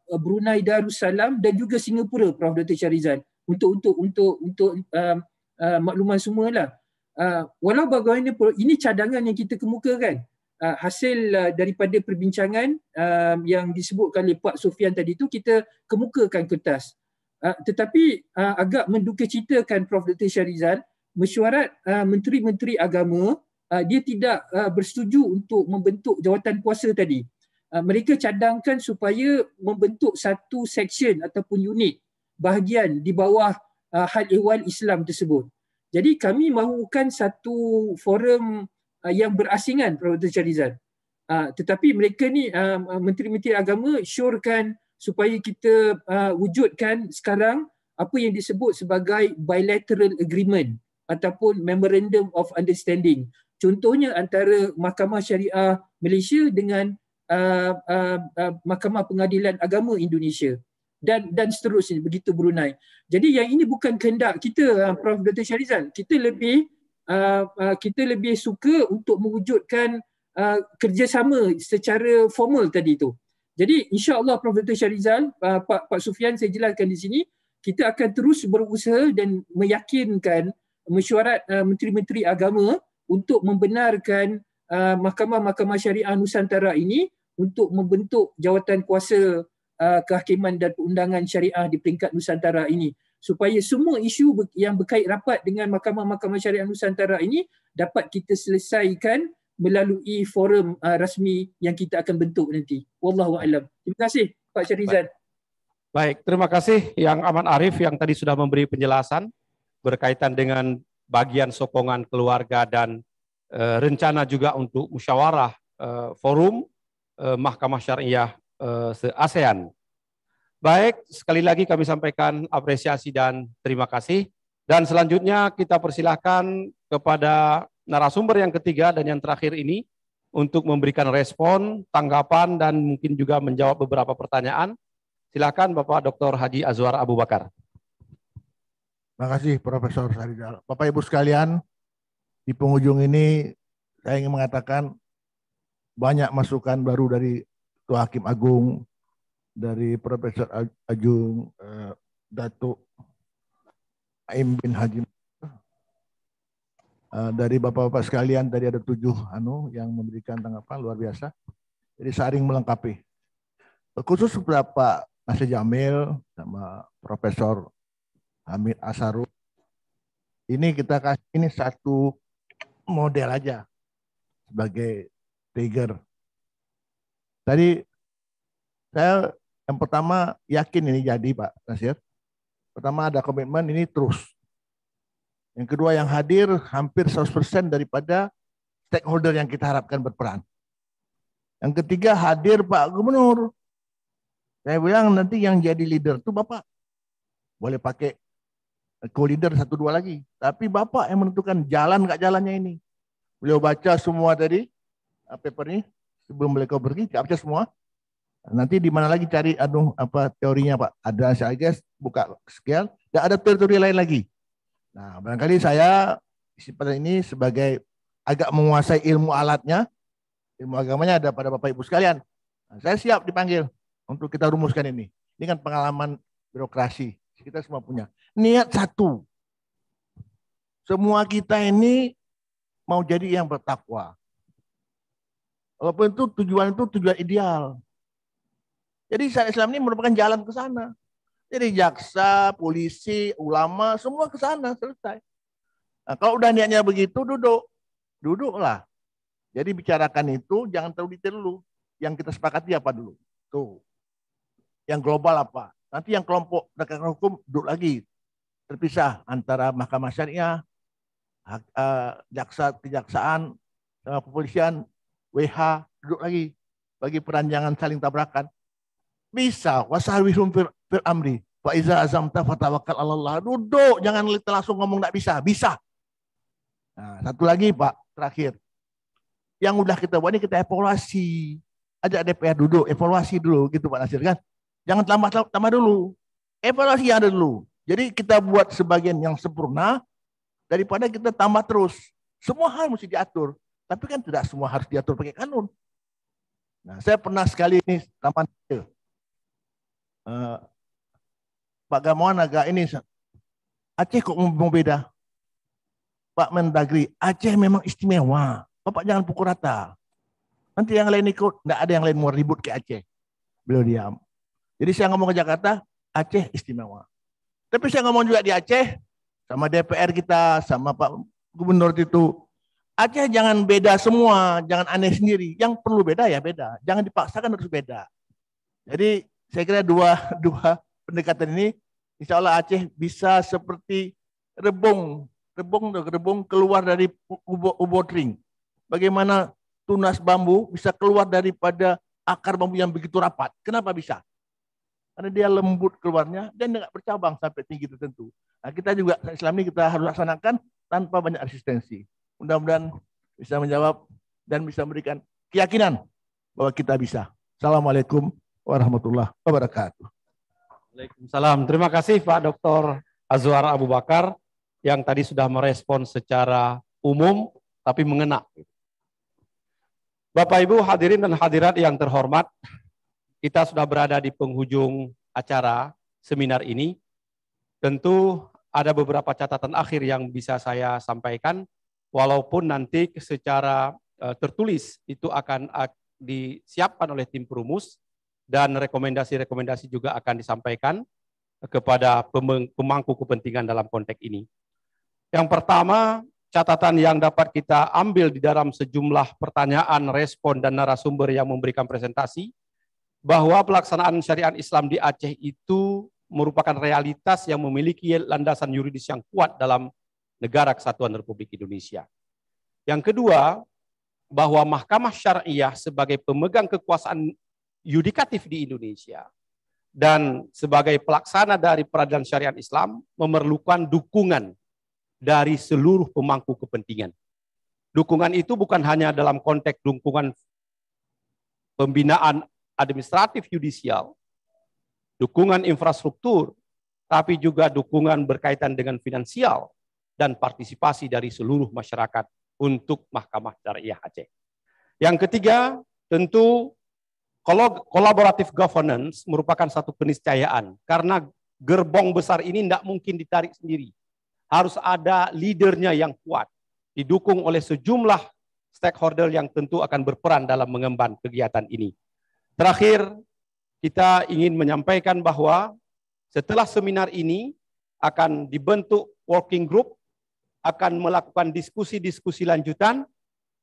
Brunei Darussalam dan juga Singapura Prof Dr. Syahrizal untuk makluman semualah. Walau bagaimana ini cadangan yang kita kemukakan hasil daripada perbincangan yang disebutkan oleh Pak Sufian tadi tu, kita kemukakan kertas. Tetapi agak mendukacitakan Prof Dr. Syahrizal, mesyuarat menteri-menteri agama dia tidak bersetuju untuk membentuk jawatan kuasa tadi. Mereka cadangkan supaya membentuk satu section ataupun unit bahagian di bawah hal ehwal Islam tersebut. Jadi kami mahukan satu forum yang berasingan Prof Dr. Syahrizal. Tetapi mereka ni menteri-menteri agama syorkan supaya kita wujudkan sekarang apa yang disebut sebagai bilateral agreement ataupun memorandum of understanding. Contohnya antara Mahkamah Syariah Malaysia dengan Mahkamah Pengadilan Agama Indonesia dan seterusnya, begitu Brunei. Jadi yang ini bukan kehendak kita Prof Dr. Syahrizal. Kita lebih suka untuk mewujudkan kerjasama secara formal tadi tu. Jadi insya-Allah Prof. Dr. Syarizal, Pak Sufian saya jelaskan di sini, kita akan terus berusaha dan meyakinkan mesyuarat menteri-menteri agama untuk membenarkan mahkamah-mahkamah syariah Nusantara ini untuk membentuk jawatan kuasa kehakiman dan perundangan syariah di peringkat Nusantara ini, supaya semua isu yang berkait rapat dengan mahkamah-mahkamah syariah Nusantara ini dapat kita selesaikan melalui forum rasmi yang kita akan bentuk nanti. Wallahu a'lam. Terima kasih Pak Syarizal. Baik, terima kasih Yang Aman Arif yang tadi sudah memberi penjelasan berkaitan dengan bagian sokongan keluarga dan rencana juga untuk musyawarah forum Mahkamah Syariah se-ASEAN. Baik, sekali lagi kami sampaikan apresiasi dan terima kasih. Dan selanjutnya kita persilahkan kepada narasumber yang ketiga dan yang terakhir ini untuk memberikan respon, tanggapan, dan mungkin juga menjawab beberapa pertanyaan. Silakan Bapak Dr. Haji Azwar Abu Bakar. Terima kasih Profesor Syarizal. Bapak Ibu sekalian, di penghujung ini saya ingin mengatakan banyak masukan baru dari Ketua Hakim Agung, dari Profesor Ajung Datuk Aim bin Haji, dari Bapak-Bapak sekalian tadi ada 7 yang memberikan tanggapan luar biasa. Jadi saling melengkapi. Khusus beberapa Nasir Jamil sama Profesor Hamid Asarul. Ini kita kasih ini satu model aja sebagai trigger. Tadi saya yang pertama yakin ini jadi Pak Nasir. Pertama ada komitmen ini terus. Yang kedua yang hadir hampir 100% daripada stakeholder yang kita harapkan berperan. Yang ketiga hadir Pak Gubernur. Saya bilang nanti yang jadi leader itu Bapak. Boleh pakai co-leader 1-2 lagi. Tapi Bapak yang menentukan jalan nggak jalannya ini. Beliau baca semua tadi paper ini sebelum beliau pergi, baca semua. Nanti di mana lagi cari teorinya Pak? Ada saya guys buka sekian, dan ada teori lain lagi. Nah, barangkali saya pada ini sebagai agak menguasai ilmu alatnya, ilmu agamanya ada pada Bapak Ibu sekalian. Nah, saya siap dipanggil untuk kita rumuskan ini. Ini kan pengalaman birokrasi, kita semua punya. Niat satu. Semua kita ini mau jadi yang bertakwa. Walaupun itu tujuan ideal. Jadi syariat Islam ini merupakan jalan ke sana. Jadi jaksa, polisi, ulama, semua ke sana, selesai. Nah, kalau udah niatnya begitu, duduklah. Jadi bicarakan itu, jangan terlalu detail dulu. Yang kita sepakati apa dulu? Tuh. Yang global apa? Nanti yang kelompok penegakan hukum duduk lagi. Terpisah antara mahkamah syariah, kejaksaan, sama kepolisian, WH, duduk lagi. Bagi peran jangan saling tabrakan. Bisa, wasahwihum fil amri. Fa iza azamta fatawakkal 'alallah. Duduk, jangan langsung ngomong enggak bisa. Bisa. Nah, satu lagi Pak, terakhir. Yang udah kita buat ini kita evaluasi. Ajak DPR duduk, evaluasi dulu gitu Pak Nasir kan. Jangan tambah dulu. Evaluasi yang ada dulu. Jadi kita buat sebagian yang sempurna daripada kita tambah terus. Semua hal mesti diatur. Tapi kan tidak semua harus diatur pakai kanun. Nah, saya pernah sekali ini taman Pak Gamawan agak ini, Aceh kok mau beda? Pak Mendagri, Aceh memang istimewa. Bapak jangan pukul rata. Nanti yang lain ikut, enggak ada yang lain mau ribut ke Aceh. Beliau diam. Jadi saya ngomong ke Jakarta, Aceh istimewa. Tapi saya ngomong juga di Aceh, sama DPR kita, sama Pak Gubernur itu, Aceh jangan beda semua, jangan aneh sendiri. Yang perlu beda ya beda. Jangan dipaksakan harus beda. Jadi saya kira dua pendekatan ini, insya Allah Aceh bisa seperti rebung keluar dari ubot ring. Bagaimana tunas bambu bisa keluar daripada akar bambu yang begitu rapat? Kenapa bisa? Karena dia lembut keluarnya dan tidak bercabang sampai tinggi tertentu. Nah, kita juga Islam ini kita harus laksanakan tanpa banyak resistensi. Mudah-mudahan bisa menjawab dan bisa memberikan keyakinan bahwa kita bisa. Assalamualaikum warahmatullahi wabarakatuh. Waalaikumsalam. Terima kasih Pak Dr. Azwar Abu Bakar yang tadi sudah merespon secara umum tapi mengena. Bapak Ibu hadirin dan hadirat yang terhormat, kita sudah berada di penghujung acara seminar ini. Tentu ada beberapa catatan akhir yang bisa saya sampaikan, walaupun nanti secara tertulis itu akan disiapkan oleh tim perumus dan rekomendasi-rekomendasi juga akan disampaikan kepada pemangku kepentingan dalam konteks ini. Yang pertama, catatan yang dapat kita ambil di dalam sejumlah pertanyaan, respon, dan narasumber yang memberikan presentasi, bahwa pelaksanaan syariat Islam di Aceh itu merupakan realitas yang memiliki landasan yuridis yang kuat dalam negara kesatuan Republik Indonesia. Yang kedua, bahwa Mahkamah Syariah sebagai pemegang kekuasaan yudikatif di Indonesia dan sebagai pelaksana dari peradilan syariat Islam memerlukan dukungan dari seluruh pemangku kepentingan. Dukungan itu bukan hanya dalam konteks dukungan pembinaan administratif yudisial, dukungan infrastruktur, tapi juga dukungan berkaitan dengan finansial dan partisipasi dari seluruh masyarakat untuk Mahkamah Syariah Aceh. Yang ketiga, tentu collaborative governance merupakan satu keniscayaan, karena gerbong besar ini tidak mungkin ditarik sendiri. Harus ada leadernya yang kuat, didukung oleh sejumlah stakeholder yang tentu akan berperan dalam mengemban kegiatan ini. Terakhir, kita ingin menyampaikan bahwa setelah seminar ini akan dibentuk working group, akan melakukan diskusi-diskusi lanjutan,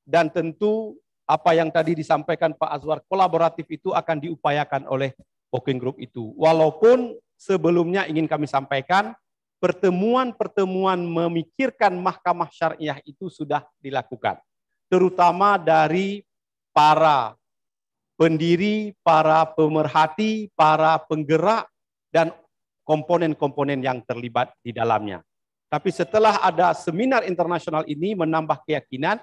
dan tentu apa yang tadi disampaikan Pak Azwar, kolaboratif itu akan diupayakan oleh working group itu. Walaupun sebelumnya ingin kami sampaikan, pertemuan-pertemuan memikirkan Mahkamah Syariah itu sudah dilakukan. Terutama dari para pendiri, para pemerhati, para penggerak, dan komponen-komponen yang terlibat di dalamnya. Tapi setelah ada seminar internasional ini menambah keyakinan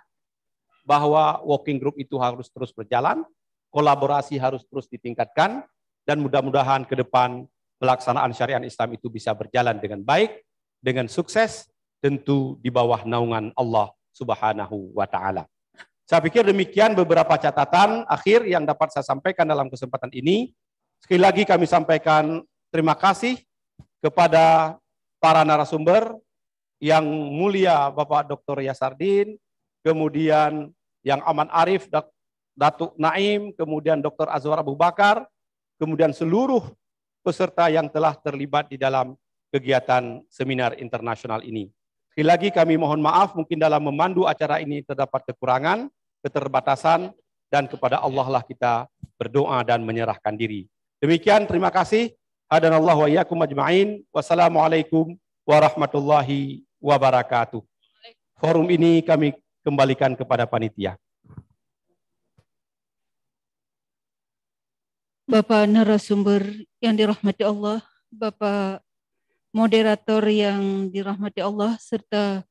bahwa working group itu harus terus berjalan, kolaborasi harus terus ditingkatkan, dan mudah-mudahan ke depan pelaksanaan syariat Islam itu bisa berjalan dengan baik, dengan sukses, tentu di bawah naungan Allah Subhanahu wa Ta'ala. Saya pikir demikian beberapa catatan akhir yang dapat saya sampaikan dalam kesempatan ini. Sekali lagi kami sampaikan terima kasih kepada para narasumber yang mulia Bapak Dr. Yasardin, kemudian yang amat arif Datuk Naim, kemudian Dr. Azwar Abu Bakar, kemudian seluruh peserta yang telah terlibat di dalam kegiatan seminar internasional ini. Sekali lagi kami mohon maaf mungkin dalam memandu acara ini terdapat kekurangan, keterbatasan, dan kepada Allah lah kita berdoa dan menyerahkan diri. Demikian, terima kasih. Hadanallahu wa iyyakum ajma'in. Wassalamualaikum warahmatullahi wabarakatuh. Forum ini kami kembalikan kepada panitia. Bapak narasumber yang dirahmati Allah, Bapak moderator yang dirahmati Allah, serta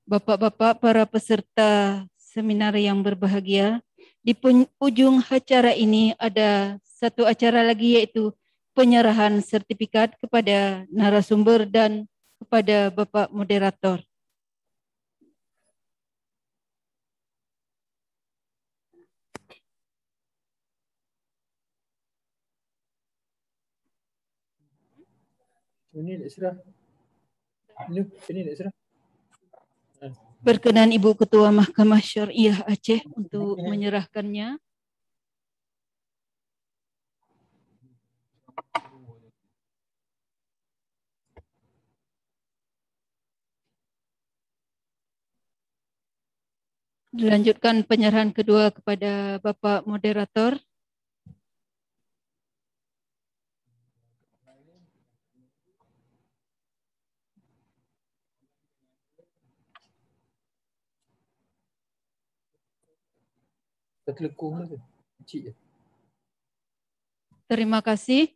Bapak-bapak para peserta seminar yang berbahagia. Di ujung acara ini ada satu acara lagi, yaitu penyerahan sertifikat kepada narasumber dan kepada Bapak moderator. Ini nak serah. Ini nak serah. Berkenan Ibu Ketua Mahkamah Syariah Aceh untuk menyerahkannya. Dilanjutkan penyerahan kedua kepada Bapak moderator. Terima kasih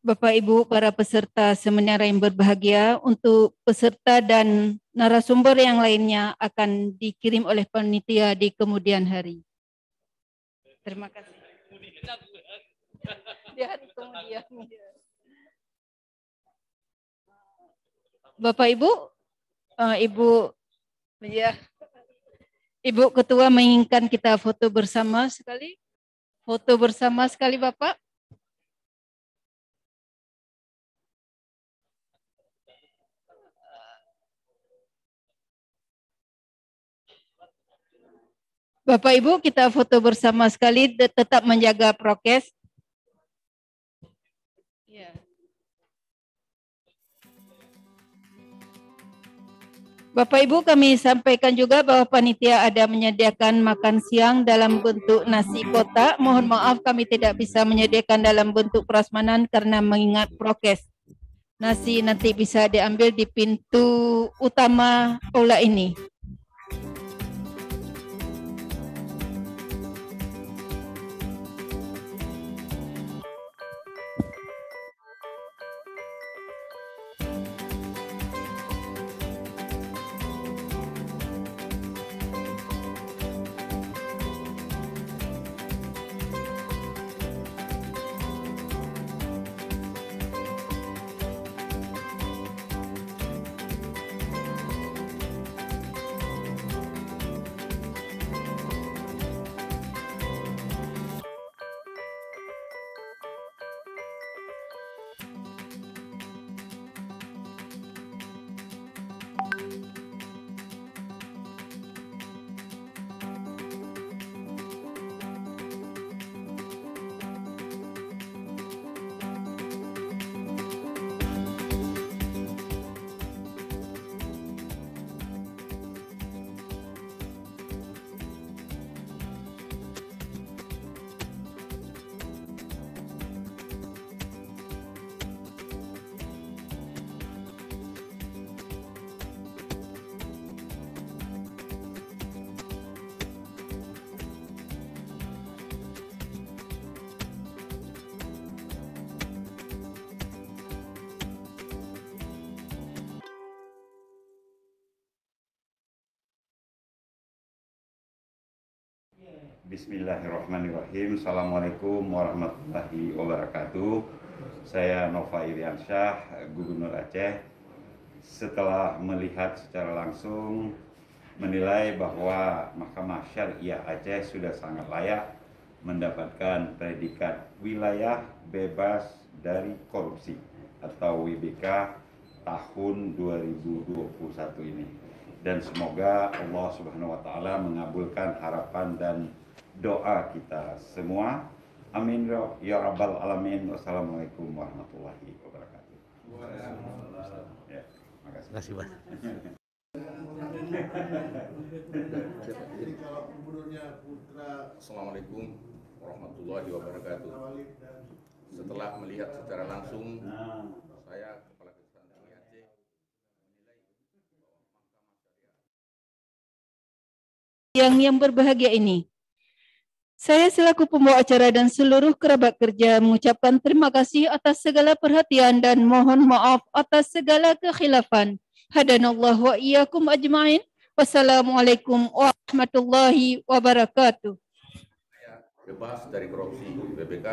Bapak Ibu para peserta seminar yang berbahagia. Untuk peserta dan narasumber yang lainnya akan dikirim oleh panitia di kemudian hari. Terima kasih. Di hari kemudian. Bapak Ibu, Ibu Ketua menginginkan kita foto bersama sekali. Foto bersama sekali Bapak. Bapak Ibu, kita foto bersama sekali, tetap menjaga prokes. Ya. Bapak Ibu, kami sampaikan juga bahwa panitia ada menyediakan makan siang dalam bentuk nasi kotak. Mohon maaf kami tidak bisa menyediakan dalam bentuk prasmanan karena mengingat prokes. Nasi nanti bisa diambil di pintu utama aula ini. Bismillahirrahmanirrahim. Assalamualaikum warahmatullahi wabarakatuh. Saya Nova Iriansyah, Gubernur Aceh. Setelah melihat secara langsung, menilai bahwa Mahkamah Syariah Aceh sudah sangat layak mendapatkan predikat wilayah bebas dari korupsi atau WBK tahun 2021 ini. Dan semoga Allah Subhanahu wa taala mengabulkan harapan dan doa kita semua. Amin ya rabbal alamin. Wassalamualaikum warahmatullahi wabarakatuh. Ya, makasih. Pak. Assalamualaikum warahmatullahi wabarakatuh. Setelah melihat secara langsung, saya Kepala Kejaksaan Tinggi Aceh yang berbahagia ini. Saya selaku pembawa acara dan seluruh kerabat kerja mengucapkan terima kasih atas segala perhatian dan mohon maaf atas segala kekhilafan. Hadanallah wa iyyakum ajma'in. Wassalamualaikum warahmatullahi wabarakatuh. bebas dari korupsi BPK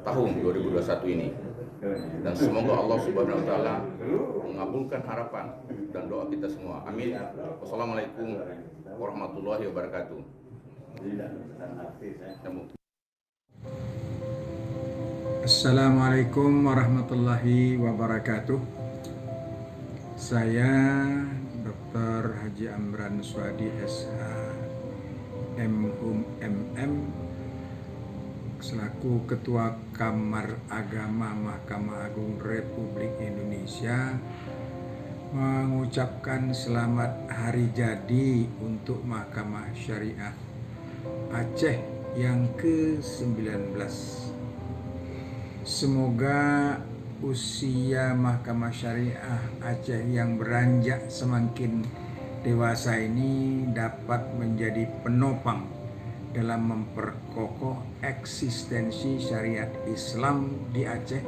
tahun 2021 ini. Dan semoga Allah Subhanahu wa taala mengabulkan harapan dan doa kita semua. Amin. Wassalamualaikum warahmatullahi wabarakatuh. Assalamualaikum warahmatullahi wabarakatuh. Saya Dr. Haji Amran Swadi SH MHUM MM selaku Ketua Kamar Agama Mahkamah Agung Republik Indonesia mengucapkan selamat hari jadi untuk Mahkamah Syariah Aceh yang ke-19. Semoga usia Mahkamah Syariah Aceh yang beranjak semakin dewasa ini dapat menjadi penopang dalam memperkokoh eksistensi syariat Islam di Aceh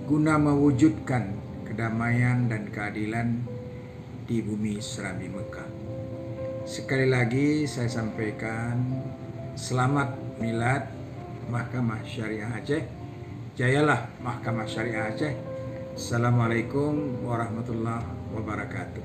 guna mewujudkan kedamaian dan keadilan di bumi Serabi Mekah. Sekali lagi saya sampaikan selamat milad Mahkamah Syariah Aceh. Jayalah Mahkamah Syariah Aceh. Assalamualaikum warahmatullahi wabarakatuh.